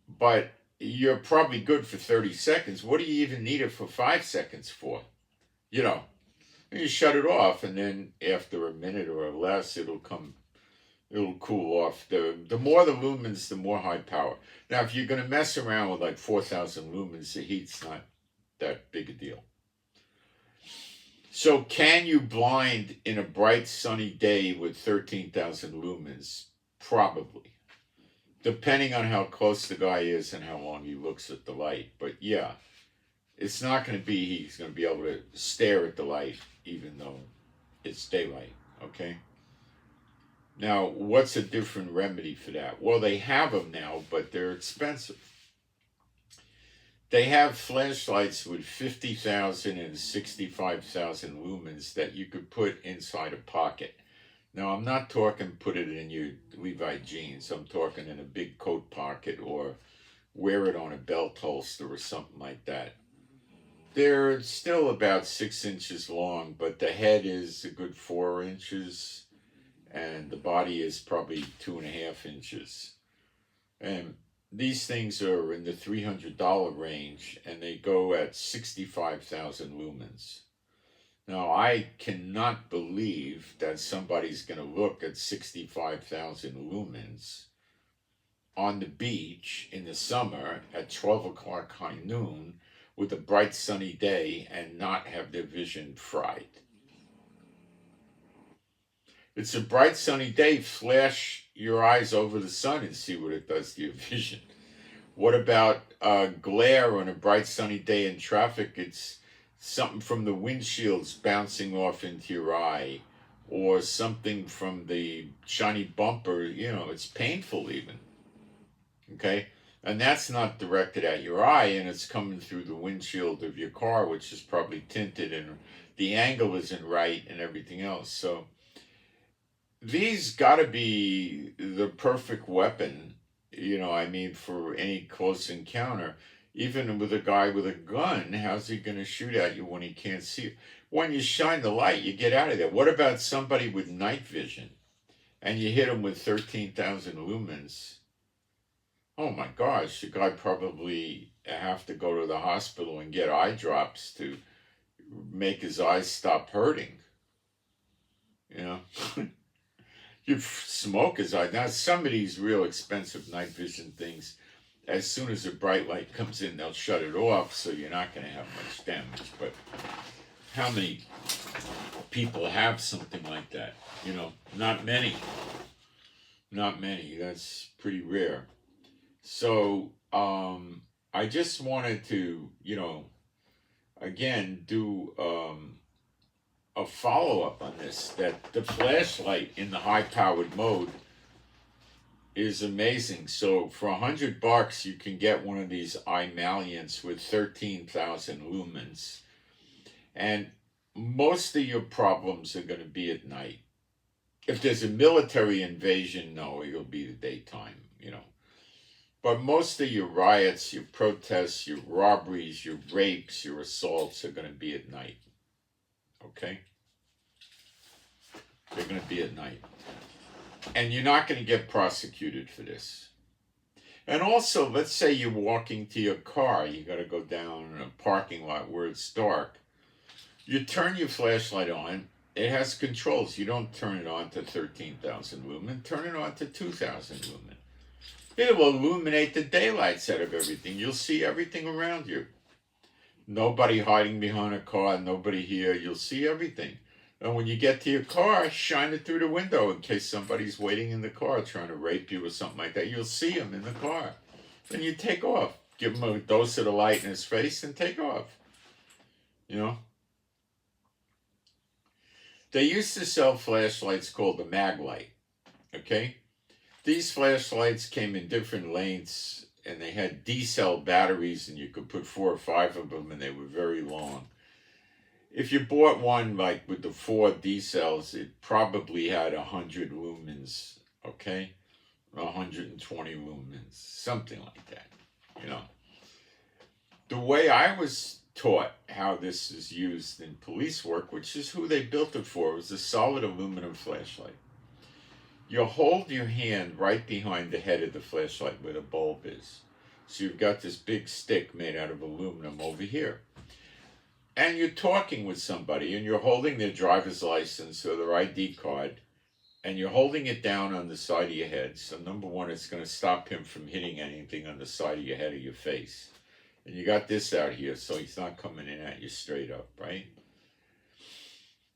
A: but you're probably good for 30 seconds. What do you even need it for 5 seconds for? You know, you shut it off, and then after a minute or less, it'll cool off. The more the lumens, the more high power. Now, if you're going to mess around with like 4,000 lumens, the heat's not that big a deal. So can you blind in a bright sunny day with 13,000 lumens? Probably. Depending on how close the guy is and how long he looks at the light. But yeah, it's not going to be he's going to be able to stare at the light even though it's daylight, okay? Now, what's a different remedy for that? Well, they have them now, but they're expensive. They have flashlights with 50,000 and 65,000 lumens that you could put inside a pocket. Now, I'm not talking put it in your Levi jeans. I'm talking in a big coat pocket or wear it on a belt holster or something like that. They're still about 6 inches long, but the head is a good 4 inches. And the body is probably 2.5 inches. And these things are in the $300 range, and they go at 65,000 lumens. Now, I cannot believe that somebody's going to look at 65,000 lumens on the beach in the summer at 12 o'clock high noon with a bright sunny day and not have their vision fried. It's a bright sunny day, flash your eyes over the sun and see what it does to your vision. What about glare on a bright sunny day in traffic? It's something from the windshields bouncing off into your eye, or something from the shiny bumper. You know, it's painful even. Okay? And that's not directed at your eye, and it's coming through the windshield of your car, which is probably tinted, and the angle isn't right and everything else. So these got to be the perfect weapon, you know, I mean, for any close encounter. Even with a guy with a gun, how's he going to shoot at you when he can't see you? When you shine the light, you get out of there. What about somebody with night vision and you hit him with 13,000 lumens? Oh my gosh, the guy probably have to go to the hospital and get eye drops to make his eyes stop hurting. You know? You smoke his eye. Now, some of these real expensive night vision things, as soon as a bright light comes in, they'll shut it off, so you're not going to have much damage. But how many people have something like that? You know, not many. Not many. That's pretty rare. So, I just wanted to, you know, again, do a follow-up on this, that the flashlight in the high-powered mode is amazing. So for $100 you can get one of these eye Malians with 13,000 lumens, and most of your problems are going to be at night. If there's a military invasion, no, it'll be the daytime, you know. But most of your riots, your protests, your robberies, your rapes, your assaults are going to be at night. Okay? They're going to be at night. And you're not going to get prosecuted for this. And also, let's say you're walking to your car. You got to go down in a parking lot where it's dark. You turn your flashlight on. It has controls. You don't turn it on to 13,000 lumen. Turn it on to 2,000 lumen. It will illuminate the daylights out of everything. You'll see everything around you. Nobody hiding behind a car. Nobody here. You'll see everything. And when you get to your car, shine it through the window in case somebody's waiting in the car trying to rape you or something like that. You'll see him in the car. Then you take off. Give him a dose of the light in his face and take off. You know? They used to sell flashlights called the mag light. Okay? These flashlights came in different lengths and they had D-cell batteries and you could put 4 or 5 of them and they were very long. If you bought one like with the 4 D-cells, it probably had 100 lumens, okay? 120 lumens, something like that, you know. The way I was taught how this is used in police work, which is who they built it for, was a solid aluminum flashlight. You hold your hand right behind the head of the flashlight where the bulb is. So you've got this big stick made out of aluminum over here. And you're talking with somebody and you're holding their driver's license or their ID card and you're holding it down on the side of your head. So number one, it's going to stop him from hitting anything on the side of your head or your face. And you got this out here so he's not coming in at you straight up, right?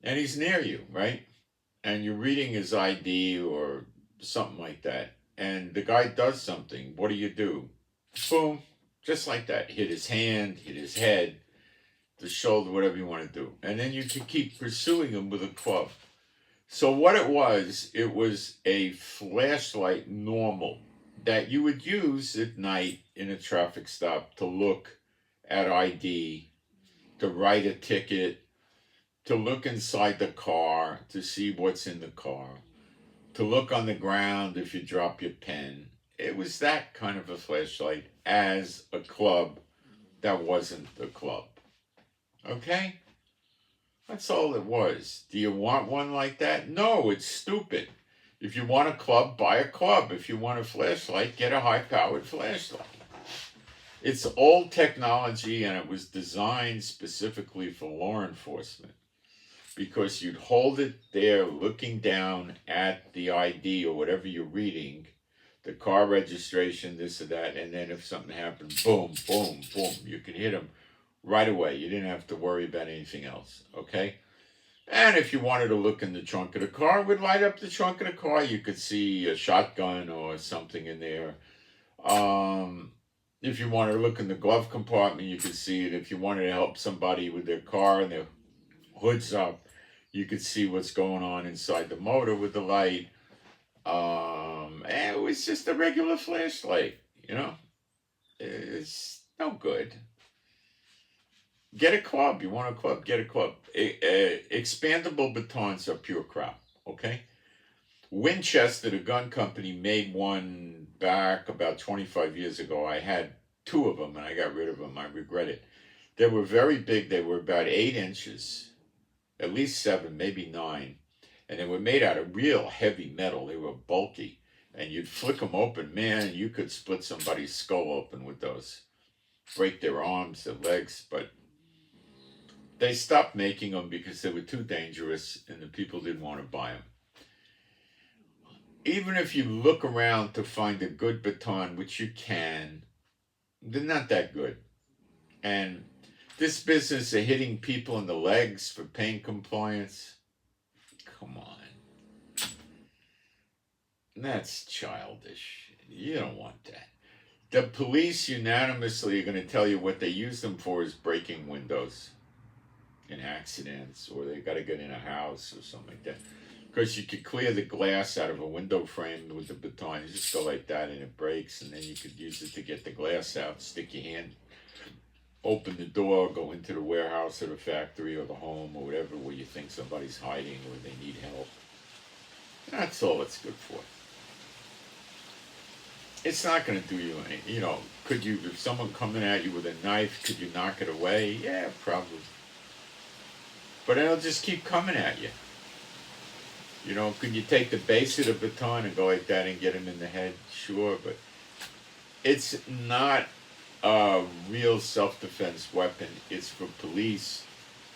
A: And he's near you, right? And you're reading his ID or something like that. And the guy does something. What do? Boom. Just like that. Hit his hand, hit his head, the shoulder, whatever you want to do. And then you can keep pursuing him with a club. So what it was a flashlight normal that you would use at night in a traffic stop to look at ID, to write a ticket, to look inside the car, to see what's in the car, to look on the ground if you drop your pen. It was that kind of a flashlight as a club that wasn't a club. Okay? That's all it was. Do you want one like that? No, it's stupid. If you want a club, buy a club. If you want a flashlight, get a high-powered flashlight. It's old technology, and it was designed specifically for law enforcement because you'd hold it there looking down at the ID or whatever you're reading, the car registration, this or that, and then if something happened, boom, boom, boom, you could hit them right away. You didn't have to worry about anything else, okay? And if you wanted to look in the trunk of the car, it would light up the trunk of the car. You could see a shotgun or something in there. If you wanted to look in the glove compartment, you could see it. If you wanted to help somebody with their car and their hood's up, you could see what's going on inside the motor with the light. And it was just a regular flashlight, you know? It's no good. Get a club. You want a club? Get a club. Expandable batons are pure crap, okay? Winchester, the gun company, made one back about 25 years ago. I had 2 of them, and I got rid of them. I regret it. They were very big. They were about 8 inches, at least 7, maybe 9. And they were made out of real heavy metal. They were bulky. And you'd flick them open. Man, you could split somebody's skull open with those. Break their arms, their legs, but they stopped making them because they were too dangerous and the people didn't want to buy them. Even if you look around to find a good baton, which you can, they're not that good. And this business of hitting people in the legs for pain compliance, come on. That's childish. You don't want that. The police unanimously are going to tell you what they use them for is breaking windows in accidents, or they got to get in a house or something like that. Because you could clear the glass out of a window frame with the baton. You just go like that and it breaks, and then you could use it to get the glass out, stick your hand, open the door, go into the warehouse or the factory or the home or whatever where you think somebody's hiding or they need help. That's all it's good for. It's not going to do you any, you know, could you, if someone coming at you with a knife, could you knock it away? Yeah, probably. But it'll just keep coming at you. You know, could you take the base of the baton and go like that and get him in the head? Sure, but it's not a real self-defense weapon. It's for police.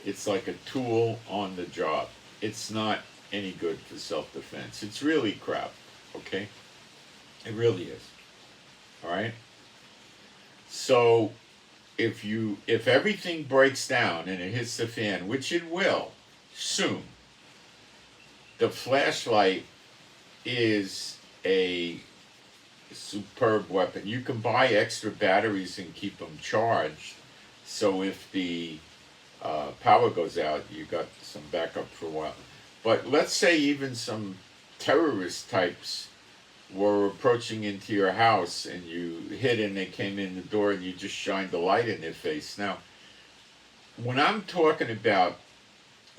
A: It's like a tool on the job. It's not any good for self-defense. It's really crap, okay? It really is. All right? So if everything breaks down and it hits the fan, which it will soon, the flashlight is a superb weapon. You can buy extra batteries and keep them charged, so if the power goes out, you got some backup for a while. But let's say even some terrorist types were approaching into your house and you hid and they came in the door and you just shined the light in their face. Now, when I'm talking about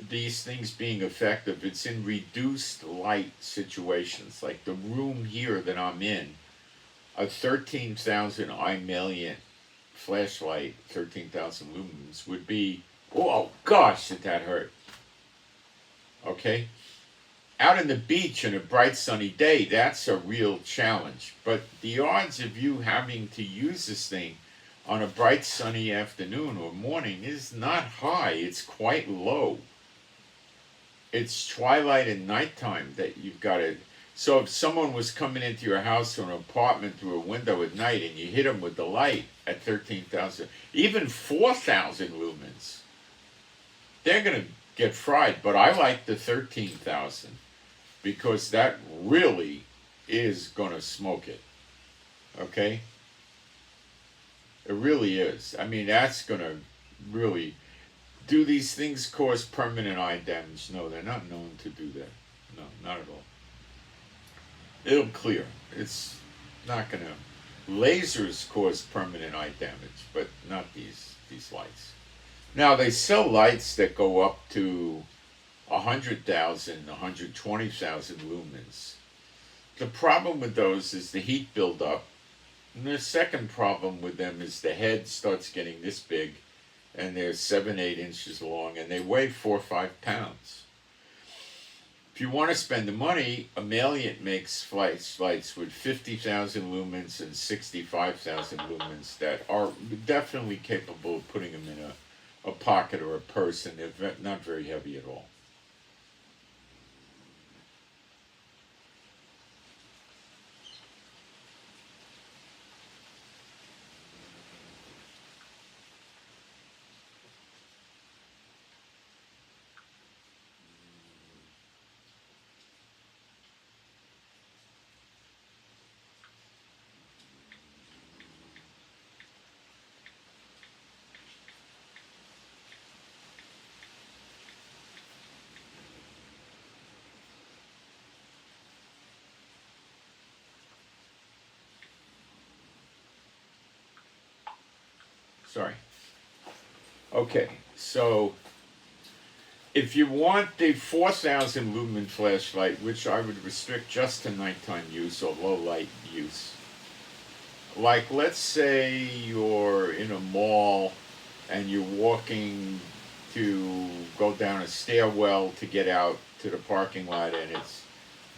A: these things being effective, it's in reduced light situations. Like the room here that I'm in, a 13,000 I-million flashlight, 13,000 lumens, would be, oh gosh, did that hurt. Okay? Out on the beach on a bright sunny day, that's a real challenge. But the odds of you having to use this thing on a bright sunny afternoon or morning is not high. It's quite low. It's twilight and nighttime that you've got to. So if someone was coming into your house or an apartment through a window at night and you hit them with the light at 13,000, even 4,000 lumens, they're going to get fried. But I like the 13,000 because that really is going to smoke it. Okay? It really is. I mean, that's going to really. Do these things cause permanent eye damage? No, they're not known to do that. No, not at all. It'll clear. It's not going to. Lasers cause permanent eye damage, but not these lights. Now, they sell lights that go up to 100,000, 120,000 lumens. The problem with those is the heat buildup. And the second problem with them is the head starts getting this big, and they're 7-8 inches long, and they weigh 4 or 5 pounds. If you want to spend the money, Amaliant makes flashlights with 50,000 lumens and 65,000 lumens that are definitely capable of putting them in a pocket or a purse, and they're not very heavy at all. Sorry. Okay, so if you want the 4,000 lumen flashlight, which I would restrict just to nighttime use or low light use, like let's say you're in a mall and you're walking to go down a stairwell to get out to the parking lot and it's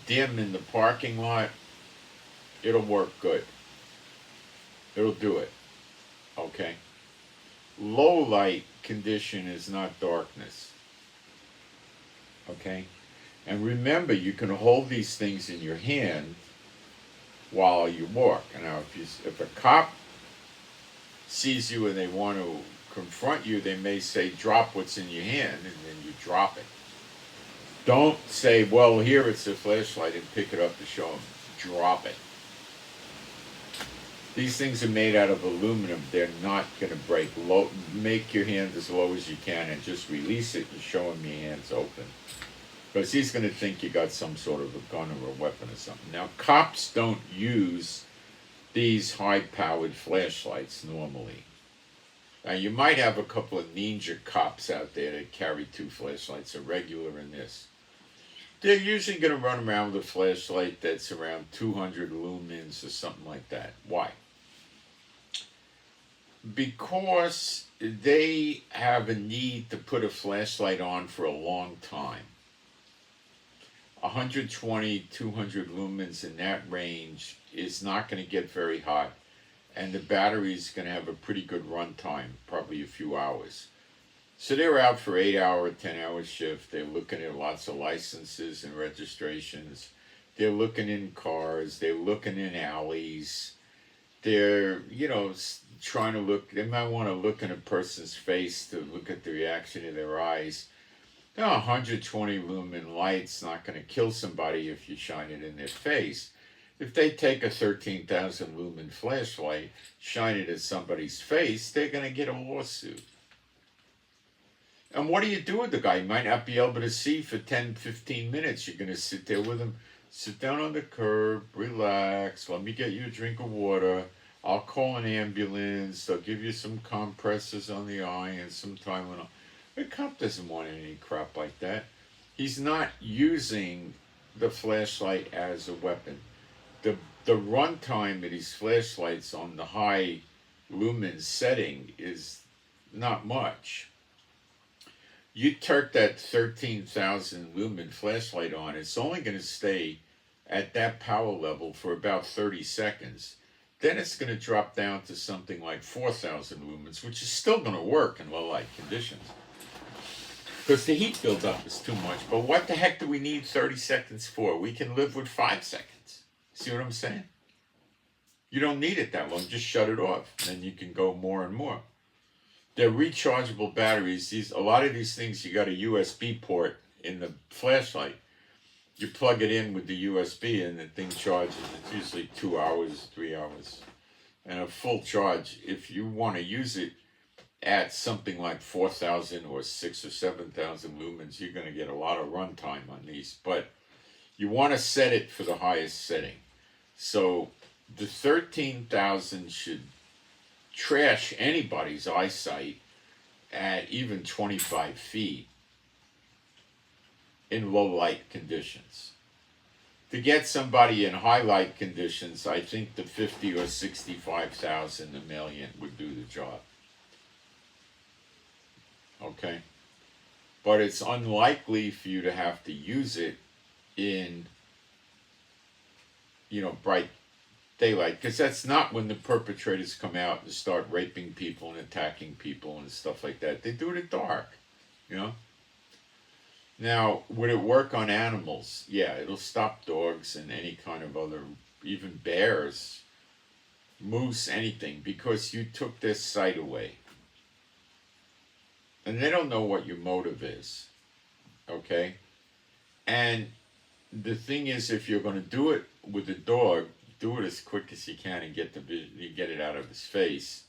A: dim in the parking lot, it'll work good. It'll do it. Okay? Low light condition is not darkness. Okay? And remember, you can hold these things in your hand while you walk. Now, if a cop sees you and they want to confront you, they may say, drop what's in your hand, and then you drop it. Don't say, well, here it's a flashlight, and pick it up to show them. Drop it. These things are made out of aluminum. They're not going to break. Make your hand as low as you can and just release it and show him your hand's open. Because he's going to think you got some sort of a gun or a weapon or something. Now, cops don't use these high-powered flashlights normally. Now, you might have a couple of ninja cops out there that carry 2 flashlights, a regular and this. They're usually going to run around with a flashlight that's around 200 lumens or something like that. Why? Because they have a need to put a flashlight on for a long time. 120, 200 lumens in that range is not going to get very hot, and the battery's going to have a pretty good run time, probably a few hours. So they're out for 8-hour, 10-hour shift. They're looking at lots of licenses and registrations. They're looking in cars. They're looking in alleys. They're, trying to look. They might want to look in a person's face to look at the reaction in their eyes. Now, 120 lumen light's not going to kill somebody if you shine it in their face. If they take a 13,000 lumen flashlight, shine it at somebody's face, they're going to get a lawsuit. And what do you do with the guy? You might not be able to see for 10, 15 minutes. You're going to sit there with him, sit down on the curb, relax, let me get you a drink of water. I'll call an ambulance. They'll give you some compresses on the eye and some Tylenol. The cop doesn't want any crap like that. He's not using the flashlight as a weapon. The runtime of these flashlights on the high lumen setting is not much. You turn that 13,000 lumen flashlight on, it's only going to stay at that power level for about 30 seconds. Then it's going to drop down to something like 4,000 lumens, which is still going to work in low light conditions. Because the heat buildup is too much. But what the heck do we need 30 seconds for? We can live with 5 seconds. See what I'm saying? You don't need it that long. Just shut it off. Then you can go more and more. They're rechargeable batteries. A lot of these things, you got a USB port in the flashlight. You plug it in with the USB and the thing charges. It's usually 2 hours, 3 hours. And a full charge, if you want to use it at something like 4,000 or 6,000 or 7,000 lumens, you're going to get a lot of runtime on these. But you want to set it for the highest setting. So the 13,000 should trash anybody's eyesight at even 25 feet in low light conditions. To get somebody in high light conditions, I think the 50 or 65,000 a million would do the job. Okay? But it's unlikely for you to have to use it in, bright daylight, because that's not when the perpetrators come out and start raping people and attacking people and stuff like that. They do it at dark, Now, would it work on animals? Yeah, it'll stop dogs and any kind of other, even bears, moose, anything, because you took their sight away. And they don't know what your motive is, okay? And the thing is, if you're going to do it with the dog, do it as quick as you can and get it out of his face.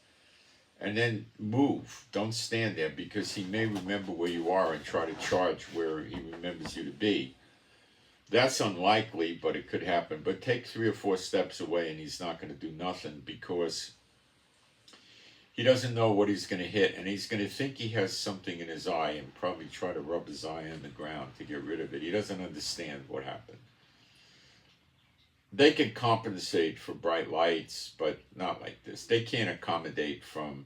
A: And then move. Don't stand there, because he may remember where you are and try to charge where he remembers you to be. That's unlikely, but it could happen. But take 3 or 4 steps away and he's not going to do nothing, because he doesn't know what he's going to hit, and he's going to think he has something in his eye and probably try to rub his eye on the ground to get rid of it. He doesn't understand what happened. They can compensate for bright lights, but not like this. They can't accommodate from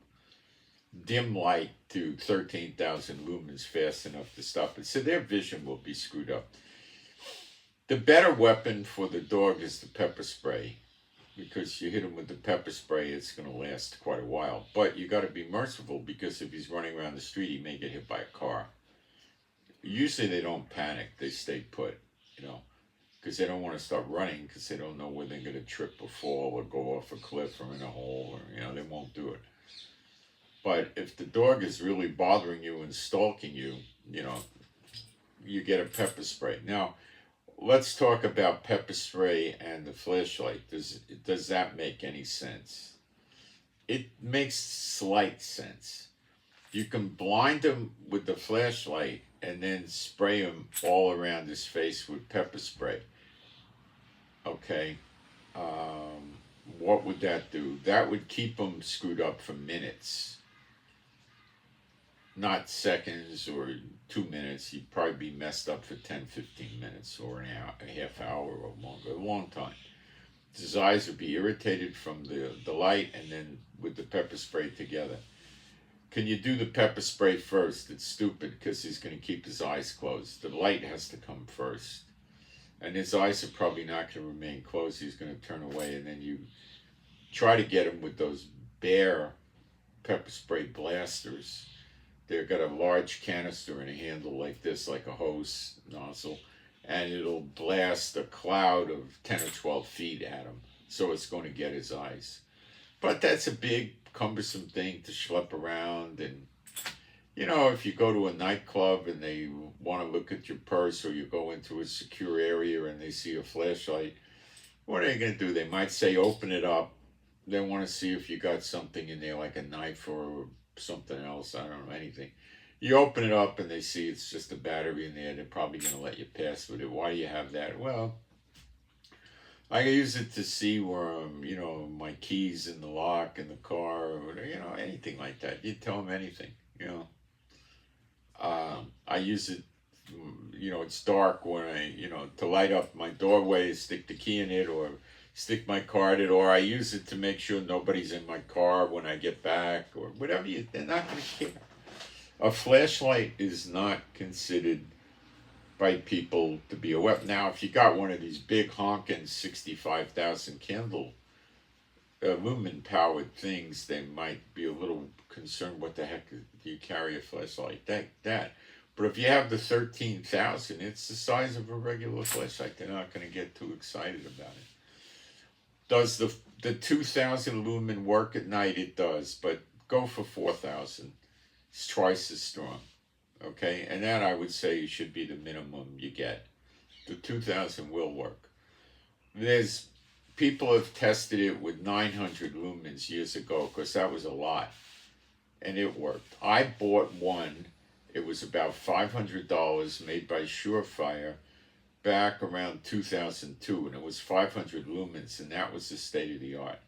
A: dim light to 13,000 lumens fast enough to stop it. So their vision will be screwed up. The better weapon for the dog is the pepper spray, because you hit him with the pepper spray, it's going to last quite a while. But you got to be merciful, because if he's running around the street, he may get hit by a car. Usually they don't panic. They stay put, because they don't want to start running, because they don't know where they're going to trip or fall or go off a cliff or in a hole, or, they won't do it. But if the dog is really bothering you and stalking you, you get a pepper spray. Now, let's talk about pepper spray and the flashlight. Does that make any sense? It makes slight sense. You can blind him with the flashlight and then spray him all around his face with pepper spray. Okay. What would that do? That would keep him screwed up for minutes. Not seconds or 2 minutes. He'd probably be messed up for 10, 15 minutes or an hour, a half hour or longer, a long time. His eyes would be irritated from the light and then with the pepper spray together. Can you do the pepper spray first? It's stupid, because he's going to keep his eyes closed. The light has to come first. And his eyes are probably not going to remain closed. He's going to turn away, and then you try to get him with those bare pepper spray blasters. They've got a large canister and a handle like this, like a hose nozzle, and it'll blast a cloud of 10 or 12 feet at him. So it's going to get his eyes. But that's a big, cumbersome thing to schlep around, and if you go to a nightclub and they want to look at your purse, or you go into a secure area and they see a flashlight, what are they going to do? They might say, open it up. They want to see if you got something in there, like a knife or something else. I don't know, anything. You open it up and they see it's just a battery in there. They're probably going to let you pass with it. Why do you have that? Well, I use it to see where my keys in the lock in the car, or anything like that. You tell them anything. I use it. It's dark when to light up my doorway, stick the key in it, or stick my card in, or I use it to make sure nobody's in my car when I get back, or whatever. They're not going to care. A flashlight is not considered by people to be a weapon. Now, if you got one of these big honking 65,000 candle lumen powered things, they might be a little concerned. What the heck do you carry a flashlight that? But if you have the 13,000, it's the size of a regular flashlight. They're not going to get too excited about it. Does the 2,000 lumen work at night? It does, but go for 4,000. It's twice as strong. Okay, and that I would say should be the minimum you get. The 2,000 will work. People have tested it with 900 lumens years ago, because that was a lot, and it worked. I bought one. It was about $500, made by Surefire, back around 2002, and it was 500 lumens, and that was the state of the art.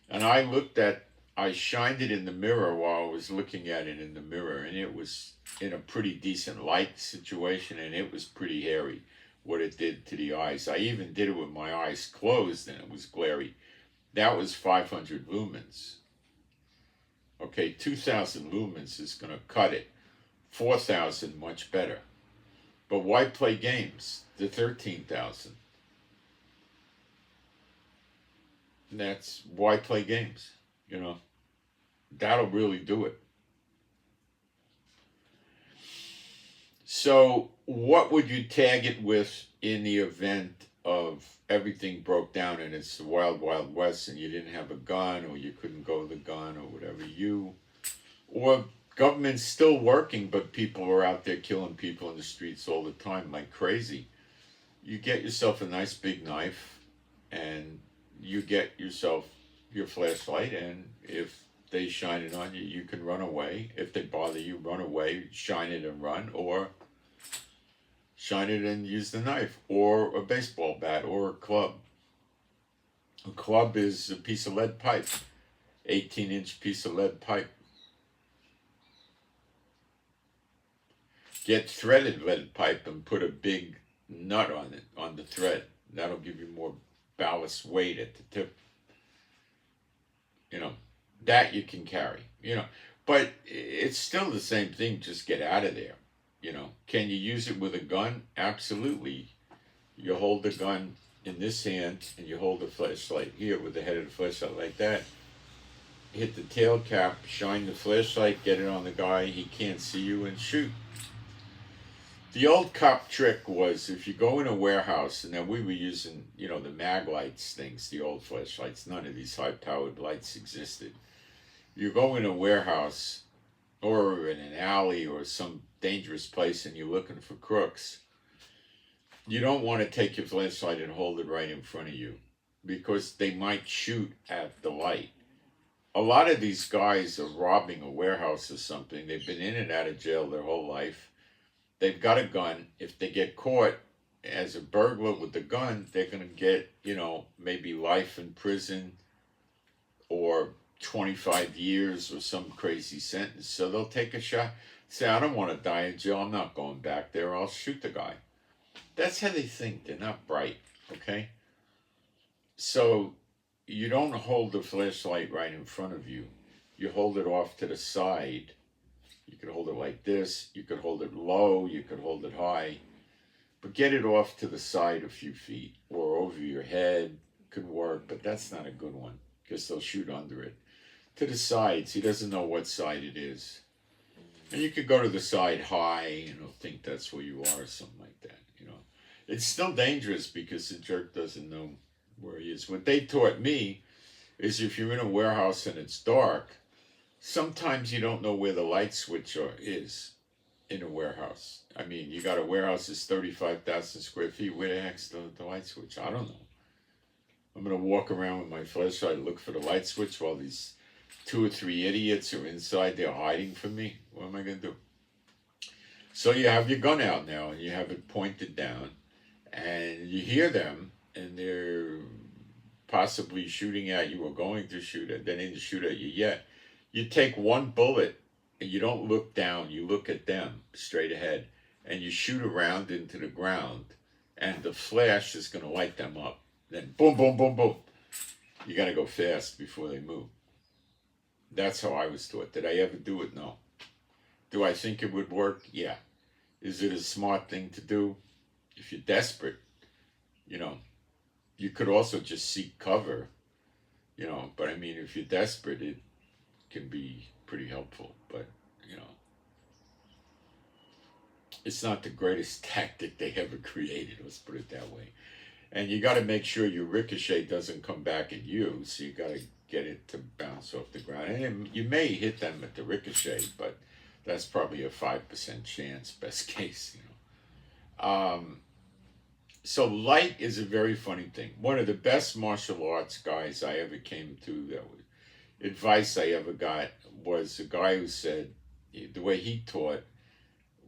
A: And I shined it in the mirror while I was looking at it in the mirror, and it was in a pretty decent light situation, and it was pretty hairy what it did to the eyes. I even did it with my eyes closed, and it was glary. That was 500 lumens. Okay, 2,000 lumens is going to cut it. 4,000, much better. But why play games? The 13,000. That's why play games, That'll really do it. So what would you tag it with in the event of everything broke down and it's the wild, wild west, and you didn't have a gun, or you couldn't go to the gun, or whatever, or government's still working, but people are out there killing people in the streets all the time like crazy? You get yourself a nice big knife, and you get yourself your flashlight, and if they shine it on you, you can run away. If they bother you, run away, shine it and run, or shine it and use the knife, or a baseball bat, or a club. A club is a piece of lead pipe, 18-inch piece of lead pipe. Get threaded lead pipe and put a big nut on it, on the thread. That'll give you more ballast weight at the tip. That you can carry, but it's still the same thing. Just get out of there. Can you use it with a gun? Absolutely. You hold the gun in this hand, and you hold the flashlight here with the head of the flashlight like that. Hit the tail cap, shine the flashlight, get it on the guy. He can't see you, and shoot. The old cop trick was, if you go in a warehouse, and then we were using, the mag lights things, the old flashlights. None of these high-powered lights existed. You go in a warehouse, or in an alley, or some dangerous place, and you're looking for crooks. You don't want to take your flashlight and hold it right in front of you, because they might shoot at the light. A lot of these guys are robbing a warehouse or something. They've been in and out of jail their whole life. They've got a gun. If they get caught as a burglar with the gun, they're going to get, maybe life in prison, or 25 years, or some crazy sentence. So they'll take a shot. Say, I don't want to die in jail. I'm not going back there. I'll shoot the guy. That's how they think. They're not bright, okay? So you don't hold the flashlight right in front of you. You hold it off to the side. You could hold it like this. You could hold it low. You could hold it high. But get it off to the side a few feet, or over your head. Could work, but that's not a good one, because they'll shoot under it. To the sides. He doesn't know what side it is. And you could go to the side high, think that's where you are, or something like that, It's still dangerous, because the jerk doesn't know where he is. What they taught me is, if you're in a warehouse and it's dark, sometimes you don't know where the light switch is in a warehouse. I mean, you got a warehouse that's 35,000 square feet. Where the heck's the light switch? I don't know. I'm going to walk around with my flashlight, look for the light switch while these 2 or 3 idiots are inside there hiding from me. What am I going to do? So you have your gun out now, and you have it pointed down, and you hear them, and they're possibly shooting at you or going to shoot at. They didn't shoot at you yet. You take one bullet, and you don't look down. You look at them straight ahead, and you shoot around into the ground, and the flash is going to light them up. Then boom, boom, boom, boom. You got to go fast before they move. That's how I was taught. Did I ever do it? No. Do I think it would work? Yeah. Is it a smart thing to do? If you're desperate, you could also just seek cover, but I mean, if you're desperate, it can be pretty helpful, but, it's not the greatest tactic they ever created, let's put it that way. And you got to make sure your ricochet doesn't come back at you, so you got to get it to bounce off the ground. And you may hit them at the ricochet, but that's probably a 5% chance, best case, So light is a very funny thing. One of the best martial arts guys I ever came to, advice I ever got, was a guy who said, the way he taught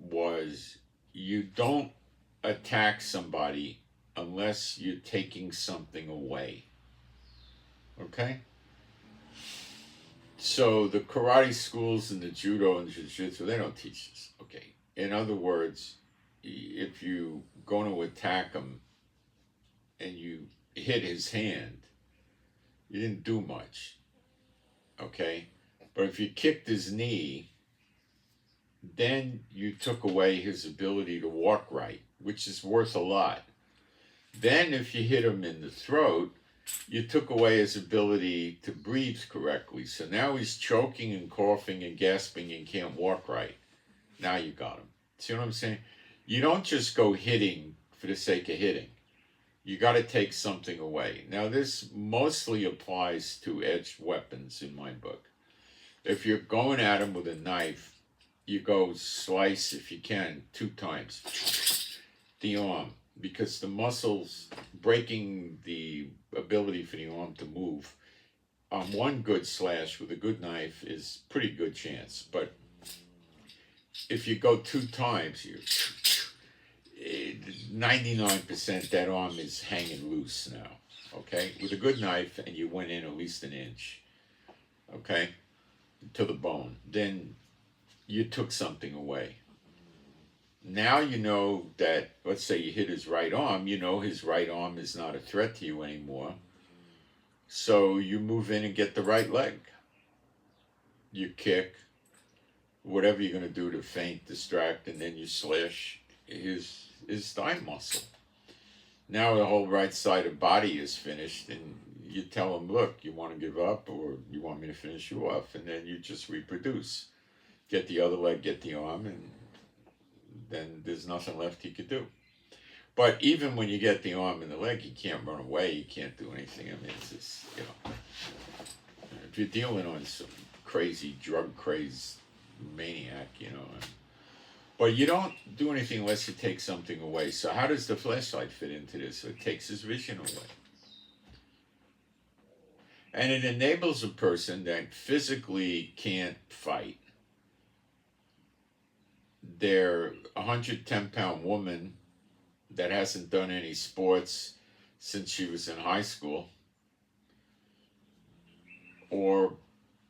A: was, you don't attack somebody unless you're taking something away. Okay? So the karate schools and the judo and jiu-jitsu, they don't teach this. Okay. In other words, if you go to attack him and you hit his hand, you didn't do much. Okay? But if you kicked his knee, then you took away his ability to walk right, which is worth a lot. Then if you hit him in the throat, you took away his ability to breathe correctly. So now he's choking and coughing and gasping and can't walk right. Now you got him. See what I'm saying? You don't just go hitting for the sake of hitting. You got to take something away. Now this mostly applies to edged weapons in my book. If you're going at him with a knife, you go slice, if you can, 2 times the arm, because the muscles breaking the ability for the arm to move on one good slash with a good knife is pretty good chance. But if you go 2 times, you 99% that arm is hanging loose now. Okay, with a good knife, and you went in at least an inch. Okay, to the bone. Then you took something away. Now you know that, let's say you hit his right arm, his right arm is not a threat to you anymore. So you move in and get the right leg. You kick, whatever you're going to do to feint, distract, and then you slash his thigh muscle. Now the whole right side of body is finished, and you tell him, look, you want to give up, or you want me to finish you off, and then you just reproduce. Get the other leg, get the arm, and then there's nothing left he could do. But even when you get the arm and the leg, you can't run away, you can't do anything. I mean, it's just, if you're dealing on some crazy drug crazed maniac, but you don't do anything unless you take something away. So how does the flashlight fit into this? It takes his vision away. And it enables a person that physically can't fight. They're a 110-pound woman that hasn't done any sports since she was in high school. Or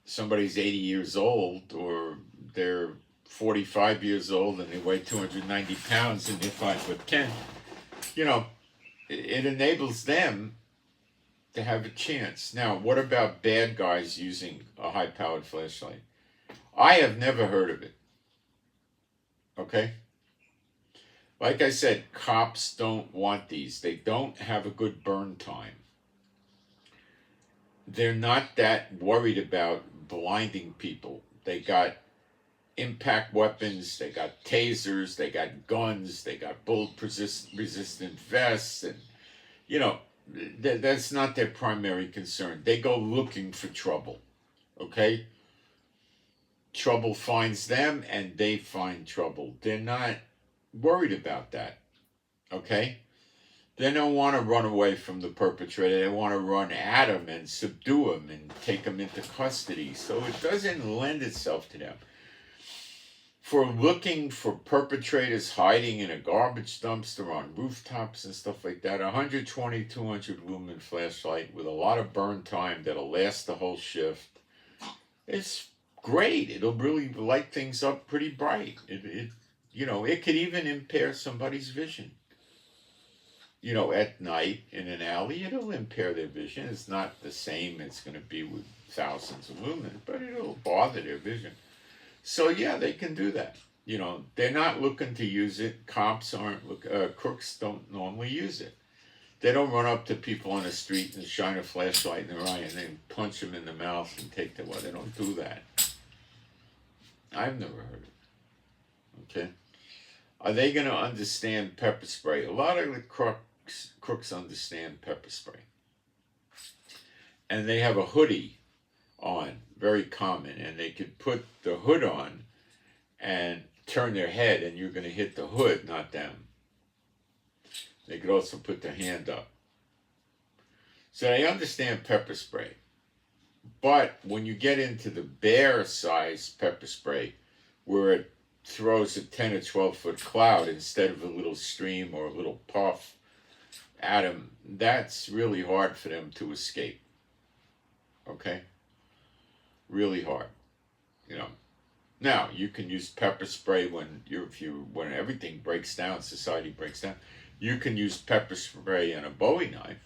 A: somebody's 80 years old, or they're 45 years old and they weigh 290 pounds and they're 5'10". It enables them to have a chance. Now, what about bad guys using a high-powered flashlight? I have never heard of it. Okay? Like I said, cops don't want these. They don't have a good burn time. They're not that worried about blinding people. They got impact weapons, they got tasers, they got guns, they got bullet-resistant vests, and, that's not their primary concern. They go looking for trouble, okay? trouble finds them and they find trouble. They're not worried about that. Okay? They don't want to run away from the perpetrator. They want to run at him and subdue him and take him into custody. So it doesn't lend itself to them. For looking for perpetrators hiding in a garbage dumpster on rooftops and stuff like that, 120, 200 lumen flashlight with a lot of burn time that'll last the whole shift. It's great. It'll really light things up pretty bright. It could even impair somebody's vision. At night in an alley, it'll impair their vision. It's not the same it's going to be with thousands of lumen, but it'll bother their vision. So yeah, they can do that. They're not looking to use it. Cops crooks don't normally use it. They don't run up to people on the street and shine a flashlight in their eye and then punch them in the mouth and take their wallet. They don't do that. I've never heard it. Okay. Are they going to understand pepper spray? A lot of the crooks understand pepper spray. And they have a hoodie on, very common, and they could put the hood on and turn their head and you're going to hit the hood, not them. They could also put their hand up. So they understand pepper spray. But when you get into the bear size pepper spray, where it throws a 10 or 12 foot cloud instead of a little stream or a little puff at them, that's really hard for them to escape. Okay? Really hard. Now, you can use pepper spray when everything breaks down, society breaks down. You can use pepper spray and a Bowie knife.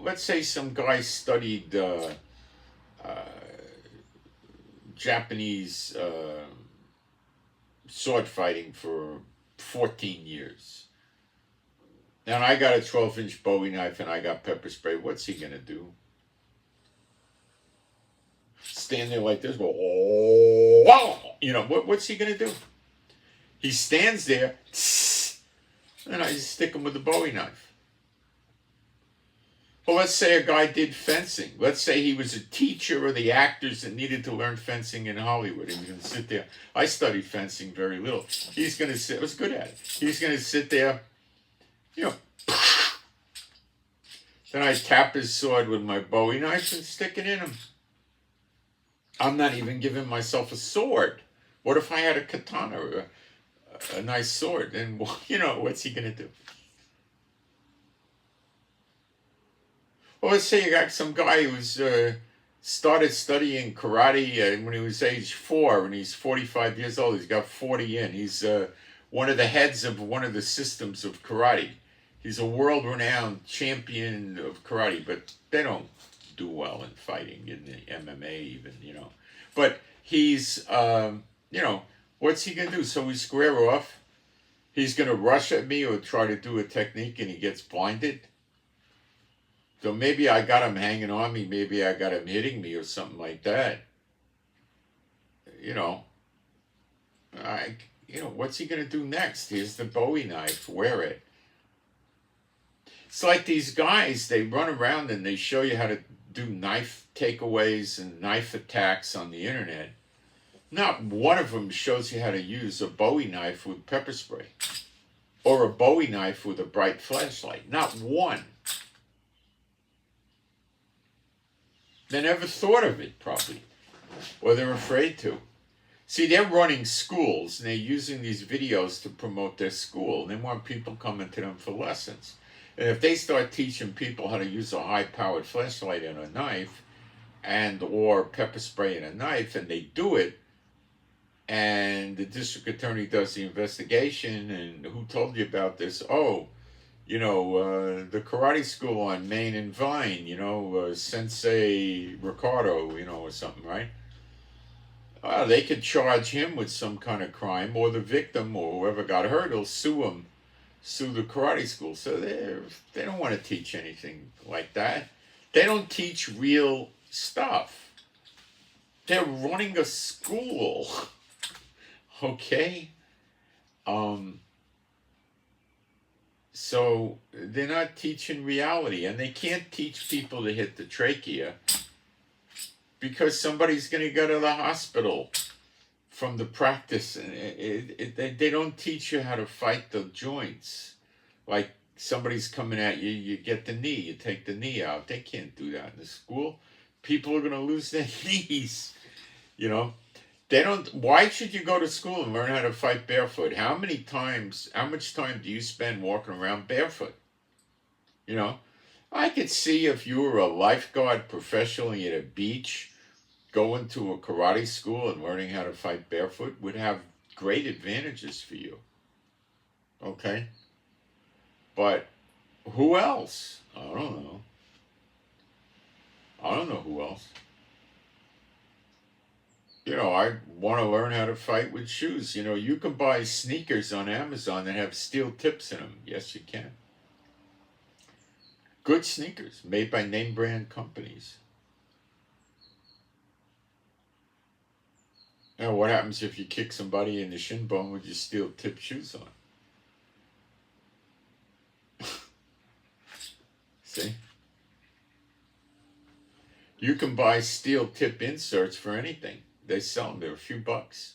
A: Let's say some guy studied Japanese sword fighting for 14 years. And I got a 12-inch Bowie knife and I got pepper spray. What's he going to do? Stand there like this? What's he going to do? He stands there, and I just stick him with the Bowie knife. Well, let's say a guy did fencing. Let's say he was a teacher of the actors that needed to learn fencing in Hollywood. He was going to sit there. I studied fencing very little. He's going to sit. I was good at it. He's going to sit there, Then I tap his sword with my Bowie knife and stick it in him. I'm not even giving myself a sword. What if I had a katana or a nice sword? And, what's he going to do? Well, let's say you got some guy who's started studying karate when he was age 4, and he's 45 years old. He's got 40 in. He's one of the heads of one of the systems of karate. He's a world-renowned champion of karate, but they don't do well in fighting, in the MMA even, But he's, what's he going to do? So we square off. He's going to rush at me or try to do a technique and he gets blinded. So maybe I got him hanging on me. Maybe I got him hitting me or something like that. What's he going to do next? Here's the Bowie knife. Wear it. It's like these guys, they run around and they show you how to do knife takeaways and knife attacks on the internet. Not one of them shows you how to use a Bowie knife with pepper spray or a Bowie knife with a bright flashlight. Not one. They never thought of it, probably, or they're afraid to. See, they're running schools and they're using these videos to promote their school. And they want people coming to them for lessons. And if they start teaching people how to use a high-powered flashlight and a knife or pepper spray and a knife, and they do it, and the district attorney does the investigation, and who told you about this? Oh, the karate school on Main and Vine, Sensei Ricardo, or something, right? They could charge him with some kind of crime, or the victim, or whoever got hurt will sue the karate school. So they don't want to teach anything like that. They don't teach real stuff. They're running a school. Okay? So they're not teaching reality, and they can't teach people to hit the trachea. because somebody's going to go to the hospital from the practice, and they don't teach you how to fight the joints. Like somebody's coming at you, you get the knee, you take the knee out. They can't do that in the school. People are going to lose their knees. You know, they don't. Why should you go to school and learn how to fight barefoot? How much time do you spend walking around barefoot? You know, I could see if you were a lifeguard professionally at a beach, going to a karate school and learning how to fight barefoot would have great advantages for you. Okay? But who else? I don't know. I don't know who else. You know, I want to learn how to fight with shoes. You know, you can buy sneakers on Amazon that have steel tips in them. Yes, you can. Good sneakers made by name brand companies. Now, what happens if you kick somebody in the shin bone with your steel tip shoes on? See? You can buy steel tip inserts for anything. They sell them. They're a few bucks.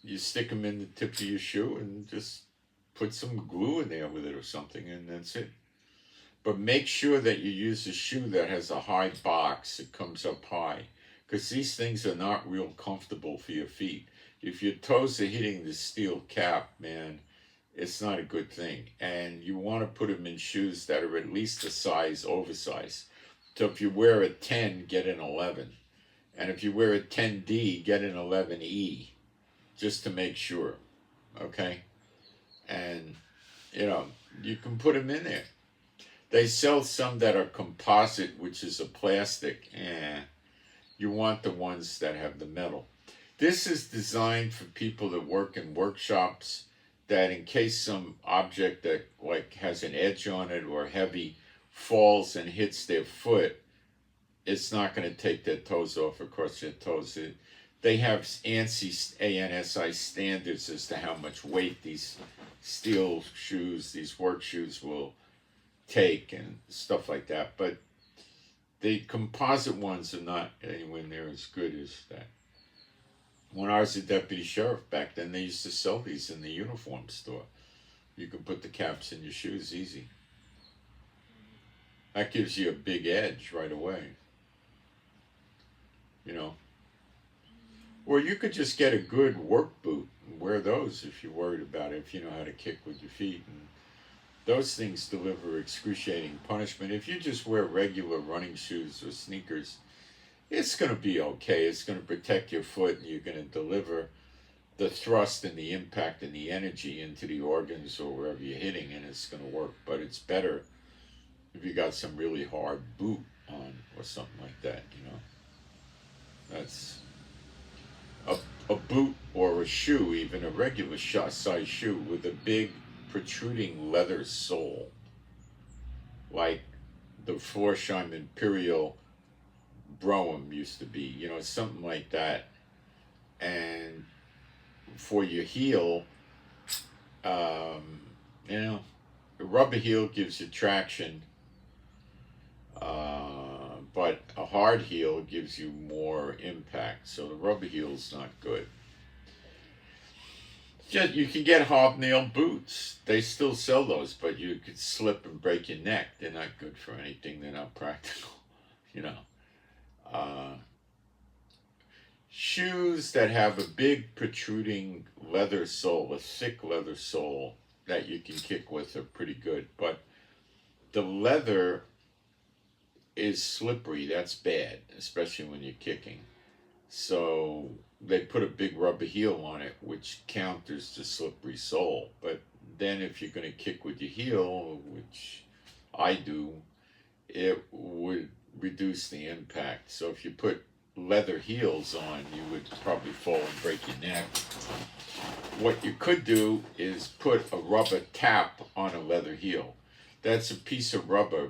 A: You stick them in the tip of your shoe and just put some glue in there with it or something, and that's it. But make sure that you use a shoe that has a high box. It comes up high. Because these things are not real comfortable for your feet. If your toes are hitting the steel cap, man, it's not a good thing. And you want to put them in shoes that are at least a size oversized. So if you wear a 10, get an 11. And if you wear a 10D, get an 11E. Just to make sure. Okay? And, you know, you can put them in there. They sell some that are composite, which is a plastic. You want the ones that have the metal. This is designed for people that work in workshops, that in case some object that like has an edge on it or heavy falls and hits their foot, it's not going to take their toes off across their toes. They have ANSI standards as to how much weight these steel shoes, these work shoes will take and stuff like that. But the composite ones are not anywhere near as good as that. When I was a deputy sheriff back then, they used to sell these in the uniform store. You can put the caps in your shoes easy. That gives you a big edge right away. You know. Or you could just get a good work boot and wear those if you're worried about it, if you know how to kick with your feet. And those things deliver excruciating punishment. If you just wear regular running shoes or sneakers, it's going to be okay. It's going to protect your foot, and you're going to deliver the thrust and the impact and the energy into the organs or wherever you're hitting, and it's going to work. But it's better if you got some really hard boot on or something like that, you know. That's a boot or a shoe, even a regular size shoe with a big protruding leather sole, like the Florsheim Imperial Brougham used to be, you know, something like that. And for your heel, you know, the rubber heel gives you traction, but a hard heel gives you more impact. So the rubber heel's not good. You can get hobnail boots. They still sell those, but you could slip and break your neck. They're not good for anything. They're not practical, you know. Shoes that have a big protruding leather sole, a thick leather sole that you can kick with are pretty good. But the leather is slippery. That's bad, especially when you're kicking. So they put a big rubber heel on it, which counters the slippery sole. But then if you're going to kick with your heel, which I do, it would reduce the impact. So if you put leather heels on, you would probably fall and break your neck. What you could do is put a rubber tap on a leather heel. That's a piece of rubber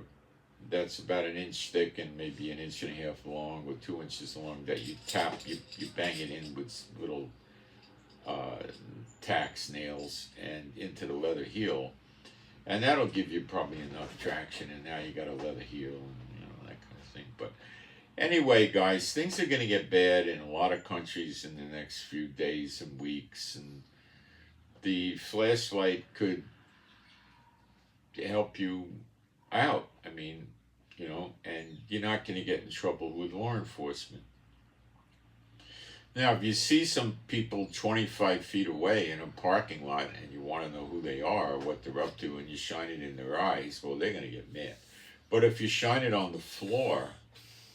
A: that's about 1 inch thick and maybe 1.5 inches long or 2 inches long that you tap, you bang it in with little tacks, nails, and into the leather heel. And that'll give you probably enough traction, and now you got a leather heel and, you know, that kind of thing. But Anyway, guys, things are going to get bad in a lot of countries in the next few days and weeks, and the flashlight could help you out. I mean, and you're not going to get in trouble with law enforcement. Now, if you see some people 25 feet away in a parking lot and you want to know who they are or what they're up to and you shine it in their eyes, well, they're going to get mad. But if you shine it on the floor,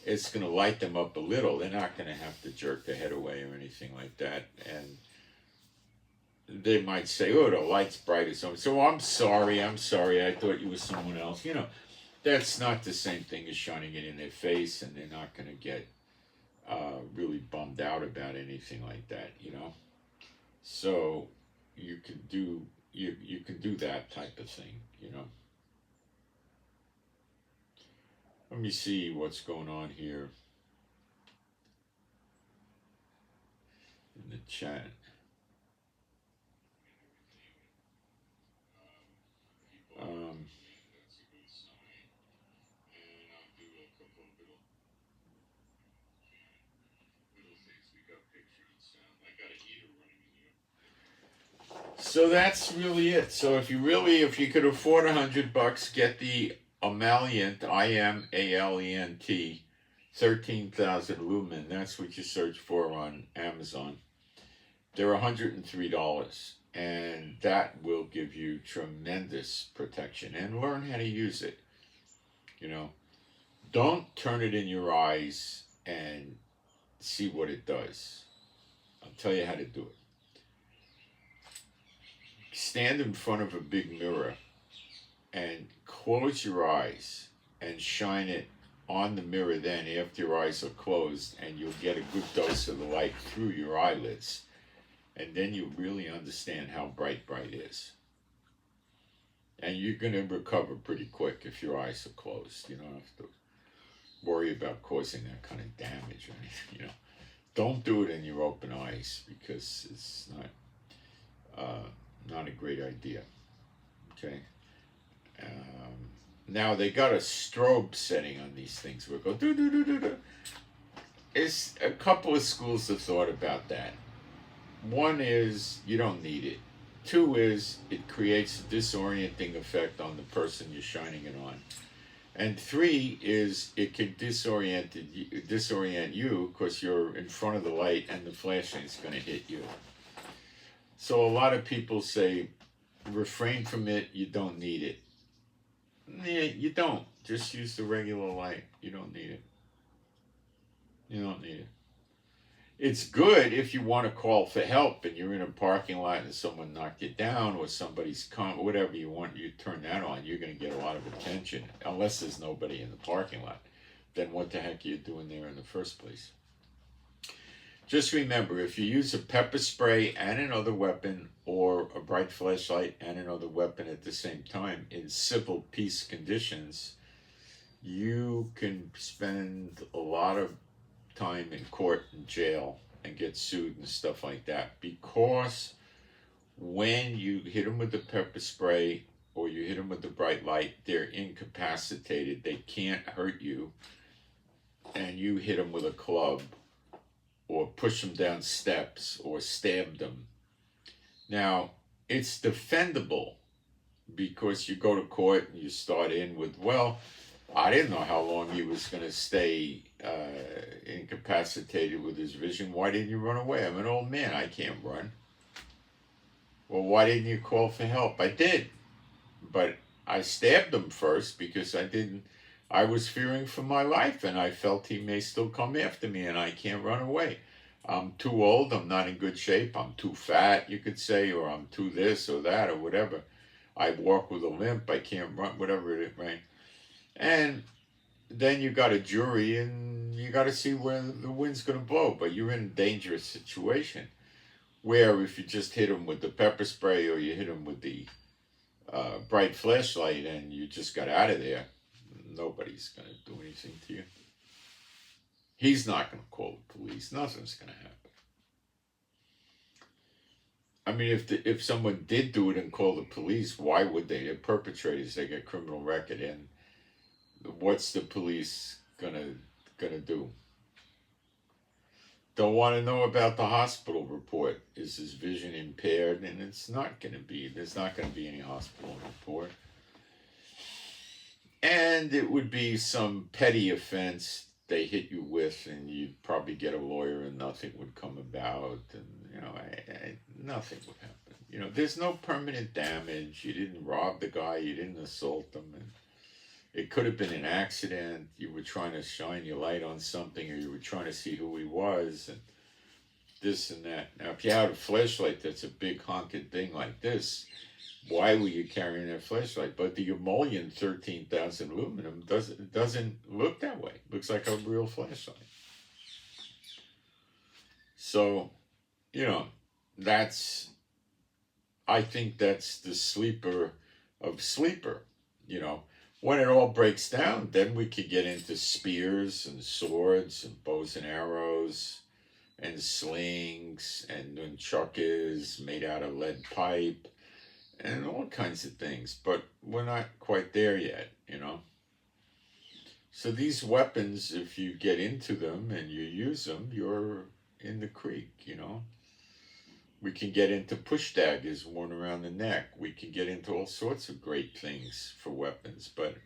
A: it's going to light them up a little. They're not going to have to jerk their head away or anything like that. And they might say, oh, the light's bright or something. So I'm sorry, I thought you were someone else. That's not the same thing as shining it in their face, and they're not going to get really bummed out about anything like that, So you can do that type of thing, Let me see what's going on here in the chat. So that's really it. So if you could afford $100, get the Amalient, IMALENT, 13,000 lumen. That's what you search for on Amazon. They're $103, and that will give you tremendous protection. And learn how to use it. Don't turn it in your eyes and see what it does. I'll tell you how to do it. Stand in front of a big mirror and close your eyes and shine it on the mirror then after your eyes are closed, and you'll get a good dose of the light through your eyelids, and then you really understand how bright is. And you're going to recover pretty quick if your eyes are closed. You don't have to worry about causing that kind of damage or anything. Don't do it in your open eyes, because it's not a great idea. Okay. Now they got a strobe setting on these things where it goes do do do do do. It's a couple of schools have thought about that. One is you don't need it. Two is it creates a disorienting effect on the person you're shining it on. And three is it can disorient you because you're in front of the light and the flashlight is going to hit you. So a lot of people say, refrain from it, you don't need it. Yeah, you don't. Just use the regular light. You don't need it. You don't need it. It's good if you want to call for help and you're in a parking lot and someone knocked you down or somebody's whatever you want, you turn that on. You're going to get a lot of attention. Unless there's nobody in the parking lot. Then what the heck are you doing there in the first place? Just remember, if you use a pepper spray and another weapon, or a bright flashlight and another weapon at the same time in civil peace conditions, you can spend a lot of time in court and jail and get sued and stuff like that, because when you hit them with the pepper spray or you hit them with the bright light, they're incapacitated. They can't hurt you. And you hit them with a club or push them down steps or stab them. Now, it's defendable because you go to court and you start in with, well, I didn't know how long he was going to stay incapacitated with his vision. Why didn't you run away? I'm an old man. I can't run. Well, why didn't you call for help? I did. But I stabbed him first because I was fearing for my life, and I felt he may still come after me, and I can't run away. I'm too old. I'm not in good shape. I'm too fat, you could say, or I'm too this or that or whatever. I walk with a limp. I can't run, whatever it is, right? And then you got a jury, and you got to see where the wind's going to blow. But you're in a dangerous situation where if you just hit him with the pepper spray or you hit him with the bright flashlight and you just got out of there, nobody's going to do anything to you. He's not going to call the police. Nothing's going to happen. I mean, if someone did do it and call the police, why would they? They're perpetrators. They get criminal record. And what's the police going to going to do? Don't want to know about the hospital report. Is his vision impaired? And it's not going to be. There's not going to be any hospital report. And it would be some petty offense they hit you with, and you'd probably get a lawyer and nothing would come about. And, nothing would happen. There's no permanent damage. You didn't rob the guy. You didn't assault him. And it could have been an accident. You were trying to shine your light on something, or you were trying to see who he was, and this and that. Now, if you had a flashlight that's a big honking thing like this, why were you carrying that flashlight? But the emollient 13,000 aluminum doesn't look that way. It looks like a real flashlight. So, I think that's the sleeper of sleeper, When it all breaks down, then we could get into spears and swords and bows and arrows and slings and nunchucks made out of lead pipe and all kinds of things. But we're not quite there yet, So these weapons, if you get into them and you use them, you're in the creek, We can get into push daggers worn around the neck. We can get into all sorts of great things for weapons, but,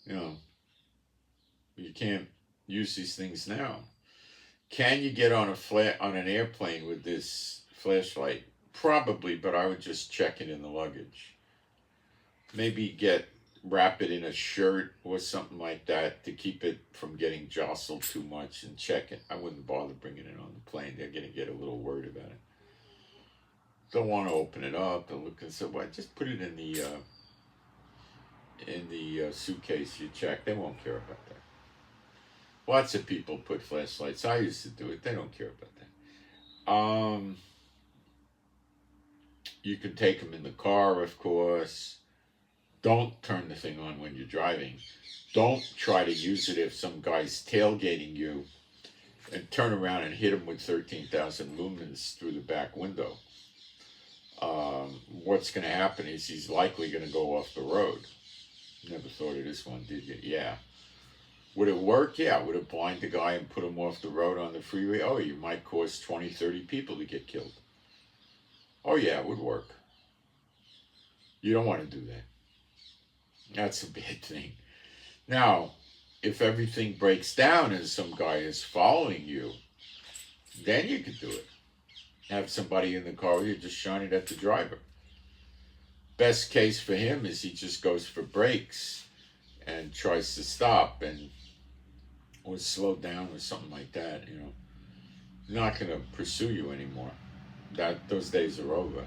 A: you can't use these things now. Can you get on an airplane with this flashlight? Probably, but I would just check it in the luggage. Maybe wrap it in a shirt or something like that to keep it from getting jostled too much and check it. I wouldn't bother bringing it on the plane. They're going to get a little worried about it. Don't want to open it up. They'll look and say, well, just put it in the suitcase you check. They won't care about that. Lots of people put flashlights. I used to do it. They don't care about that. You can take them in the car, of course. Don't turn the thing on when you're driving. Don't try to use it if some guy's tailgating you and turn around and hit him with 13,000 lumens through the back window. What's going to happen is he's likely going to go off the road. Never thought of this one, did you? Yeah. Would it work? Yeah. Would it blind the guy and put him off the road on the freeway? Oh, you might cause 20, 30 people to get killed. Oh, yeah, it would work. You don't want to do that. That's a bad thing. Now, if everything breaks down and some guy is following you, then you could do it. Have somebody in the car, you just shine it at the driver. Best case for him is he just goes for brakes and tries to stop or slow down or something like that, Not going to pursue you anymore. Those days are over.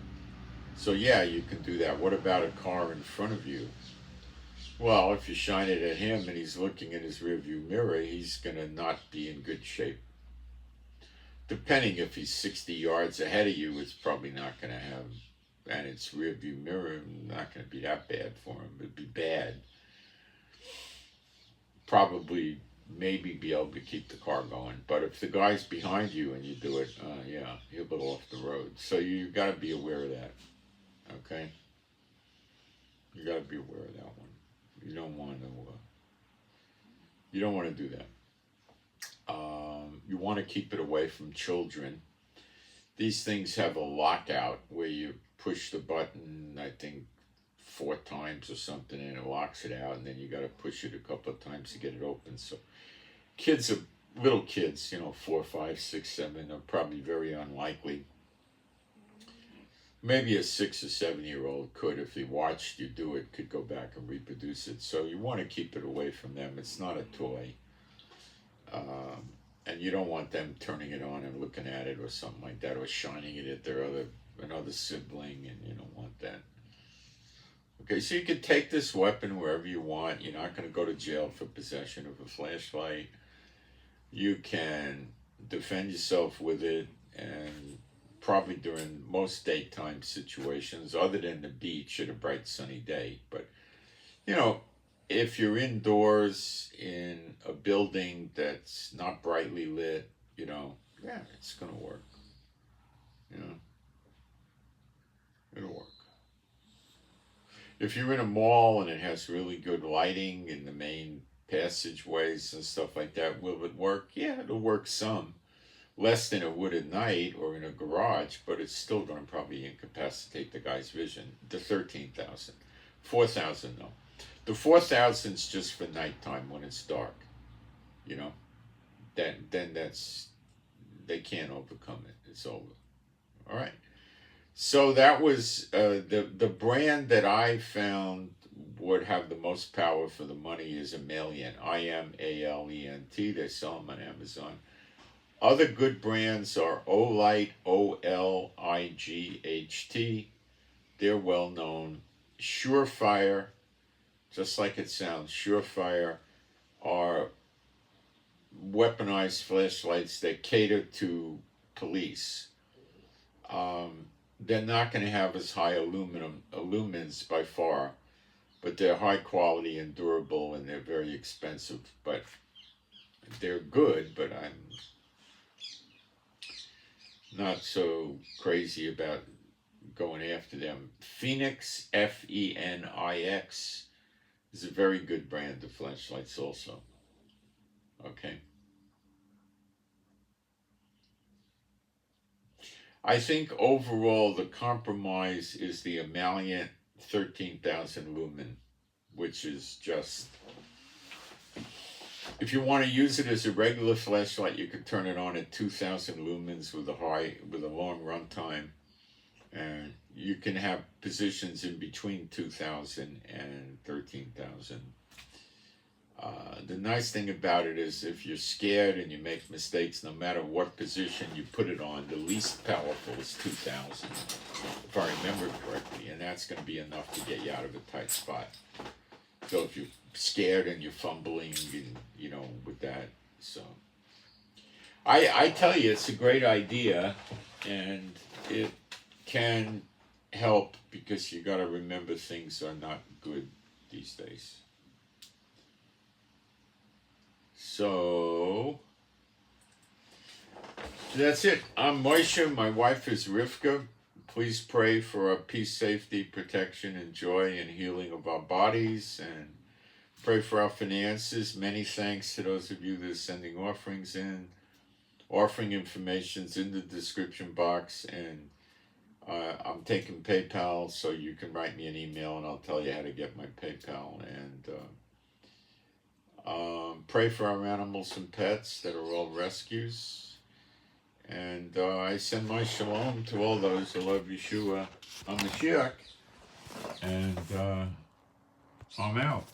A: So yeah, you can do that. What about a car in front of you? Well, if you shine it at him and he's looking in his rearview mirror, he's going to not be in good shape. Depending if he's 60 yards ahead of you, it's probably not going to have, and its rearview mirror, not going to be that bad for him. It'd be bad. Probably, maybe be able to keep the car going. But if the guy's behind you and you do it, yeah, he'll go off the road. So you got to be aware of that. Okay? You got to be aware of that one. You don't want to do that. You want to keep it away from children. These things have a lockout where you push the button, I think, 4 times or something, and it locks it out, and then you got to push it a couple of times to get it open. So little kids, 4, 5, 6, 7, are probably very unlikely. Maybe a 6 or 7-year-old could, if he watched you do it, could go back and reproduce it. So you want to keep it away from them. It's not a toy. And you don't want them turning it on and looking at it or something like that, or shining it at another sibling, and you don't want that. Okay, so you can take this weapon wherever you want. You're not going to go to jail for possession of a flashlight. You can defend yourself with it, and probably during most daytime situations, other than the beach at a bright sunny day. But, if you're indoors in a building that's not brightly lit, yeah, it's going to work. It'll work. If you're in a mall and it has really good lighting in the main passageways and stuff like that. Will it work? Yeah, it'll work some. Less than it would at night or in a garage, but it's still going to probably incapacitate the guy's vision. The 13,000. 4,000, no. The 4,000 is just for nighttime when it's dark. You know? Then that's, they can't overcome it. It's over. All right. So that was the brand that I found would have the most power for the money is Amalient. Imalent. They sell them on Amazon. Other good brands are Olight, Olight. They're well known. Surefire, just like it sounds, Surefire are weaponized flashlights that cater to police. They're not going to have as high lumens by far, but they're high quality and durable, and they're very expensive. But they're good, but I'm not so crazy about going after them. Phoenix, Fenix, is a very good brand of flashlights also. Okay. I think overall the compromise is the Amalient 13,000 lumen, which is just, if you want to use it as a regular flashlight, you can turn it on at 2,000 lumens with a long run time, and you can have positions in between 2,000 and 13,000. The nice thing about it is if you're scared and you make mistakes, no matter what position you put it on, the least powerful is 2,000, if I remember correctly, and that's going to be enough to get you out of a tight spot. So if you're scared and you're fumbling, and, you know, with that, so I tell you, it's a great idea, and it can help because you got to remember things are not good these days. So that's it. I'm Moshe. My wife is Rivka. Please pray for our peace, safety, protection, and joy and healing of our bodies, and pray for our finances. Many thanks to those of you that are sending offerings in. Offering information's in the description box, and I'm taking PayPal, so you can write me an email and I'll tell you how to get my PayPal. And pray for our animals and pets that are all rescues. And I send my shalom to all those who love Yeshua HaMashiach. And I'm out.